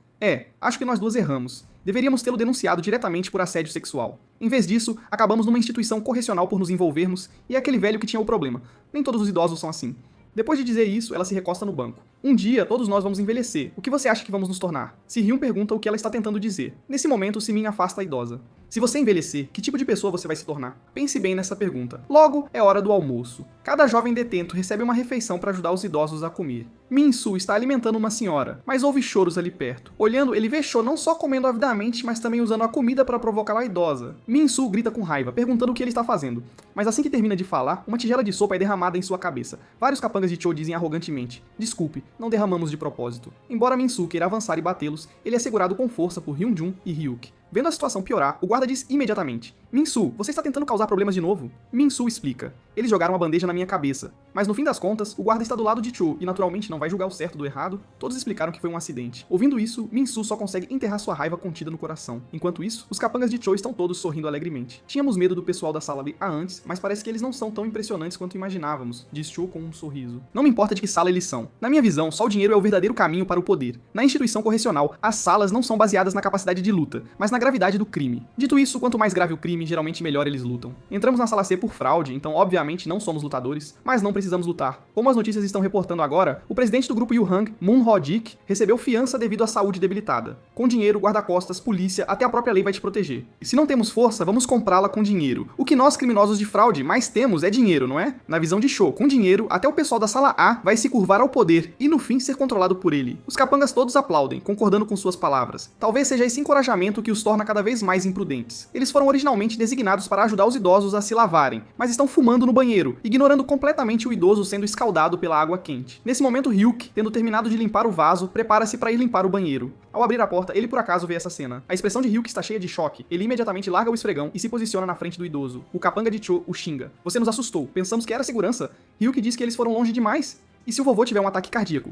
acho que nós duas erramos. Deveríamos tê-lo denunciado diretamente por assédio sexual. Em vez disso, acabamos numa instituição correcional por nos envolvermos, e é aquele velho que tinha o problema. Nem todos os idosos são assim. Depois de dizer isso, ela se recosta no banco. Um dia, todos nós vamos envelhecer. O que você acha que vamos nos tornar? Se-hyun pergunta o que ela está tentando dizer. Nesse momento, Semin afasta a idosa. Se você envelhecer, que tipo de pessoa você vai se tornar? Pense bem nessa pergunta. Logo, é hora do almoço. Cada jovem detento recebe uma refeição para ajudar os idosos a comer. Min-soo está alimentando uma senhora, mas ouve choros ali perto. Olhando, ele vê Cho não só comendo avidamente, mas também usando a comida para provocar a idosa. Min-soo grita com raiva, perguntando o que ele está fazendo. Mas assim que termina de falar, uma tigela de sopa é derramada em sua cabeça. Vários capangas de Cho dizem arrogantemente: desculpe, não derramamos de propósito. Embora Min-soo queira avançar e batê-los, ele é segurado com força por Hyun-jun e Ryuk. Vendo a situação piorar, o guarda diz imediatamente: Min-soo, você está tentando causar problemas de novo? Min-soo explica: eles jogaram a bandeja na minha cabeça. Mas no fim das contas, o guarda está do lado de Cho e naturalmente não vai julgar o certo do errado. Todos explicaram que foi um acidente. Ouvindo isso, Min-soo só consegue enterrar sua raiva contida no coração. Enquanto isso, os capangas de Cho estão todos sorrindo alegremente. Tínhamos medo do pessoal da sala B antes, mas parece que eles não são tão impressionantes quanto imaginávamos, diz Cho com um sorriso. Não me importa de que sala eles são. Na minha visão, só o dinheiro é o verdadeiro caminho para o poder. Na instituição correcional, as salas não são baseadas na capacidade de luta, mas na gravidade do crime. Dito isso, quanto mais grave o crime, geralmente melhor eles lutam. Entramos na sala C por fraude, então obviamente não somos lutadores, mas não precisamos lutar. Como as notícias estão reportando agora, o presidente do grupo Yu-hang, Moon Ho-dik, recebeu fiança devido à saúde debilitada. Com dinheiro, guarda-costas, polícia, até a própria lei vai te proteger. E se não temos força, vamos comprá-la com dinheiro. O que nós, criminosos de fraude, mais temos é dinheiro, não é? Na visão de Cho, com dinheiro, até o pessoal da sala A vai se curvar ao poder e no fim ser controlado por ele. Os capangas todos aplaudem, concordando com suas palavras. Talvez seja esse encorajamento que os torna cada vez mais imprudentes. Eles foram originalmente designados para ajudar os idosos a se lavarem, mas estão fumando no banheiro, ignorando completamente o idoso sendo escaldado pela água quente. Nesse momento, Ryuk, tendo terminado de limpar o vaso, prepara-se para ir limpar o banheiro. Ao abrir a porta, ele por acaso vê essa cena. A expressão de Ryuk está cheia de choque. Ele imediatamente larga o esfregão e se posiciona na frente do idoso. O capanga de Cho o xinga: você nos assustou, pensamos que era segurança. Ryuk diz que eles foram longe demais. E se o vovô tiver um ataque cardíaco?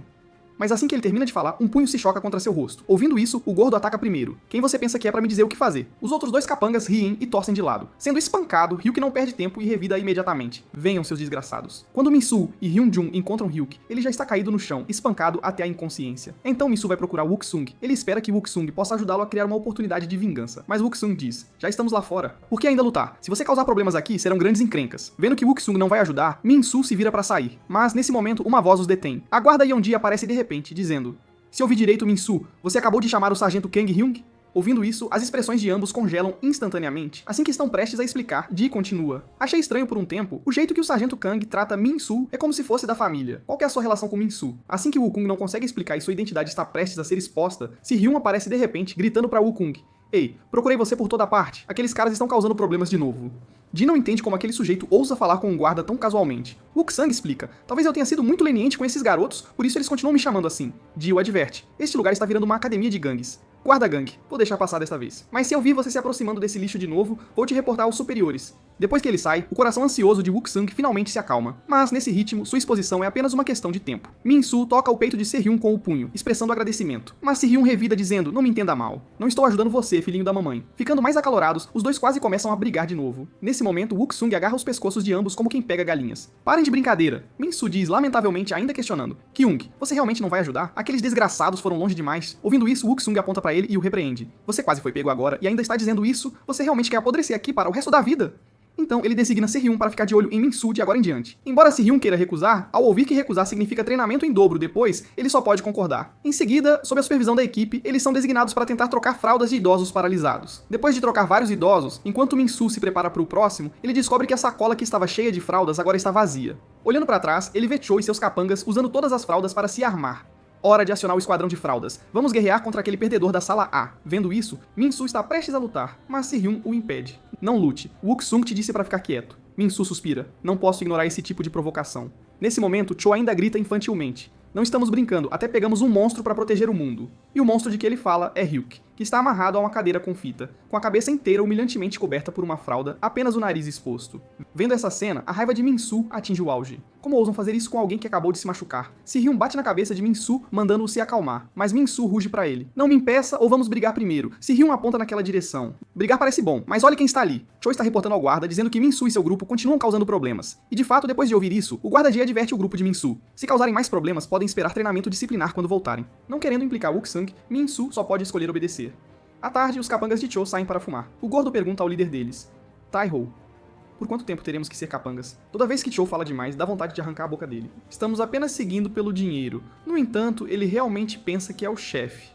Mas assim que ele termina de falar, um punho se choca contra seu rosto. Ouvindo isso, o gordo ataca primeiro. Quem você pensa que é pra me dizer o que fazer? Os outros dois capangas riem e torcem de lado. Sendo espancado, Ryuk não perde tempo e revida imediatamente. Venham, seus desgraçados. Quando Min-soo e Hyun-jun encontram Ryuk, ele já está caído no chão, espancado até a inconsciência. Então Min-soo vai procurar Wook-sung. Ele espera que Wook-sung possa ajudá-lo a criar uma oportunidade de vingança. Mas Wook-sung diz: já estamos lá fora. Por que ainda lutar? Se você causar problemas aqui, serão grandes encrencas. Vendo que Wook-sung não vai ajudar, Min-soo se vira pra sair. Mas nesse momento, uma voz os detém. A guarda Yeon-ji aparece de repente, dizendo: se ouvi direito, Min-soo, você acabou de chamar o sargento Kang Hyung? Ouvindo isso, as expressões de ambos congelam instantaneamente. Assim que estão prestes a explicar, Ji continua: achei estranho por um tempo, o jeito que o sargento Kang trata Min-soo é como se fosse da família. Qual que é a sua relação com Min-soo? Assim que Wukong não consegue explicar e sua identidade está prestes a ser exposta, Se-hyun aparece de repente, gritando pra Wukong: ei, procurei você por toda parte. Aqueles caras estão causando problemas de novo. Ji não entende como aquele sujeito ousa falar com um guarda tão casualmente. Wook-sung explica: talvez eu tenha sido muito leniente com esses garotos, por isso eles continuam me chamando assim. Ji o adverte: este lugar está virando uma academia de gangues. Guarda gangue, vou deixar passar desta vez. Mas se eu vir você se aproximando desse lixo de novo, vou te reportar aos superiores. Depois que ele sai, o coração ansioso de Wook-sung finalmente se acalma. Mas, nesse ritmo, sua exposição é apenas uma questão de tempo. Min-soo toca o peito de Se-hyun com o punho, expressando agradecimento. Mas Se-hyun revida dizendo: não me entenda mal. Não estou ajudando você, filhinho da mamãe. Ficando mais acalorados, os dois quase começam a brigar de novo. Nesse momento, Wook-sung agarra os pescoços de ambos como quem pega galinhas. Parem de brincadeira. Min-soo diz, lamentavelmente ainda questionando: Kyung, você realmente não vai ajudar? Aqueles desgraçados foram longe demais. Ouvindo isso, Wook-sung aponta pra ele e o repreende. Você quase foi pego agora e ainda está dizendo isso? Você realmente quer apodrecer aqui para o resto da vida? Então, ele designa Se-hyun para ficar de olho em Min-soo de agora em diante. Embora Se-hyun queira recusar, ao ouvir que recusar significa treinamento em dobro depois, ele só pode concordar. Em seguida, sob a supervisão da equipe, eles são designados para tentar trocar fraldas de idosos paralisados. Depois de trocar vários idosos, enquanto Min-soo se prepara para o próximo, ele descobre que a sacola que estava cheia de fraldas agora está vazia. Olhando para trás, ele vê Cho e seus capangas usando todas as fraldas para se armar. Hora de acionar o esquadrão de fraldas. Vamos guerrear contra aquele perdedor da sala A. Vendo isso, Min-soo está prestes a lutar, mas Se-hyun o impede. Não lute. Wook-sung te disse para ficar quieto. Min-soo suspira. Não posso ignorar esse tipo de provocação. Nesse momento, Cho ainda grita infantilmente. Não estamos brincando, até pegamos um monstro para proteger o mundo. E o monstro de que ele fala é Ryuk, que está amarrado a uma cadeira com fita, com a cabeça inteira humilhantemente coberta por uma fralda, apenas o nariz exposto. Vendo essa cena, a raiva de Min-soo atinge o auge. Como ousam fazer isso com alguém que acabou de se machucar? Se-hyun bate na cabeça de Min-soo, mandando-o se acalmar, mas Min-soo ruge para ele. Não me impeça ou vamos brigar primeiro. Se-hyun aponta naquela direção. Brigar parece bom, mas olhe quem está ali. Cho está reportando ao guarda, dizendo que Min-soo e seu grupo continuam causando problemas. E de fato, depois de ouvir isso, o guarda-dia adverte o grupo de Min-soo. Se causarem mais problemas, podem esperar treinamento disciplinar quando voltarem. Não querendo implicar Wook-sung, Min-soo só pode escolher obedecer. À tarde, os capangas de Cho saem para fumar. O gordo pergunta ao líder deles, Tai-ho, por quanto tempo teremos que ser capangas? Toda vez que Cho fala demais, dá vontade de arrancar a boca dele. Estamos apenas seguindo pelo dinheiro. No entanto, ele realmente pensa que é o chefe.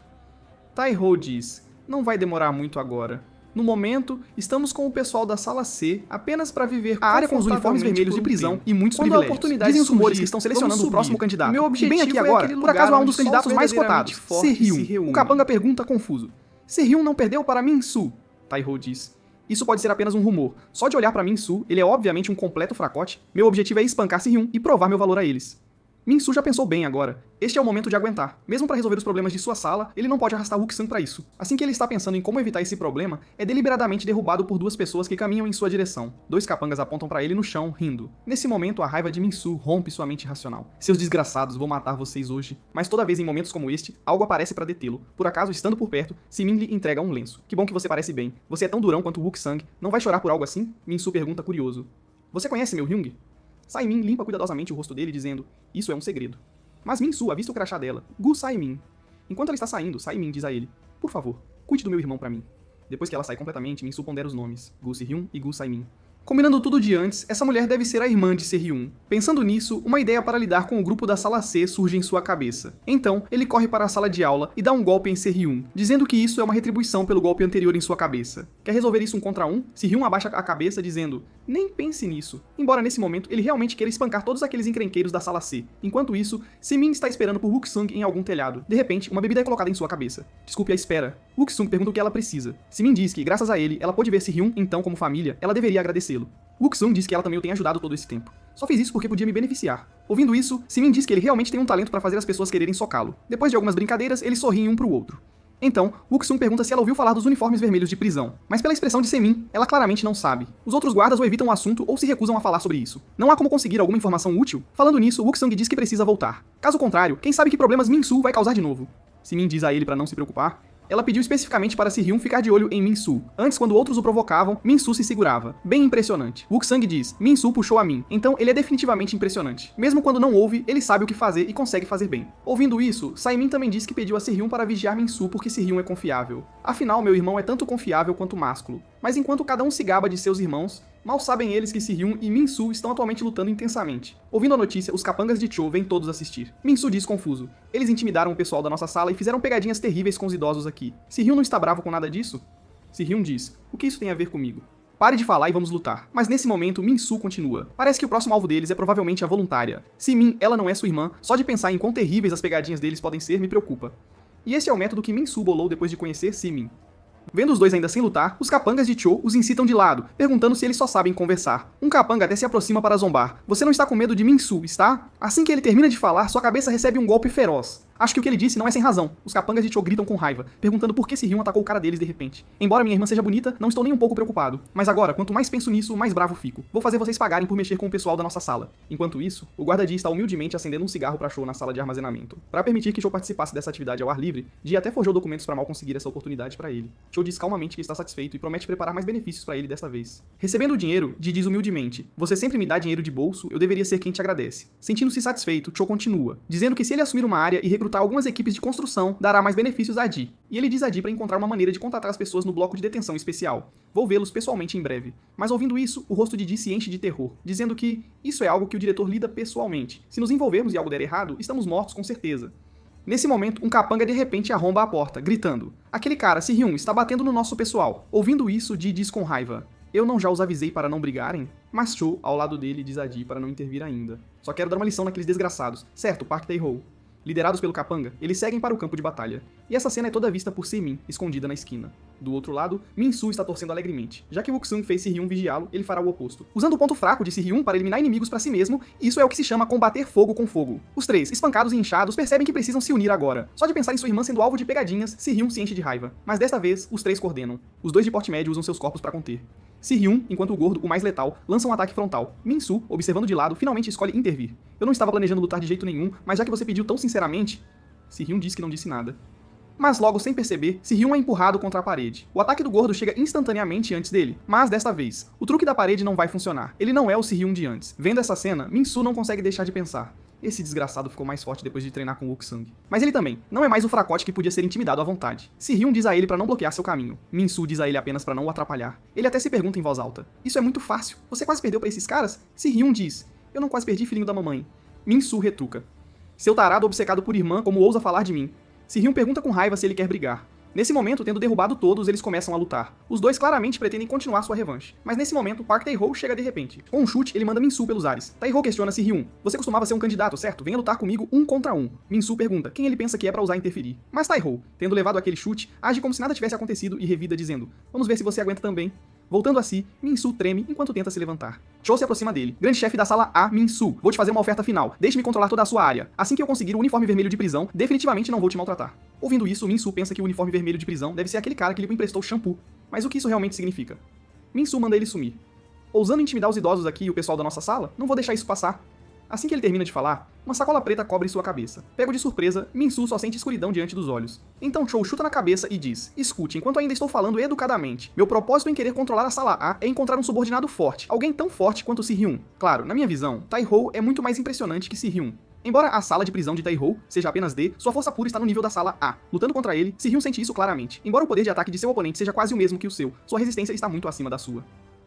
Tai-ho diz, não vai demorar muito agora. No momento, estamos com o pessoal da sala C apenas para viver a área com os uniformes vermelhos de prisão e muitos privilégios. Dizem os rumores que estão selecionando o próximo candidato. Meu objetivo bem aqui agora, por acaso há um dos candidatos mais cotados, Se-hyun. O capanga pergunta confuso. Se-hyun não perdeu para Min-soo? Tai-ho diz. Isso pode ser apenas um rumor. Só de olhar para Min-soo, ele é obviamente um completo fracote. Meu objetivo é espancar Se-hyun e provar meu valor a eles. Min-soo já pensou bem agora. Este é o momento de aguentar. Mesmo para resolver os problemas de sua sala, ele não pode arrastar Wook-sung para isso. Assim que ele está pensando em como evitar esse problema, é deliberadamente derrubado por duas pessoas que caminham em sua direção. Dois capangas apontam para ele no chão, rindo. Nesse momento, a raiva de Min-soo rompe sua mente racional. Seus desgraçados, vou matar vocês hoje. Mas toda vez em momentos como este, algo aparece para detê-lo. Por acaso, estando por perto, Se-min lhe entrega um lenço. Que bom que você parece bem. Você é tão durão quanto Wook-sung. Não vai chorar por algo assim? Min-soo pergunta curioso. Você conhece meu Hyung? Sai-min limpa cuidadosamente o rosto dele, dizendo, isso é um segredo. Mas Min-soo avista o crachá dela. Gu Sai-min. Enquanto ela está saindo, Sai-min diz a ele, por favor, cuide do meu irmão pra mim. Depois que ela sai completamente, Min-soo pondera os nomes, Gu Se-hyun e Gu Sai-min. Combinando tudo de antes, essa mulher deve ser a irmã de Se-hyun. Pensando nisso, uma ideia para lidar com o grupo da sala C surge em sua cabeça. Então, ele corre para a sala de aula e dá um golpe em Se-hyun, dizendo que isso é uma retribuição pelo golpe anterior em sua cabeça. Quer resolver isso 1 contra 1? Se-hyun abaixa a cabeça dizendo, nem pense nisso. Embora nesse momento ele realmente queira espancar todos aqueles encrenqueiros da sala C. Enquanto isso, Se-min está esperando por Wook-sung em algum telhado. De repente, uma bebida é colocada em sua cabeça. Desculpe a espera. Wook-sung pergunta o que ela precisa. Se-min diz que, graças a ele, ela pôde ver Se-hyun, então, como família, ela deveria agradecê-lo. Wook-sung diz que ela também o tem ajudado todo esse tempo. Só fiz isso porque podia me beneficiar. Ouvindo isso, Se-min diz que ele realmente tem um talento para fazer as pessoas quererem socá-lo. Depois de algumas brincadeiras, eles sorriem um pro outro. Então, Wook-sung pergunta se ela ouviu falar dos uniformes vermelhos de prisão, mas pela expressão de Se-min, ela claramente não sabe. Os outros guardas ou evitam o assunto ou se recusam a falar sobre isso. Não há como conseguir alguma informação útil? Falando nisso, Wook-sung diz que precisa voltar. Caso contrário, quem sabe que problemas Min-soo vai causar de novo? Se-min diz a ele para não se preocupar. Ela pediu especificamente para Se-hyun ficar de olho em Min-soo. Antes, quando outros o provocavam, Min-soo se segurava. Bem impressionante. Wook-sung diz, Min-soo puxou a mim, então ele é definitivamente impressionante. Mesmo quando não ouve, ele sabe o que fazer e consegue fazer bem. Ouvindo isso, Sai-min também diz que pediu a Se-hyun para vigiar Min-soo porque Se-hyun é confiável. Afinal, meu irmão é tanto confiável quanto másculo. Mas enquanto cada um se gaba de seus irmãos, mal sabem eles que Se-hyun e Min-soo estão atualmente lutando intensamente. Ouvindo a notícia, os capangas de Cho vêm todos assistir. Min-soo diz confuso. Eles intimidaram o pessoal da nossa sala e fizeram pegadinhas terríveis com os idosos aqui. Se-hyun não está bravo com nada disso? Se-hyun diz, o que isso tem a ver comigo? Pare de falar e vamos lutar. Mas nesse momento, Min-soo continua. Parece que o próximo alvo deles é provavelmente a voluntária. Se Min, ela não é sua irmã, só de pensar em quão terríveis as pegadinhas deles podem ser me preocupa. E esse é o método que Min-soo bolou depois de conhecer Se-min. Vendo os dois ainda sem lutar, os capangas de Cho os incitam de lado, perguntando se eles só sabem conversar. Um capanga até se aproxima para zombar. Você não está com medo de Min-soo, está? Assim que ele termina de falar, sua cabeça recebe um golpe feroz. Acho que o que ele disse não é sem razão. Os capangas de Cho gritam com raiva, perguntando por que Se-hyun atacou o cara deles de repente. Embora minha irmã seja bonita, não estou nem um pouco preocupado. Mas agora, quanto mais penso nisso, mais bravo fico. Vou fazer vocês pagarem por mexer com o pessoal da nossa sala. Enquanto isso, o guarda-dia está humildemente acendendo um cigarro para Cho na sala de armazenamento. Para permitir que Cho participasse dessa atividade ao ar livre, Ji até forjou documentos para mal conseguir essa oportunidade para ele. Cho diz calmamente que está satisfeito e promete preparar mais benefícios para ele desta vez. Recebendo o dinheiro, Ji diz humildemente, você sempre me dá dinheiro de bolso, eu deveria ser quem te agradece. Sentindo-se satisfeito, Cho continua, dizendo que se ele assumir uma área e recrutar algumas equipes de construção dará mais benefícios a Dee. E ele diz a Dee para encontrar uma maneira de contatar as pessoas no bloco de detenção especial. Vou vê-los pessoalmente em breve. Mas ouvindo isso, o rosto de Dee se enche de terror, dizendo que isso é algo que o diretor lida pessoalmente. Se nos envolvermos e algo der errado, estamos mortos com certeza. Nesse momento, um capanga de repente arromba a porta, gritando: aquele cara, Si-hyun, está batendo no nosso pessoal. Ouvindo isso, Dee diz com raiva: eu não já os avisei para não brigarem? Mas Cho, ao lado dele, diz a Dee para não intervir ainda. Só quero dar uma lição naqueles desgraçados. Certo, Park Tae-ho. Liderados pelo capanga, eles seguem para o campo de batalha. E essa cena é toda vista por Se-min, escondida na esquina. Do outro lado, Min-soo está torcendo alegremente. Já que Wook-sung fez Si-hyun vigiá-lo, ele fará o oposto. Usando o ponto fraco de Si-hyun para eliminar inimigos para si mesmo, isso é o que se chama combater fogo com fogo. Os três, espancados e inchados, percebem que precisam se unir agora. Só de pensar em sua irmã sendo alvo de pegadinhas, Si-hyun se enche de raiva. Mas desta vez, os três coordenam. Os dois de porte médio usam seus corpos para conter. Si-hyun, enquanto o gordo, o mais letal, lança um ataque frontal. Min-soo, observando de lado, finalmente escolhe intervir. Eu não estava planejando lutar de jeito nenhum, mas já que você pediu tão sinceramente... Si-hyun diz que não disse nada. Mas logo, sem perceber, Si-hyun é empurrado contra a parede. O ataque do gordo chega instantaneamente antes dele, mas desta vez, o truque da parede não vai funcionar. Ele não é o Si-hyun de antes. Vendo essa cena, Min-soo não consegue deixar de pensar: esse desgraçado ficou mais forte depois de treinar com Wook-sung. Mas ele também, não é mais o fracote que podia ser intimidado à vontade. Si-hyun diz a ele para não bloquear seu caminho. Min-soo diz a ele apenas para não o atrapalhar. Ele até se pergunta em voz alta: isso é muito fácil, você quase perdeu para esses caras? Si-hyun diz: eu não quase perdi, filhinho da mamãe. Min-soo retruca: seu tarado obcecado por irmã, como ousa falar de mim. Si-hyun pergunta com raiva se ele quer brigar. Nesse momento, tendo derrubado todos, eles começam a lutar. Os dois claramente pretendem continuar sua revanche. Mas nesse momento, Park Tae-ho chega de repente. Com um chute, ele manda Min-soo pelos ares. Tae-ho questiona Si-hyun: você costumava ser um candidato, certo? Venha lutar comigo 1 contra 1. Min-soo pergunta quem ele pensa que é pra usar interferir. Mas Tae-ho, tendo levado aquele chute, age como se nada tivesse acontecido e revida dizendo: vamos ver se você aguenta também. Voltando a si, Min-soo treme enquanto tenta se levantar. Cho se aproxima dele. Grande chefe da sala A, Min-soo, vou te fazer uma oferta final. Deixe-me controlar toda a sua área. Assim que eu conseguir o uniforme vermelho de prisão, definitivamente não vou te maltratar. Ouvindo isso, Min-soo pensa que o uniforme vermelho de prisão deve ser aquele cara que lhe emprestou shampoo. Mas o que isso realmente significa? Min-soo manda ele sumir. Ousando intimidar os idosos aqui e o pessoal da nossa sala, não vou deixar isso passar. Assim que ele termina de falar, uma sacola preta cobre sua cabeça. Pego de surpresa, Min-soo só sente escuridão diante dos olhos. Então Cho chuta na cabeça e diz: escute, enquanto ainda estou falando educadamente, meu propósito em querer controlar a sala A é encontrar um subordinado forte, alguém tão forte quanto Si-hyun. Claro, na minha visão, Tae-ho é muito mais impressionante que Si-hyun. Embora a sala de prisão de Tae-ho seja apenas D, sua força pura está no nível da sala A. Lutando contra ele, Si-hyun sente isso claramente. Embora o poder de ataque de seu oponente seja quase o mesmo que o seu, sua resistência está muito acima da sua.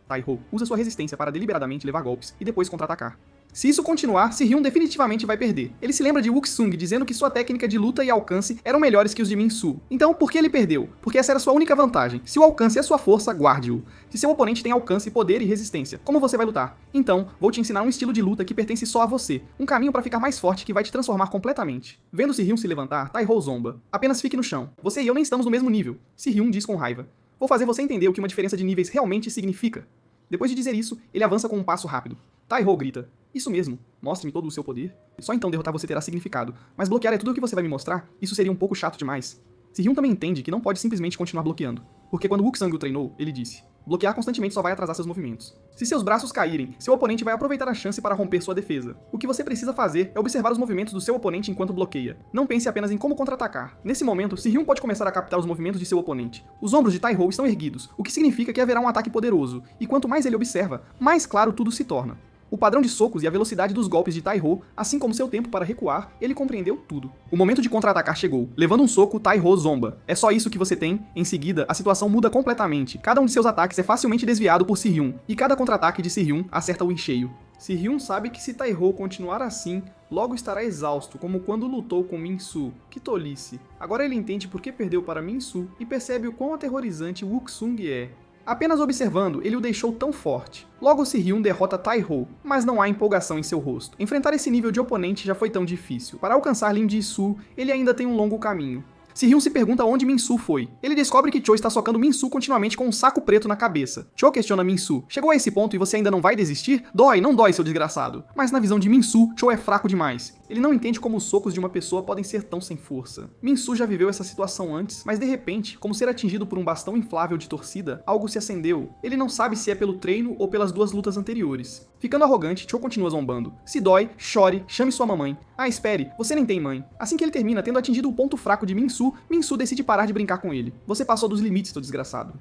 Tae-ho usa sua resistência para deliberadamente levar golpes e depois contra-atacar. Se isso continuar, Si-hyun definitivamente vai perder. Ele se lembra de Wook-sung dizendo que sua técnica de luta e alcance eram melhores que os de Min-soo. Então, por que ele perdeu? Porque essa era sua única vantagem. Se o alcance é sua força, guarde-o. Se seu oponente tem alcance, poder e resistência, como você vai lutar? Então, vou te ensinar um estilo de luta que pertence só a você. Um caminho para ficar mais forte que vai te transformar completamente. Vendo Si-hyun se levantar, Tae-ho zomba: apenas fique no chão. Você e eu nem estamos no mesmo nível. Si-hyun diz com raiva: vou fazer você entender o que uma diferença de níveis realmente significa. Depois de dizer isso, ele avança com um passo rápido. Tae-ho grita: isso mesmo, mostre-me todo o seu poder. Só então derrotar você terá significado, mas bloquear é tudo o que você vai me mostrar? Isso seria um pouco chato demais. Si-hyun também entende que não pode simplesmente continuar bloqueando, porque quando Wook-sung o treinou, ele disse: bloquear constantemente só vai atrasar seus movimentos. Se seus braços caírem, seu oponente vai aproveitar a chance para romper sua defesa. O que você precisa fazer é observar os movimentos do seu oponente enquanto bloqueia. Não pense apenas em como contra-atacar. Nesse momento, Si-hyun pode começar a captar os movimentos de seu oponente. Os ombros de Tae-ho estão erguidos, o que significa que haverá um ataque poderoso, e quanto mais ele observa, mais claro tudo se torna. O padrão de socos e a velocidade dos golpes de Tae-ho, assim como seu tempo para recuar, ele compreendeu tudo. O momento de contra-atacar chegou. Levando um soco, Tae-ho zomba. É só isso que você tem? Em seguida, a situação muda completamente. Cada um de seus ataques é facilmente desviado por Si-hyun, e cada contra-ataque de Si-hyun acerta o em cheio. Si-hyun sabe que se Tae-ho continuar assim, logo estará exausto, como quando lutou com Min-soo. Que tolice. Agora ele entende por que perdeu para Min-soo e percebe o quão aterrorizante Wook-sung é. Apenas observando, ele o deixou tão forte. Logo Si-hyun derrota Tae-ho, mas não há empolgação em seu rosto. Enfrentar esse nível de oponente já foi tão difícil. Para alcançar Lim Ji-soo, ele ainda tem um longo caminho. Si-hyun se pergunta onde Min-soo foi. Ele descobre que Cho está socando Min-soo continuamente com um saco preto na cabeça. Cho questiona Min-soo: chegou a esse ponto e você ainda não vai desistir? Dói, não dói, seu desgraçado. Mas na visão de Min-soo, Cho é fraco demais. Ele não entende como os socos de uma pessoa podem ser tão sem força. Min-soo já viveu essa situação antes, mas de repente, como ser atingido por um bastão inflável de torcida, algo se acendeu. Ele não sabe se é pelo treino ou pelas duas lutas anteriores. Ficando arrogante, Cho continua zombando. Se dói, chore, chame sua mamãe. Ah, espere, você nem tem mãe. Assim que ele termina tendo atingido o ponto fraco de Min-soo, Min-soo decide parar de brincar com ele. Você passou dos limites, seu desgraçado.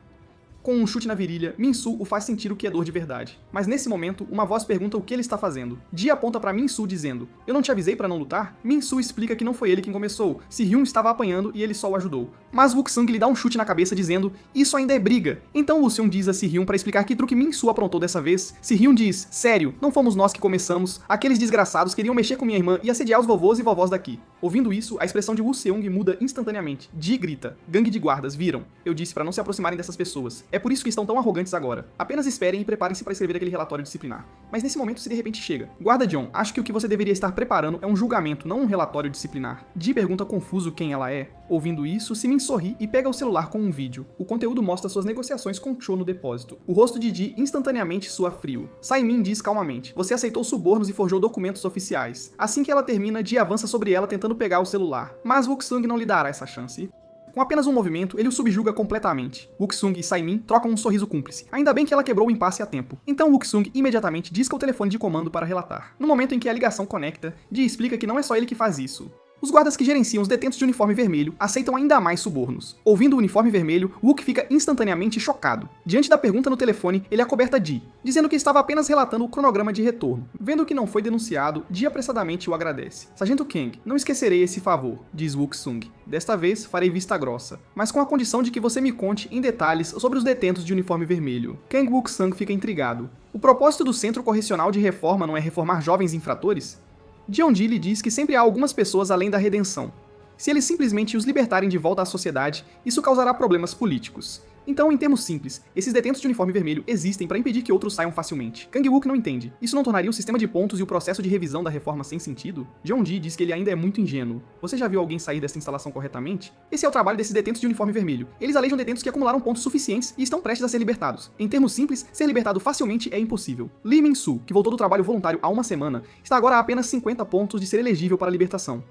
Com um chute na virilha, Min-soo o faz sentir o que é dor de verdade. Mas nesse momento, uma voz pergunta o que ele está fazendo. Ji aponta para Min-soo dizendo: "Eu não te avisei para não lutar?" Min-soo explica que não foi ele quem começou, Se-hyun estava apanhando e ele só o ajudou. Mas Wook-sung lhe dá um chute na cabeça dizendo: "Isso ainda é briga." Então Woo-seung diz a Se-hyun para explicar que truque Min-soo aprontou dessa vez. Se-hyun diz: "Sério, não fomos nós que começamos. Aqueles desgraçados queriam mexer com minha irmã e assediar os vovôs e vovós daqui." Ouvindo isso, a expressão de Woo-seung muda instantaneamente. Ji grita: "Gangue de guardas, viram? Eu disse para não se aproximarem dessas pessoas. É por isso que estão tão arrogantes agora. Apenas esperem e preparem-se para escrever aquele relatório disciplinar." Mas nesse momento se de repente chega: "Guarda John, acho que o que você deveria estar preparando é um julgamento, não um relatório disciplinar." Ji pergunta confuso quem ela é. Ouvindo isso, Simin sorri e pega o celular com um vídeo. O conteúdo mostra suas negociações com Cho no depósito. O rosto de Ji instantaneamente soa frio. Sai-min diz calmamente: "Você aceitou subornos e forjou documentos oficiais." Assim que ela termina, Ji avança sobre ela tentando pegar o celular. Mas Wook-sung não lhe dará essa chance. Com apenas um movimento, ele o subjuga completamente. Wook-sung e Sai-min trocam um sorriso cúmplice. Ainda bem que ela quebrou o impasse a tempo. Então Wook-sung imediatamente disca o telefone de comando para relatar. No momento em que a ligação conecta, Ji explica que não é só ele que faz isso. Os guardas que gerenciam os detentos de uniforme vermelho aceitam ainda mais subornos. Ouvindo o uniforme vermelho, Wook fica instantaneamente chocado. Diante da pergunta no telefone, ele acoberta Ji, dizendo que estava apenas relatando o cronograma de retorno. Vendo que não foi denunciado, Ji apressadamente o agradece. "Sargento Kang, não esquecerei esse favor", diz Wook-sung. "Desta vez, farei vista grossa, mas com a condição de que você me conte em detalhes sobre os detentos de uniforme vermelho." Kang Wook-sung fica intrigado. O propósito do Centro Correcional de Reforma não é reformar jovens infratores? Jeon-ji lhe diz que sempre há algumas pessoas além da redenção. Se eles simplesmente os libertarem de volta à sociedade, isso causará problemas políticos. Então, em termos simples, esses detentos de uniforme vermelho existem para impedir que outros saiam facilmente. Kang-wook não entende. Isso não tornaria o sistema de pontos e o processo de revisão da reforma sem sentido? Jeon-ji diz que ele ainda é muito ingênuo. Você já viu alguém sair dessa instalação corretamente? Esse é o trabalho desses detentos de uniforme vermelho. Eles alejam detentos que acumularam pontos suficientes e estão prestes a ser libertados. Em termos simples, ser libertado facilmente é impossível. Lee Min-soo, que voltou do trabalho voluntário há uma semana, está agora a apenas 50 pontos de ser elegível para a libertação.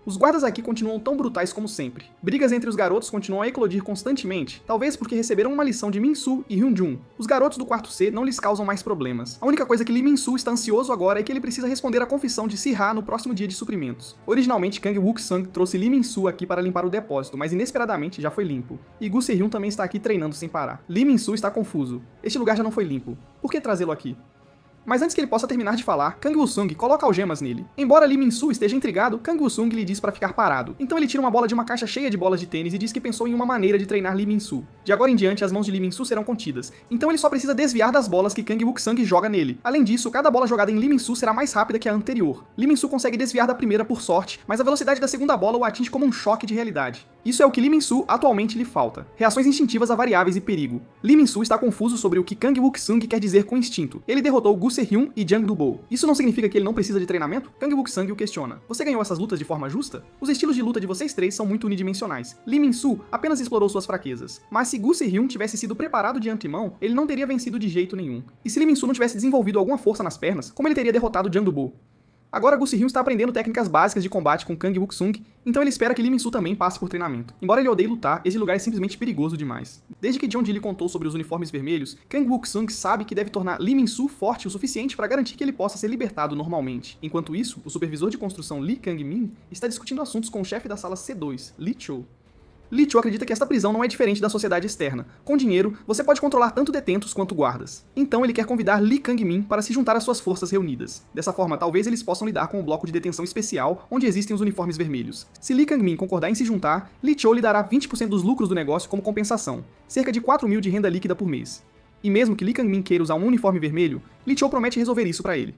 Os guardas aqui continuam tão brutais como sempre. Brigas entre os garotos continuam a eclodir constantemente, talvez porque receberam uma lição de Min-soo e Hyun-jun. Os garotos do quarto C não lhes causam mais problemas. A única coisa que Lee Min-soo está ansioso agora é que ele precisa responder à confissão de Si-ha no próximo dia de suprimentos. Originalmente, Kang Wook-sung trouxe Lee Min-soo aqui para limpar o depósito, mas inesperadamente já foi limpo. E Gu Se-hyun também está aqui treinando sem parar. Lee Min-soo está confuso. Este lugar já não foi limpo. Por que trazê-lo aqui? Mas antes que ele possa terminar de falar, Kang Woo-sung coloca algemas nele. Embora Lee Min-soo esteja intrigado, Kang Woo-sung lhe diz para ficar parado. Então ele tira uma bola de uma caixa cheia de bolas de tênis e diz que pensou em uma maneira de treinar Lee Min-soo. De agora em diante, as mãos de Lee Min-soo serão contidas. Então ele só precisa desviar das bolas que Kang Wook-sung joga nele. Além disso, cada bola jogada em Lee Min-soo será mais rápida que a anterior. Lee Min-soo consegue desviar da primeira por sorte, mas a velocidade da segunda bola o atinge como um choque de realidade. Isso é o que Lee Min-soo atualmente lhe falta. Reações instintivas a variáveis e perigo. Lee Min-soo está confuso sobre o que Kang Wook-sung quer dizer com instinto. Ele derrotou Gu Se-hyun e Jang Do-bo. Isso não significa que ele não precisa de treinamento? Kang Wook-sung o questiona. Você ganhou essas lutas de forma justa? Os estilos de luta de vocês três são muito unidimensionais. Lee Min-soo apenas explorou suas fraquezas. Mas se Gu Se-hyun tivesse sido preparado de antemão, ele não teria vencido de jeito nenhum. E se Lee Min-soo não tivesse desenvolvido alguma força nas pernas, como ele teria derrotado Jang Do-bo? Agora Gu Se-hyun está aprendendo técnicas básicas de combate com Kang Wook-sung, então ele espera que Lee Min-soo também passe por treinamento. Embora ele odeie lutar, esse lugar é simplesmente perigoso demais. Desde que Jeon-ji lhe contou sobre os uniformes vermelhos, Kang Wook-sung sabe que deve tornar Lee Min-soo forte o suficiente para garantir que ele possa ser libertado normalmente. Enquanto isso, o supervisor de construção Lee Kang-min está discutindo assuntos com o chefe da sala C2, Lee Cho. Lee Cho acredita que esta prisão não é diferente da sociedade externa. Com dinheiro, você pode controlar tanto detentos quanto guardas. Então ele quer convidar Lee Kang-min para se juntar às suas forças reunidas. Dessa forma, talvez eles possam lidar com o bloco de detenção especial, onde existem os uniformes vermelhos. Se Lee Kang-min concordar em se juntar, Lee Cho lhe dará 20% dos lucros do negócio como compensação, cerca de 4.000 de renda líquida por mês. E mesmo que Lee Kang-min queira usar um uniforme vermelho, Lee Cho promete resolver isso para ele.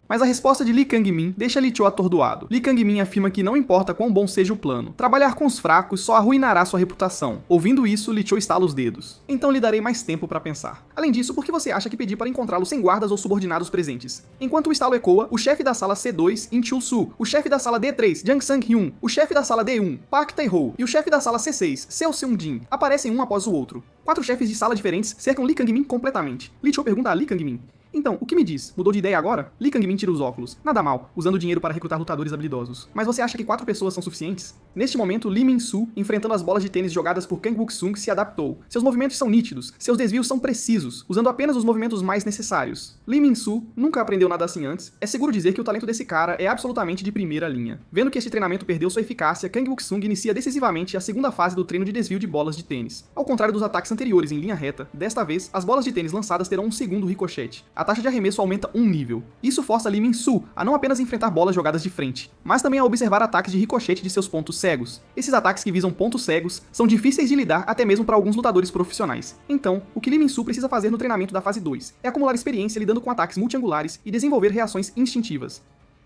Mas a resposta de Lee Kang-min deixa Lee Cho atordoado. Lee Kang-min afirma que não importa quão bom seja o plano, trabalhar com os fracos só arruinará sua reputação. Ouvindo isso, Lee Cho estala os dedos. Então lhe darei mais tempo para pensar. Além disso, por que você acha que pedi para encontrá-lo sem guardas ou subordinados presentes? Enquanto o estalo ecoa, o chefe da sala C2, In Chul-soo, o chefe da sala D3, Jang Sang-hyun, o chefe da sala D1, Park Tae-ho, e o chefe da sala C6, Seo Seung-jin, aparecem um após o outro. 4 chefes de sala diferentes cercam Lee Kang-min completamente. Lee Cho pergunta a Lee Kang-min: Então, o que me diz? Mudou de ideia agora? Lee Kang-min tira os óculos. Nada mal, usando dinheiro para recrutar lutadores habilidosos. Mas você acha que 4 pessoas são suficientes? Neste momento, Lee Min-soo, enfrentando as bolas de tênis jogadas por Kang Wook-sung, se adaptou. Seus movimentos são nítidos, seus desvios são precisos, usando apenas os movimentos mais necessários. Lee Min-soo nunca aprendeu nada assim antes. É seguro dizer que o talento desse cara é absolutamente de primeira linha. Vendo que este treinamento perdeu sua eficácia, Kang Wook-sung inicia decisivamente a segunda fase do treino de desvio de bolas de tênis. Ao contrário dos ataques anteriores em linha reta, desta vez, as bolas de tênis lançadas terão um segundo ricochete. A taxa de arremesso aumenta um nível. Isso força Lee Min-soo a não apenas enfrentar bolas jogadas de frente, mas também a observar ataques de ricochete de seus pontos cegos. Esses ataques que visam pontos cegos são difíceis de lidar até mesmo para alguns lutadores profissionais. Então, o que Lee Min-soo precisa fazer no treinamento da fase 2 é acumular experiência lidando com ataques multiangulares e desenvolver reações instintivas.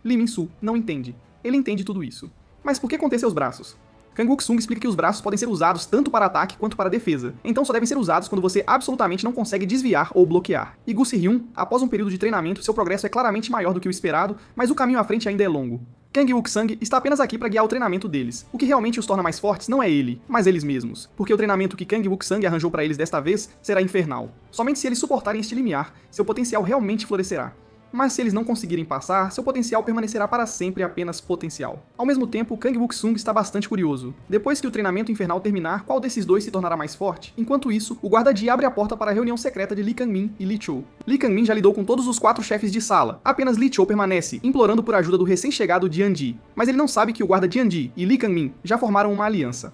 Lee Min-soo não entende. Ele entende tudo isso. Mas por que conter seus braços? Kang Wook-sung explica que os braços podem ser usados tanto para ataque quanto para defesa, então só devem ser usados quando você absolutamente não consegue desviar ou bloquear. E Gu Se-hyun, após um período de treinamento, seu progresso é claramente maior do que o esperado, mas o caminho à frente ainda é longo. Kang Wook-sung está apenas aqui para guiar o treinamento deles. O que realmente os torna mais fortes não é ele, mas eles mesmos. Porque o treinamento que Kang Wook-sung arranjou para eles desta vez será infernal. Somente se eles suportarem este limiar, seu potencial realmente florescerá. Mas se eles não conseguirem passar, seu potencial permanecerá para sempre apenas potencial. Ao mesmo tempo, Kang Wook-sung está bastante curioso. Depois que o treinamento infernal terminar, qual desses dois se tornará mais forte? Enquanto isso, o guarda-Ji abre a porta para a reunião secreta de Lee Kang-min e Lee Cho. Lee Kang-min já lidou com todos os 4 chefes de sala. Apenas Lee Cho permanece, implorando por ajuda do recém-chegado Jian-ji. Mas ele não sabe que o guarda Jian-ji e Lee Kang-min já formaram uma aliança.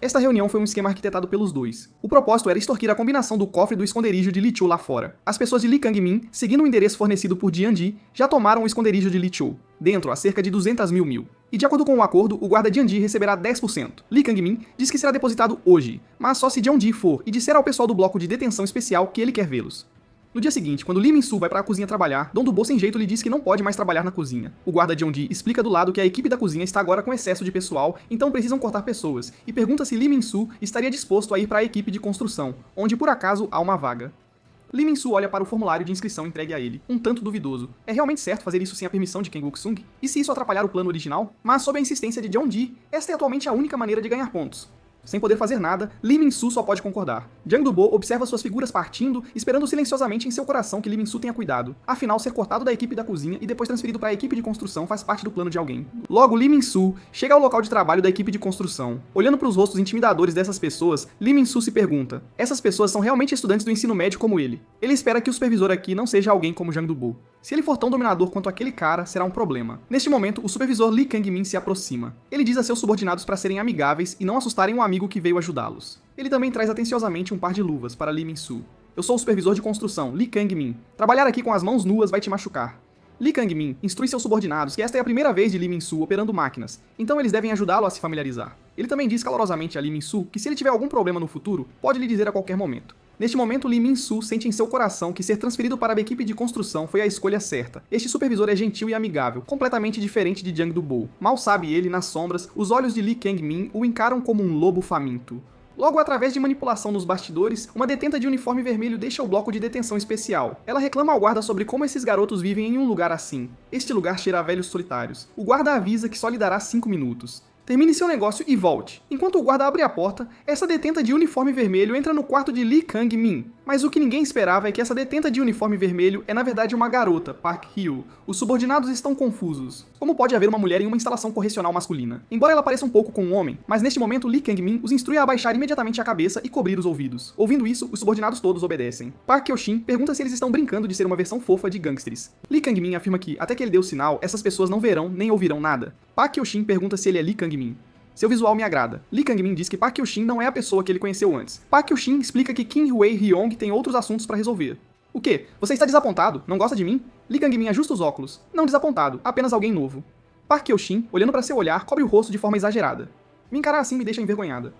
Esta reunião foi um esquema arquitetado pelos dois. O propósito era extorquir a combinação do cofre do esconderijo de Lee Cho lá fora. As pessoas de Lee Kang-min, seguindo o endereço fornecido por Jian-ji, já tomaram o esconderijo de Lee Cho, dentro a cerca de 200 mil. E de acordo com o acordo, o guarda Jian-ji receberá 10%. Lee Kang-min diz que será depositado hoje, mas só se Jian-ji for e disser ao pessoal do bloco de detenção especial que ele quer vê-los. No dia seguinte, quando Lee Min-soo vai para a cozinha trabalhar, Dong Do-bo sem jeito lhe diz que não pode mais trabalhar na cozinha. O guarda Jeon-ji explica do lado que a equipe da cozinha está agora com excesso de pessoal, então precisam cortar pessoas, e pergunta se Lee Min-soo estaria disposto a ir para a equipe de construção, onde por acaso há uma vaga. Lee Min-soo olha para o formulário de inscrição entregue a ele, um tanto duvidoso. É realmente certo fazer isso sem a permissão de Kang Wook-sung? E se isso atrapalhar o plano original? Mas sob a insistência de Jeon-ji, esta é atualmente a única maneira de ganhar pontos. Sem poder fazer nada, Lee Min-soo só pode concordar. Jang Do-bo observa suas figuras partindo, esperando silenciosamente em seu coração que Lee Min-soo tenha cuidado. Afinal, ser cortado da equipe da cozinha e depois transferido para a equipe de construção faz parte do plano de alguém. Logo, Lee Min-soo chega ao local de trabalho da equipe de construção. Olhando para os rostos intimidadores dessas pessoas, Lee Min-soo se pergunta: essas pessoas são realmente estudantes do ensino médio como ele? Ele espera que o supervisor aqui não seja alguém como Jang Do-bo. Se ele for tão dominador quanto aquele cara, será um problema. Neste momento, o supervisor Lee Kang-min se aproxima. Ele diz a seus subordinados para serem amigáveis e não assustarem um amigo que veio ajudá-los. Ele também traz atenciosamente um par de luvas para Lee Min-soo. Eu sou o supervisor de construção, Lee Kang-min. Trabalhar aqui com as mãos nuas vai te machucar. Lee Kang-min instrui seus subordinados que esta é a primeira vez de Lee Min-soo operando máquinas, então eles devem ajudá-lo a se familiarizar. Ele também diz calorosamente a Lee Min-soo que se ele tiver algum problema no futuro, pode lhe dizer a qualquer momento. Neste momento, Lee Min-soo sente em seu coração que ser transferido para a equipe de construção foi a escolha certa. Este supervisor é gentil e amigável, completamente diferente de Jang Do-bo. Mal sabe ele, nas sombras, os olhos de Lee Kang-min o encaram como um lobo faminto. Logo, através de manipulação nos bastidores, uma detenta de uniforme vermelho deixa o bloco de detenção especial. Ela reclama ao guarda sobre como esses garotos vivem em um lugar assim. Este lugar cheira a velhos solitários. O guarda avisa que só lhe dará 5 minutos. Termine seu negócio e volte. Enquanto o guarda abre a porta, essa detenta de uniforme vermelho entra no quarto de Lee Kang-min. Mas o que ninguém esperava é que essa detenta de uniforme vermelho é na verdade uma garota, Park Hyo. Os subordinados estão confusos. Como pode haver uma mulher em uma instalação correcional masculina? Embora ela pareça um pouco com um homem, mas neste momento Lee Kang-min os instrui a abaixar imediatamente a cabeça e cobrir os ouvidos. Ouvindo isso, os subordinados todos obedecem. Park Hyo-shin pergunta se eles estão brincando de ser uma versão fofa de gangsters. Lee Kang-min afirma que, até que ele dê o sinal, essas pessoas não verão nem ouvirão nada. Park Hyo-shin pergunta se ele é Lee Kang-min. Seu visual me agrada. Lee Kang-min diz que Park Hyo-shin não é a pessoa que ele conheceu antes. Park Hyo-shin explica que Kim Hwee-hyong tem outros assuntos para resolver. O quê? Você está desapontado? Não gosta de mim? Lee Kang-min ajusta os óculos. Não desapontado, apenas alguém novo. Park Hyo-shin, olhando para seu olhar, cobre o rosto de forma exagerada. Me encarar assim me deixa envergonhada.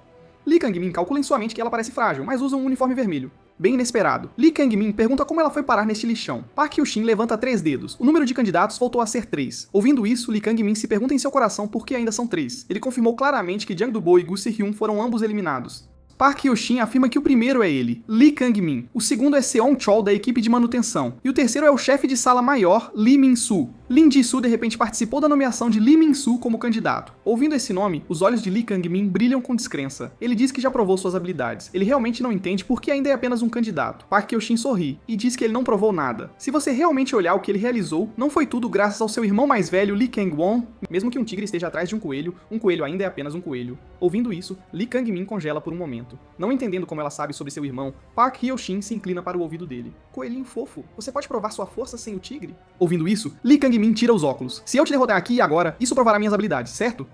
Lee Kang-min calcula em sua mente que ela parece frágil, mas usa um uniforme vermelho. Bem inesperado. Lee Kang-min pergunta como ela foi parar neste lixão. Park Hyo-shin levanta 3 dedos. O número de candidatos voltou a ser 3. Ouvindo isso, Lee Kang-min se pergunta em seu coração por que ainda são 3. Ele confirmou claramente que Jang Do-bo e Gu Se-hyun foram ambos eliminados. Park Hyo-shin afirma que o primeiro é ele, Lee Kang-min. O segundo é Seon Chol da equipe de manutenção. E o terceiro é o chefe de sala maior, Lee Min-soo. Lin Ji-soo de repente participou da nomeação de Lee Min-soo como candidato. Ouvindo esse nome, os olhos de Lee Kang-min brilham com descrença. Ele diz que já provou suas habilidades. Ele realmente não entende porque ainda é apenas um candidato. Park Hyo-shin sorri e diz que ele não provou nada. Se você realmente olhar o que ele realizou, não foi tudo graças ao seu irmão mais velho, Lee Kang-won. Mesmo que um tigre esteja atrás de um coelho ainda é apenas um coelho. Ouvindo isso, Lee Kang-min congela por um momento. Não entendendo como ela sabe sobre seu irmão, Park Hyo-shin se inclina para o ouvido dele. Coelhinho fofo, você pode provar sua força sem o tigre? Ouvindo isso, Lee Kang-min tira os óculos. Se eu te derrotar aqui e agora, isso provará minhas habilidades, certo?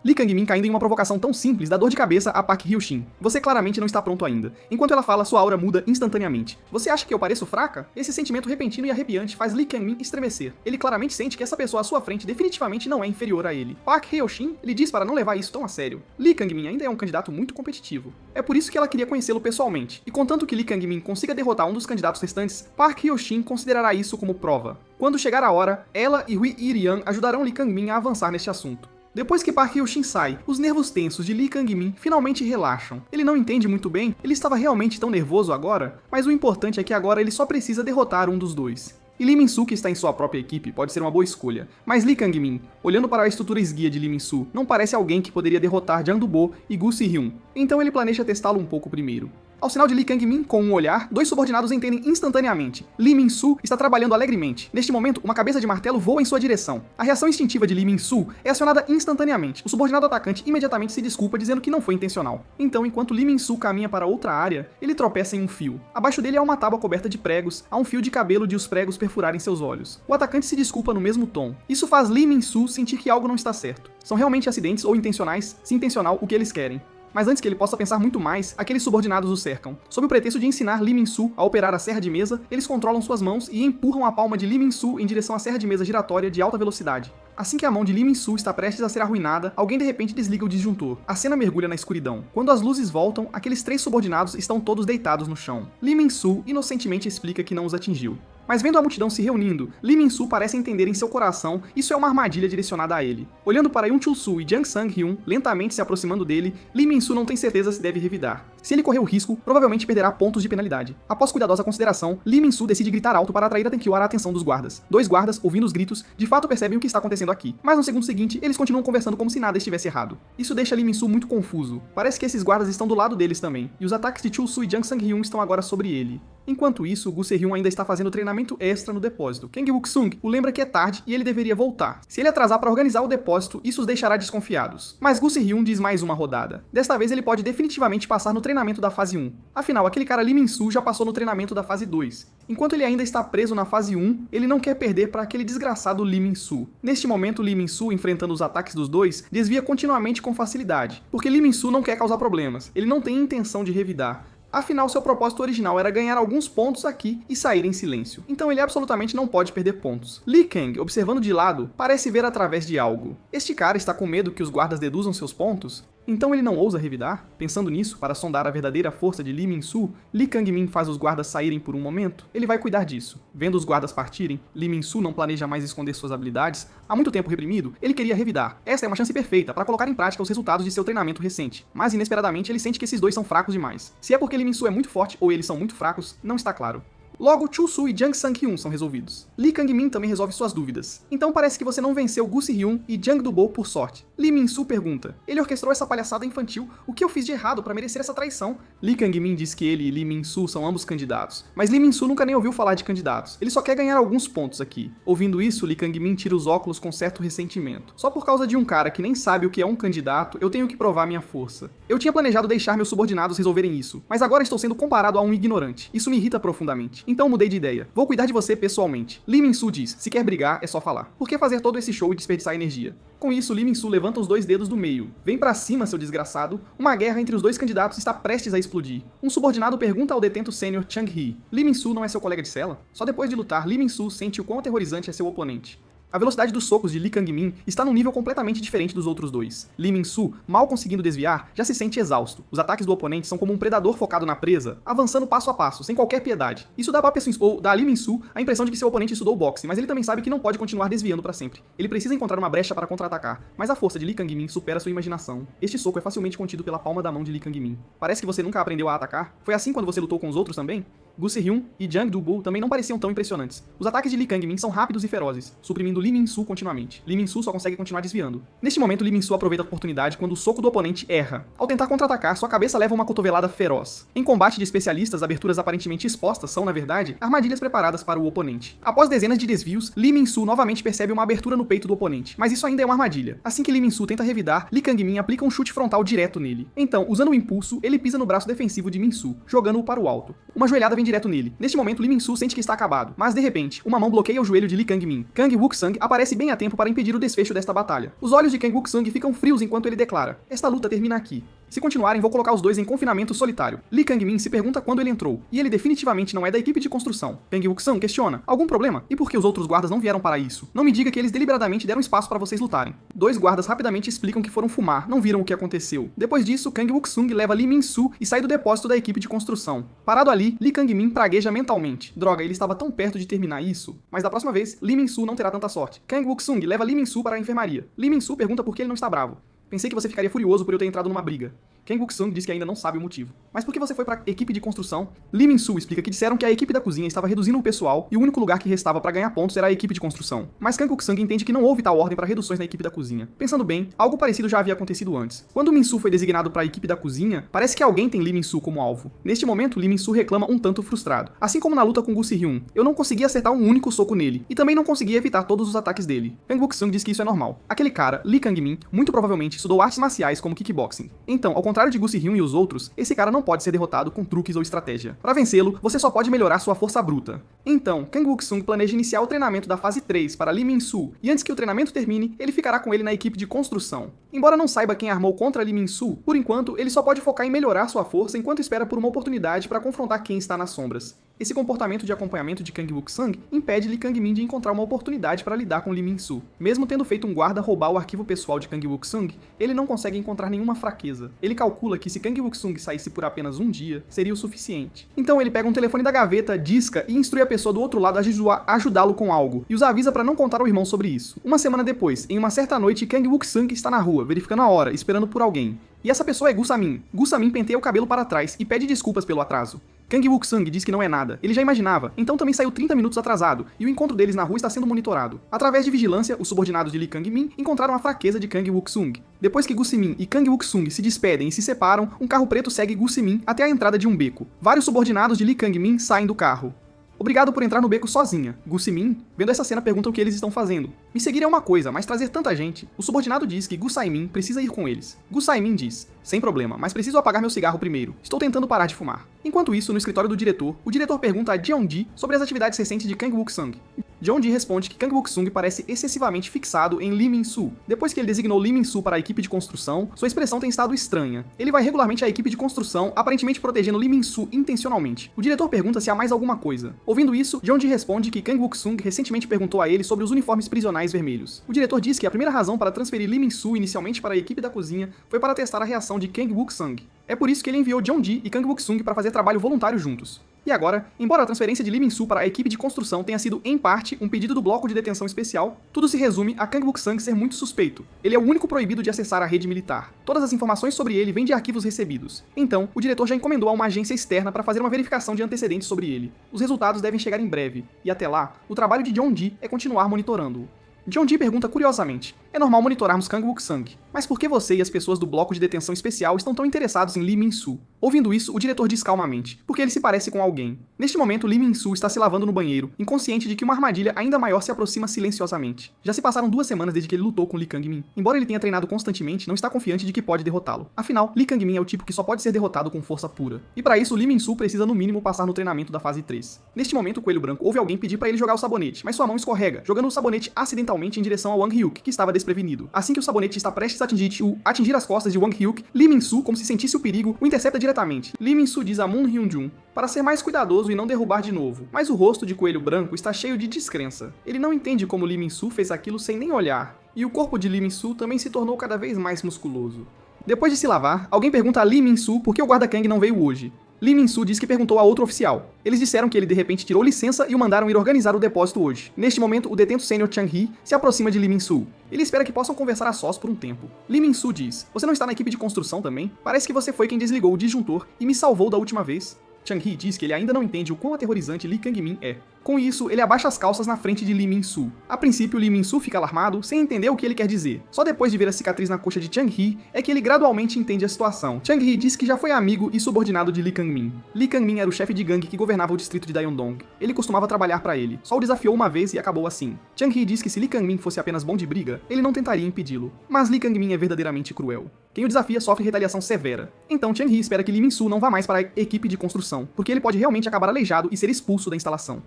Lee Kang-min caindo em uma provocação tão simples dá dor de cabeça a Park Hyo-shin. Você claramente não está pronto ainda. Enquanto ela fala, sua aura muda instantaneamente. Você acha que eu pareço fraca? Esse sentimento repentino e arrepiante faz Lee Kang-min estremecer. Ele claramente sente que essa pessoa à sua frente definitivamente não é inferior a ele. Park Hyo-shin lhe diz para não levar isso tão a sério. Lee Kang-min ainda é um candidato muito competitivo. É por isso que ela queria conhecê-lo pessoalmente. E contanto que Lee Kang-min consiga derrotar um dos candidatos restantes, Park Hyo-shin considerará isso como prova. Quando chegar a hora, ela e Hui Ir-yang ajudarão Lee Kang-min a avançar neste assunto. Depois que Park Hyo-shin sai, os nervos tensos de Lee Kang-min finalmente relaxam. Ele não entende muito bem, ele estava realmente tão nervoso agora, mas o importante é que agora ele só precisa derrotar um dos dois. E Lee Min-soo, que está em sua própria equipe, pode ser uma boa escolha, mas Lee Kang-min, olhando para a estrutura esguia de Lee Min-soo, não parece alguém que poderia derrotar Jang Do-bo e Gu Si-hyun, então ele planeja testá-lo um pouco primeiro. Ao sinal de Lee Kang-min com um olhar, dois subordinados entendem instantaneamente. Lee Min-soo está trabalhando alegremente. Neste momento, uma cabeça de martelo voa em sua direção. A reação instintiva de Lee Min-soo é acionada instantaneamente. O subordinado atacante imediatamente se desculpa dizendo que não foi intencional. Então, enquanto Lee Min-soo caminha para outra área, ele tropeça em um fio. Abaixo dele há uma tábua coberta de pregos, há um fio de cabelo de os pregos perfurarem seus olhos. O atacante se desculpa no mesmo tom. Isso faz Lee Min-soo sentir que algo não está certo. São realmente acidentes ou intencionais, se intencional, o que eles querem. Mas antes que ele possa pensar muito mais, aqueles subordinados o cercam. Sob o pretexto de ensinar Lee Min-soo a operar a serra de mesa, eles controlam suas mãos e empurram a palma de Lee Min-soo em direção à serra de mesa giratória de alta velocidade. Assim que a mão de Lee Min-soo está prestes a ser arruinada, alguém de repente desliga o disjuntor. A cena mergulha na escuridão. Quando as luzes voltam, aqueles três subordinados estão todos deitados no chão. Lee Min-soo inocentemente explica que não os atingiu. Mas vendo a multidão se reunindo, Lee Min-soo parece entender em seu coração isso é uma armadilha direcionada a ele. Olhando para Yoon Chul-soo e Jang Sang-hyun, lentamente se aproximando dele, Lee Min-soo não tem certeza se deve revidar. Se ele correr o risco, provavelmente perderá pontos de penalidade. Após cuidadosa consideração, Lee Min-soo decide gritar alto para atrair a atenção dos guardas. Dois guardas, ouvindo os gritos, de fato percebem o que está acontecendo aqui. Mas no segundo seguinte, eles continuam conversando como se nada estivesse errado. Isso deixa Lee Min-soo muito confuso. Parece que esses guardas estão do lado deles também, e os ataques de Chul-soo e Jang Sang-hyun estão agora sobre ele. Enquanto isso, Gu Se-hyun ainda está fazendo treinamento extra no depósito. Kang Wook-sung o lembra que é tarde e ele deveria voltar. Se ele atrasar para organizar o depósito, isso os deixará desconfiados. Mas Gu Se-hyun diz mais uma rodada. Desta vez ele pode definitivamente passar no treinamento da fase 1. Afinal, aquele cara Lee Min-soo já passou no treinamento da fase 2. Enquanto ele ainda está preso na fase 1, ele não quer perder para aquele desgraçado Lee Min-soo. Neste momento, Lee Min-soo, enfrentando os ataques dos dois, desvia continuamente com facilidade. Porque Lee Min-soo não quer causar problemas. Ele não tem intenção de revidar. Afinal, seu propósito original era ganhar alguns pontos aqui e sair em silêncio. Então ele absolutamente não pode perder pontos. Lee Kang, observando de lado, parece ver através de algo. Este cara está com medo que os guardas deduzam seus pontos? Então ele não ousa revidar? Pensando nisso, para sondar a verdadeira força de Lee Min-soo, Lee Kang-min faz os guardas saírem por um momento. Ele vai cuidar disso. Vendo os guardas partirem, Lee Min-soo não planeja mais esconder suas habilidades. Há muito tempo reprimido, ele queria revidar. Esta é uma chance perfeita para colocar em prática os resultados de seu treinamento recente. Mas inesperadamente ele sente que esses dois são fracos demais. Se é porque Lee Min-soo é muito forte ou eles são muito fracos, não está claro. Logo, Chul-soo e Jang Sang-hyun são resolvidos. Lee Kang-min também resolve suas dúvidas. Então parece que você não venceu Gu Si-hyun e Jang Do-bo por sorte. Lee Min-soo pergunta: ele orquestrou essa palhaçada infantil, o que eu fiz de errado para merecer essa traição? Lee Kang-min diz que ele e Lee Min-soo são ambos candidatos. Mas Lee Min-soo nunca nem ouviu falar de candidatos. Ele só quer ganhar alguns pontos aqui. Ouvindo isso, Lee Kang-min tira os óculos com certo ressentimento. Só por causa de um cara que nem sabe o que é um candidato, eu tenho que provar minha força. Eu tinha planejado deixar meus subordinados resolverem isso, mas agora estou sendo comparado a um ignorante. Isso me irrita profundamente. Então mudei de ideia. Vou cuidar de você pessoalmente. Lee Min-soo diz: se quer brigar, é só falar. Por que fazer todo esse show e desperdiçar energia? Com isso, Lee Min-soo levanta os dois dedos do meio. Vem pra cima, seu desgraçado. Uma guerra entre os dois candidatos está prestes a explodir. Um subordinado pergunta ao detento sênior Chang-hee: Lee Min-soo não é seu colega de cela? Só depois de lutar, Lee Min-soo sente o quão aterrorizante é seu oponente. A velocidade dos socos de Lee Kang-min está num nível completamente diferente dos outros dois. Lee Min-soo, mal conseguindo desviar, já se sente exausto. Os ataques do oponente são como um predador focado na presa, avançando passo a passo, sem qualquer piedade. Isso dá a Lee Min-soo a impressão de que seu oponente estudou boxe, mas ele também sabe que não pode continuar desviando para sempre. Ele precisa encontrar uma brecha para contra-atacar, mas a força de Lee Kang-min supera sua imaginação. Este soco é facilmente contido pela palma da mão de Lee Kang-min. Parece que você nunca aprendeu a atacar? Foi assim quando você lutou com os outros também? Gu Se-hyun e Jang Do-bu também não pareciam tão impressionantes. Os ataques de Lee Kang-min são rápidos e ferozes, suprimindo Lee Min-soo continuamente. Lee Min-soo só consegue continuar desviando. Neste momento, Lee Min-soo aproveita a oportunidade quando o soco do oponente erra. Ao tentar contra-atacar, sua cabeça leva uma cotovelada feroz. Em combate de especialistas, aberturas aparentemente expostas são, na verdade, armadilhas preparadas para o oponente. Após dezenas de desvios, Lee Min-soo novamente percebe uma abertura no peito do oponente, mas isso ainda é uma armadilha. Assim que Lee Min-soo tenta revidar, Lee Kang-min aplica um chute frontal direto nele. Então, usando o impulso, ele pisa no braço defensivo de Min-soo, jogando-o para o alto. Uma joelhada vem direto nele. Neste momento, Lee Min-soo sente que está acabado, mas de repente, uma mão bloqueia o joelho de Lee Kang-min. Kang Wook-sang aparece bem a tempo para impedir o desfecho desta batalha. Os olhos de Kang Wook-sang ficam frios enquanto ele declara: "Esta luta termina aqui. Se continuarem, vou colocar os dois em confinamento solitário." Lee Kang-min se pergunta quando ele entrou, e ele definitivamente não é da equipe de construção. Kang Wook-sang questiona: "Algum problema? E por que os outros guardas não vieram para isso? Não me diga que eles deliberadamente deram espaço para vocês lutarem." Dois guardas rapidamente explicam que foram fumar, não viram o que aconteceu. Depois disso, Kang Wook-sung leva Lee Min-soo e sai do depósito da equipe de construção. Parado ali, Lee Kang-min pragueja mentalmente: "Droga, ele estava tão perto de terminar isso." Mas da próxima vez, Lee Min-soo não terá tanta sorte. Kang Wook-sung leva Lee Min-soo para a enfermaria. Lee Min-soo pergunta por que ele não está bravo. "Pensei que você ficaria furioso por eu ter entrado numa briga." Kang Wook-sung diz que ainda não sabe o motivo. "Mas por que você foi pra equipe de construção?" Lee Min-soo explica que disseram que a equipe da cozinha estava reduzindo o pessoal e o único lugar que restava para ganhar pontos era a equipe de construção. Mas Kang Wook-sung entende que não houve tal ordem para reduções na equipe da cozinha. Pensando bem, algo parecido já havia acontecido antes. Quando Min-soo foi designado para a equipe da cozinha, parece que alguém tem Lee Min-soo como alvo. Neste momento, Lee Min-soo reclama um tanto frustrado. Assim como na luta com Gu Se-hyun, eu não conseguia acertar um único soco nele, e também não conseguia evitar todos os ataques dele. Kang Wook-sung diz que isso é normal. Aquele cara, Lee Kang-min, muito provavelmente estudou artes marciais como kickboxing. Então, ao contrário de Gu Se-hyun e os outros, esse cara não pode ser derrotado com truques ou estratégia. Para vencê-lo, você só pode melhorar sua força bruta. Então, Kang Wook-sung planeja iniciar o treinamento da fase 3 para Lee Min-soo, e antes que o treinamento termine, ele ficará com ele na equipe de construção. Embora não saiba quem armou contra Lee Min-soo, por enquanto, ele só pode focar em melhorar sua força enquanto espera por uma oportunidade para confrontar quem está nas sombras. Esse comportamento de acompanhamento de Kang Wook-sung impede Lee Kang-min de encontrar uma oportunidade para lidar com Lee Min-soo. Mesmo tendo feito um guarda roubar o arquivo pessoal de Kang Wook-sung, ele não consegue encontrar nenhuma fraqueza. Ele calcula que se Kang Wook-sung saísse por apenas um dia, seria o suficiente. Então ele pega um telefone da gaveta, disca e instrui a pessoa do outro lado a ajudá-lo com algo, e os avisa para não contar ao irmão sobre isso. Uma semana depois, em uma certa noite, Kang Wook-sung está na rua, verificando a hora, esperando por alguém. E essa pessoa é Gu Samin. Gu Samin penteia o cabelo para trás e pede desculpas pelo atraso. Kang Wook-sung diz que não é nada, ele já imaginava, então também saiu 30 minutos atrasado, e o encontro deles na rua está sendo monitorado. Através de vigilância, os subordinados de Lee Kang-min encontraram a fraqueza de Kang Wook-sung. Depois que Gu Se-min e Kang Wook-sung se despedem e se separam, um carro preto segue Gu Se-min até a entrada de um beco. Vários subordinados de Lee Kang-min saem do carro. "Obrigado por entrar no beco sozinha." Gu Se-min, vendo essa cena, pergunta o que eles estão fazendo. "Me seguir é uma coisa, mas trazer tanta gente." O subordinado diz que Gu Sai-min precisa ir com eles. Gu Sai-min diz: "Sem problema, mas preciso apagar meu cigarro primeiro. Estou tentando parar de fumar." Enquanto isso, no escritório do diretor, o diretor pergunta a Jeon-ji sobre as atividades recentes de Kang Wook-sung. Jeon-ji responde que Kang Wook-sung parece excessivamente fixado em Lee Min-soo. Depois que ele designou Lee Min-soo para a equipe de construção, sua expressão tem estado estranha. Ele vai regularmente à equipe de construção, aparentemente protegendo Lee Min-soo intencionalmente. O diretor pergunta se há mais alguma coisa. Ouvindo isso, Jeon-ji responde que Kang Wook-sung recentemente perguntou a ele sobre os uniformes prisionais vermelhos. O diretor diz que a primeira razão para transferir Lee Min-soo inicialmente para a equipe da cozinha foi para testar a reação de Kang Wook-sung. É por isso que ele enviou Jeon-ji e Kang Wook-sung para fazer trabalho voluntário juntos. E agora, embora a transferência de Lee Min-soo para a equipe de construção tenha sido, em parte, um pedido do bloco de detenção especial, tudo se resume a Kang Wook-sung ser muito suspeito. Ele é o único proibido de acessar a rede militar. Todas as informações sobre ele vêm de arquivos recebidos. Então, o diretor já encomendou a uma agência externa para fazer uma verificação de antecedentes sobre ele. Os resultados devem chegar em breve, e até lá, o trabalho de Jeon-ji é continuar monitorando-o. Jeon-ji pergunta curiosamente: "É normal monitorarmos Kang Wook-sung, mas por que você e as pessoas do bloco de detenção especial estão tão interessados em Lee Min-soo?" Ouvindo isso, o diretor diz calmamente: "Porque ele se parece com alguém." Neste momento, Lee Min-soo está se lavando no banheiro, inconsciente de que uma armadilha ainda maior se aproxima silenciosamente. Já se passaram 2 semanas desde que ele lutou com Lee Kang-min. Embora ele tenha treinado constantemente, não está confiante de que pode derrotá-lo. Afinal, Lee Kang-min é o tipo que só pode ser derrotado com força pura. E para isso, Lee Min-soo precisa no mínimo passar no treinamento da fase 3. Neste momento, o Coelho Branco ouve alguém pedir para ele jogar o sabonete, mas sua mão escorrega, jogando o sabonete acidentalmente em direção a Wang Hyuk, que estava desprevenido. Assim que o sabonete está prestes a atingir as costas de Wang Hyuk, Lee Min-soo, como se sentisse o perigo, o intercepta diretamente. Lee Min-soo diz a Moon Hyun-jun para ser mais cuidadoso e não derrubar de novo, mas o rosto de Coelho Branco está cheio de descrença. Ele não entende como Lee Min-soo fez aquilo sem nem olhar, e o corpo de Lee Min-soo também se tornou cada vez mais musculoso. Depois de se lavar, alguém pergunta a Lee Min-soo por que o guarda Kang não veio hoje. Lee Min-soo diz que perguntou a outro oficial. Eles disseram que ele de repente tirou licença e o mandaram ir organizar o depósito hoje. Neste momento, o detento sênior Chang-hee se aproxima de Lee Min-soo. Ele espera que possam conversar a sós por um tempo. Lee Min-soo diz: "Você não está na equipe de construção também? Parece que você foi quem desligou o disjuntor e me salvou da última vez." Chang-hee diz que ele ainda não entende o quão aterrorizante Lee Kang-min é. Com isso, ele abaixa as calças na frente de Lee Min-soo. A princípio, Lee Min-soo fica alarmado, sem entender o que ele quer dizer. Só depois de ver a cicatriz na coxa de Chang-hee, é que ele gradualmente entende a situação. Chang-hee diz que já foi amigo e subordinado de Lee Kang-min. Lee Kang-min era o chefe de gangue que governava o distrito de Daeyeon-dong. Ele costumava trabalhar para ele, só o desafiou uma vez e acabou assim. Chang-hee diz que se Lee Kang-min fosse apenas bom de briga, ele não tentaria impedi-lo. Mas Lee Kang-min é verdadeiramente cruel. Quem o desafia sofre retaliação severa. Então Chang-hee espera que Lee Min-soo não vá mais para a equipe de construção, porque ele pode realmente acabar aleijado e ser expulso da instalação.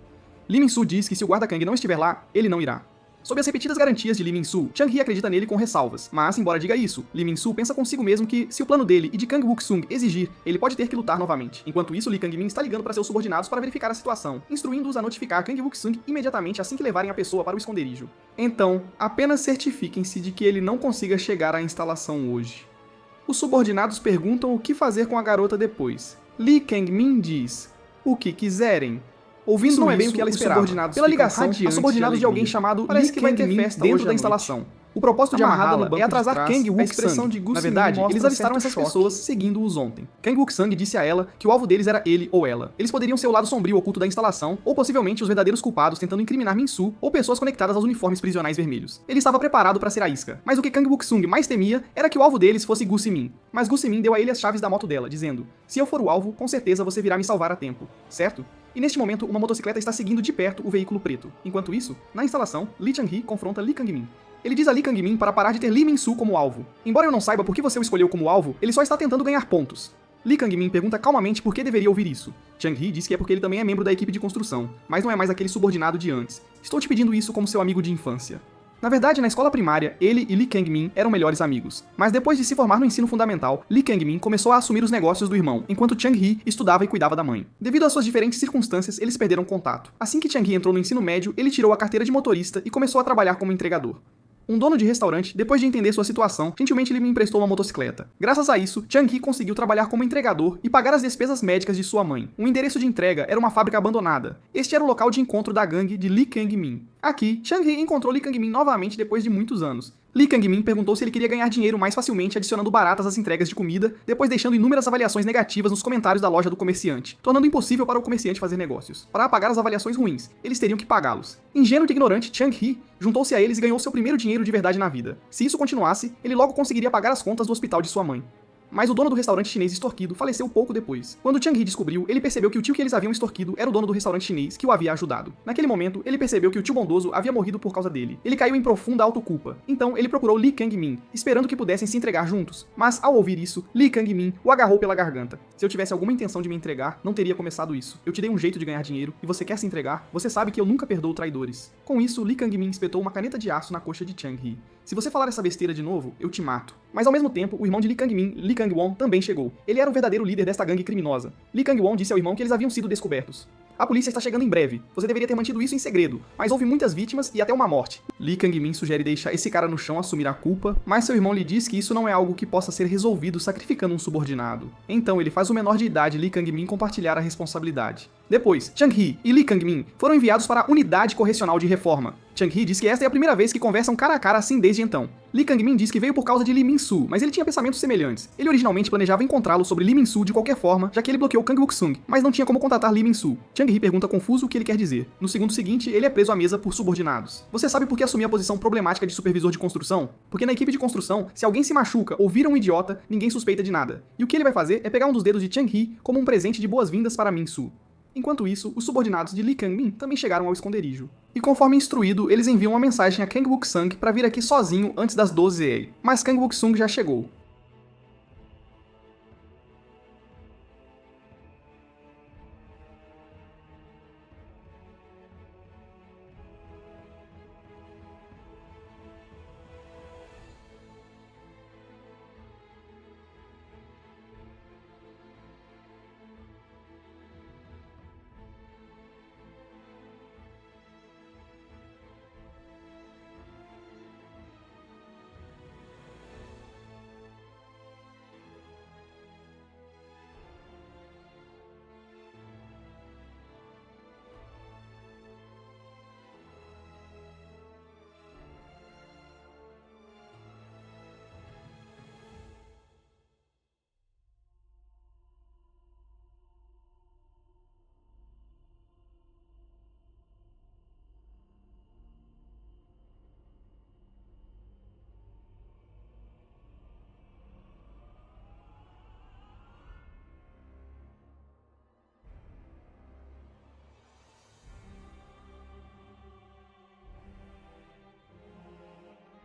Lee Min-soo diz que se o guarda-Kang não estiver lá, ele não irá. Sob as repetidas garantias de Lee Min-soo, Chang-hee acredita nele com ressalvas, mas, embora diga isso, Lee Min-soo pensa consigo mesmo que, se o plano dele e de Kang Wook-sung exigir, ele pode ter que lutar novamente. Enquanto isso, Lee Kang-min está ligando para seus subordinados para verificar a situação, instruindo-os a notificar Kang Wook-sung imediatamente assim que levarem a pessoa para o esconderijo. Então, apenas certifiquem-se de que ele não consiga chegar à instalação hoje. Os subordinados perguntam o que fazer com a garota depois. Lee Kang-min diz: o que quiserem. Ouvindo não é bem o que ela esperava. Pela ligação, a subordinado de alguém chamado Lee Kang-min dentro da instalação. O propósito de amarrá-la é atrasar Kang Wook-sung. Na verdade, eles avistaram essas pessoas seguindo-os ontem. Kang Wook-sung disse a ela que o alvo deles era ele ou ela. Eles poderiam ser o lado sombrio oculto da instalação, ou possivelmente os verdadeiros culpados tentando incriminar Min-soo ou pessoas conectadas aos uniformes prisionais vermelhos. Ele estava preparado para ser a isca, mas o que Kang Wook-sung mais temia era que o alvo deles fosse Gu Si-min. Mas Gu Si-min deu a ele as chaves da moto dela, dizendo: se eu for o alvo, com certeza você virá me salvar a tempo, certo? E neste momento, uma motocicleta está seguindo de perto o veículo preto. Enquanto isso, na instalação, Lee Chang-hee confronta Lee Kang-min. Ele diz a Lee Kang-min para parar de ter Lee Min-soo como alvo. Embora eu não saiba por que você o escolheu como alvo, ele só está tentando ganhar pontos. Lee Kang-min pergunta calmamente por que deveria ouvir isso. Chang-hee diz que é porque ele também é membro da equipe de construção, mas não é mais aquele subordinado de antes. Estou te pedindo isso como seu amigo de infância. Na verdade, na escola primária, ele e Lee Kang-min eram melhores amigos. Mas depois de se formar no ensino fundamental, Lee Kang-min começou a assumir os negócios do irmão, enquanto Chang-hee estudava e cuidava da mãe. Devido às suas diferentes circunstâncias, eles perderam contato. Assim que Chang-hee entrou no ensino médio, ele tirou a carteira de motorista e começou a trabalhar como entregador. Um dono de restaurante, depois de entender sua situação, gentilmente lhe me emprestou uma motocicleta. Graças a isso, Chang-hee conseguiu trabalhar como entregador e pagar as despesas médicas de sua mãe. O endereço de entrega era uma fábrica abandonada. Este era o local de encontro da gangue de Lee Kang-min. Aqui, Chang-hee encontrou Lee Kang-min novamente depois de muitos anos. Lee Kang-min perguntou se ele queria ganhar dinheiro mais facilmente adicionando baratas às entregas de comida, depois deixando inúmeras avaliações negativas nos comentários da loja do comerciante, tornando impossível para o comerciante fazer negócios. Para apagar as avaliações ruins, eles teriam que pagá-los. Ingênuo e ignorante, Chang-hee juntou-se a eles e ganhou seu primeiro dinheiro de verdade na vida. Se isso continuasse, ele logo conseguiria pagar as contas do hospital de sua mãe. Mas o dono do restaurante chinês extorquido faleceu pouco depois. Quando Chang-hee descobriu, ele percebeu que o tio que eles haviam extorquido era o dono do restaurante chinês que o havia ajudado. Naquele momento, ele percebeu que o tio bondoso havia morrido por causa dele. Ele caiu em profunda autoculpa. Então, ele procurou Lee Kang-min, esperando que pudessem se entregar juntos. Mas, ao ouvir isso, Lee Kang-min o agarrou pela garganta. Se eu tivesse alguma intenção de me entregar, não teria começado isso. Eu te dei um jeito de ganhar dinheiro, e você quer se entregar? Você sabe que eu nunca perdoo traidores. Com isso, Lee Kang-min espetou uma caneta de aço na coxa de Chang-hee. Se você falar essa besteira de novo, eu te mato. Mas ao mesmo tempo, o irmão de Lee Kang-min, Lee Kang-won, também chegou. Ele era o verdadeiro líder desta gangue criminosa. Lee Kang-won disse ao irmão que eles haviam sido descobertos. A polícia está chegando em breve. Você deveria ter mantido isso em segredo, mas houve muitas vítimas e até uma morte. Lee Kang-min sugere deixar esse cara no chão assumir a culpa, mas seu irmão lhe diz que isso não é algo que possa ser resolvido sacrificando um subordinado. Então ele faz o menor de idade Lee Kang-min compartilhar a responsabilidade. Depois, Chang-hee e Lee Kang-min foram enviados para a Unidade Correcional de Reforma. Chang-hee diz que esta é a primeira vez que conversam cara a cara assim desde então. Lee Kang-min diz que veio por causa de Lee Min-soo, mas ele tinha pensamentos semelhantes. Ele originalmente planejava encontrá-lo sobre Lee Min-soo de qualquer forma, já que ele bloqueou Kang Wook-sung, mas não tinha como contatar Lee Min-soo. Chang-hee pergunta confuso o que ele quer dizer. No segundo seguinte, ele é preso à mesa por subordinados. Você sabe por que assumir a posição problemática de supervisor de construção? Porque na equipe de construção, se alguém se machuca ou vira um idiota, ninguém suspeita de nada. E o que ele vai fazer é pegar um dos dedos de Chang-hee como um presente de boas-vindas para Min-soo. Enquanto isso, os subordinados de Lee Kang-min também chegaram ao esconderijo. E conforme instruído, eles enviam uma mensagem a Kang Wook-sung para vir aqui sozinho antes das 12 AM. Mas Kang Wook-sung já chegou.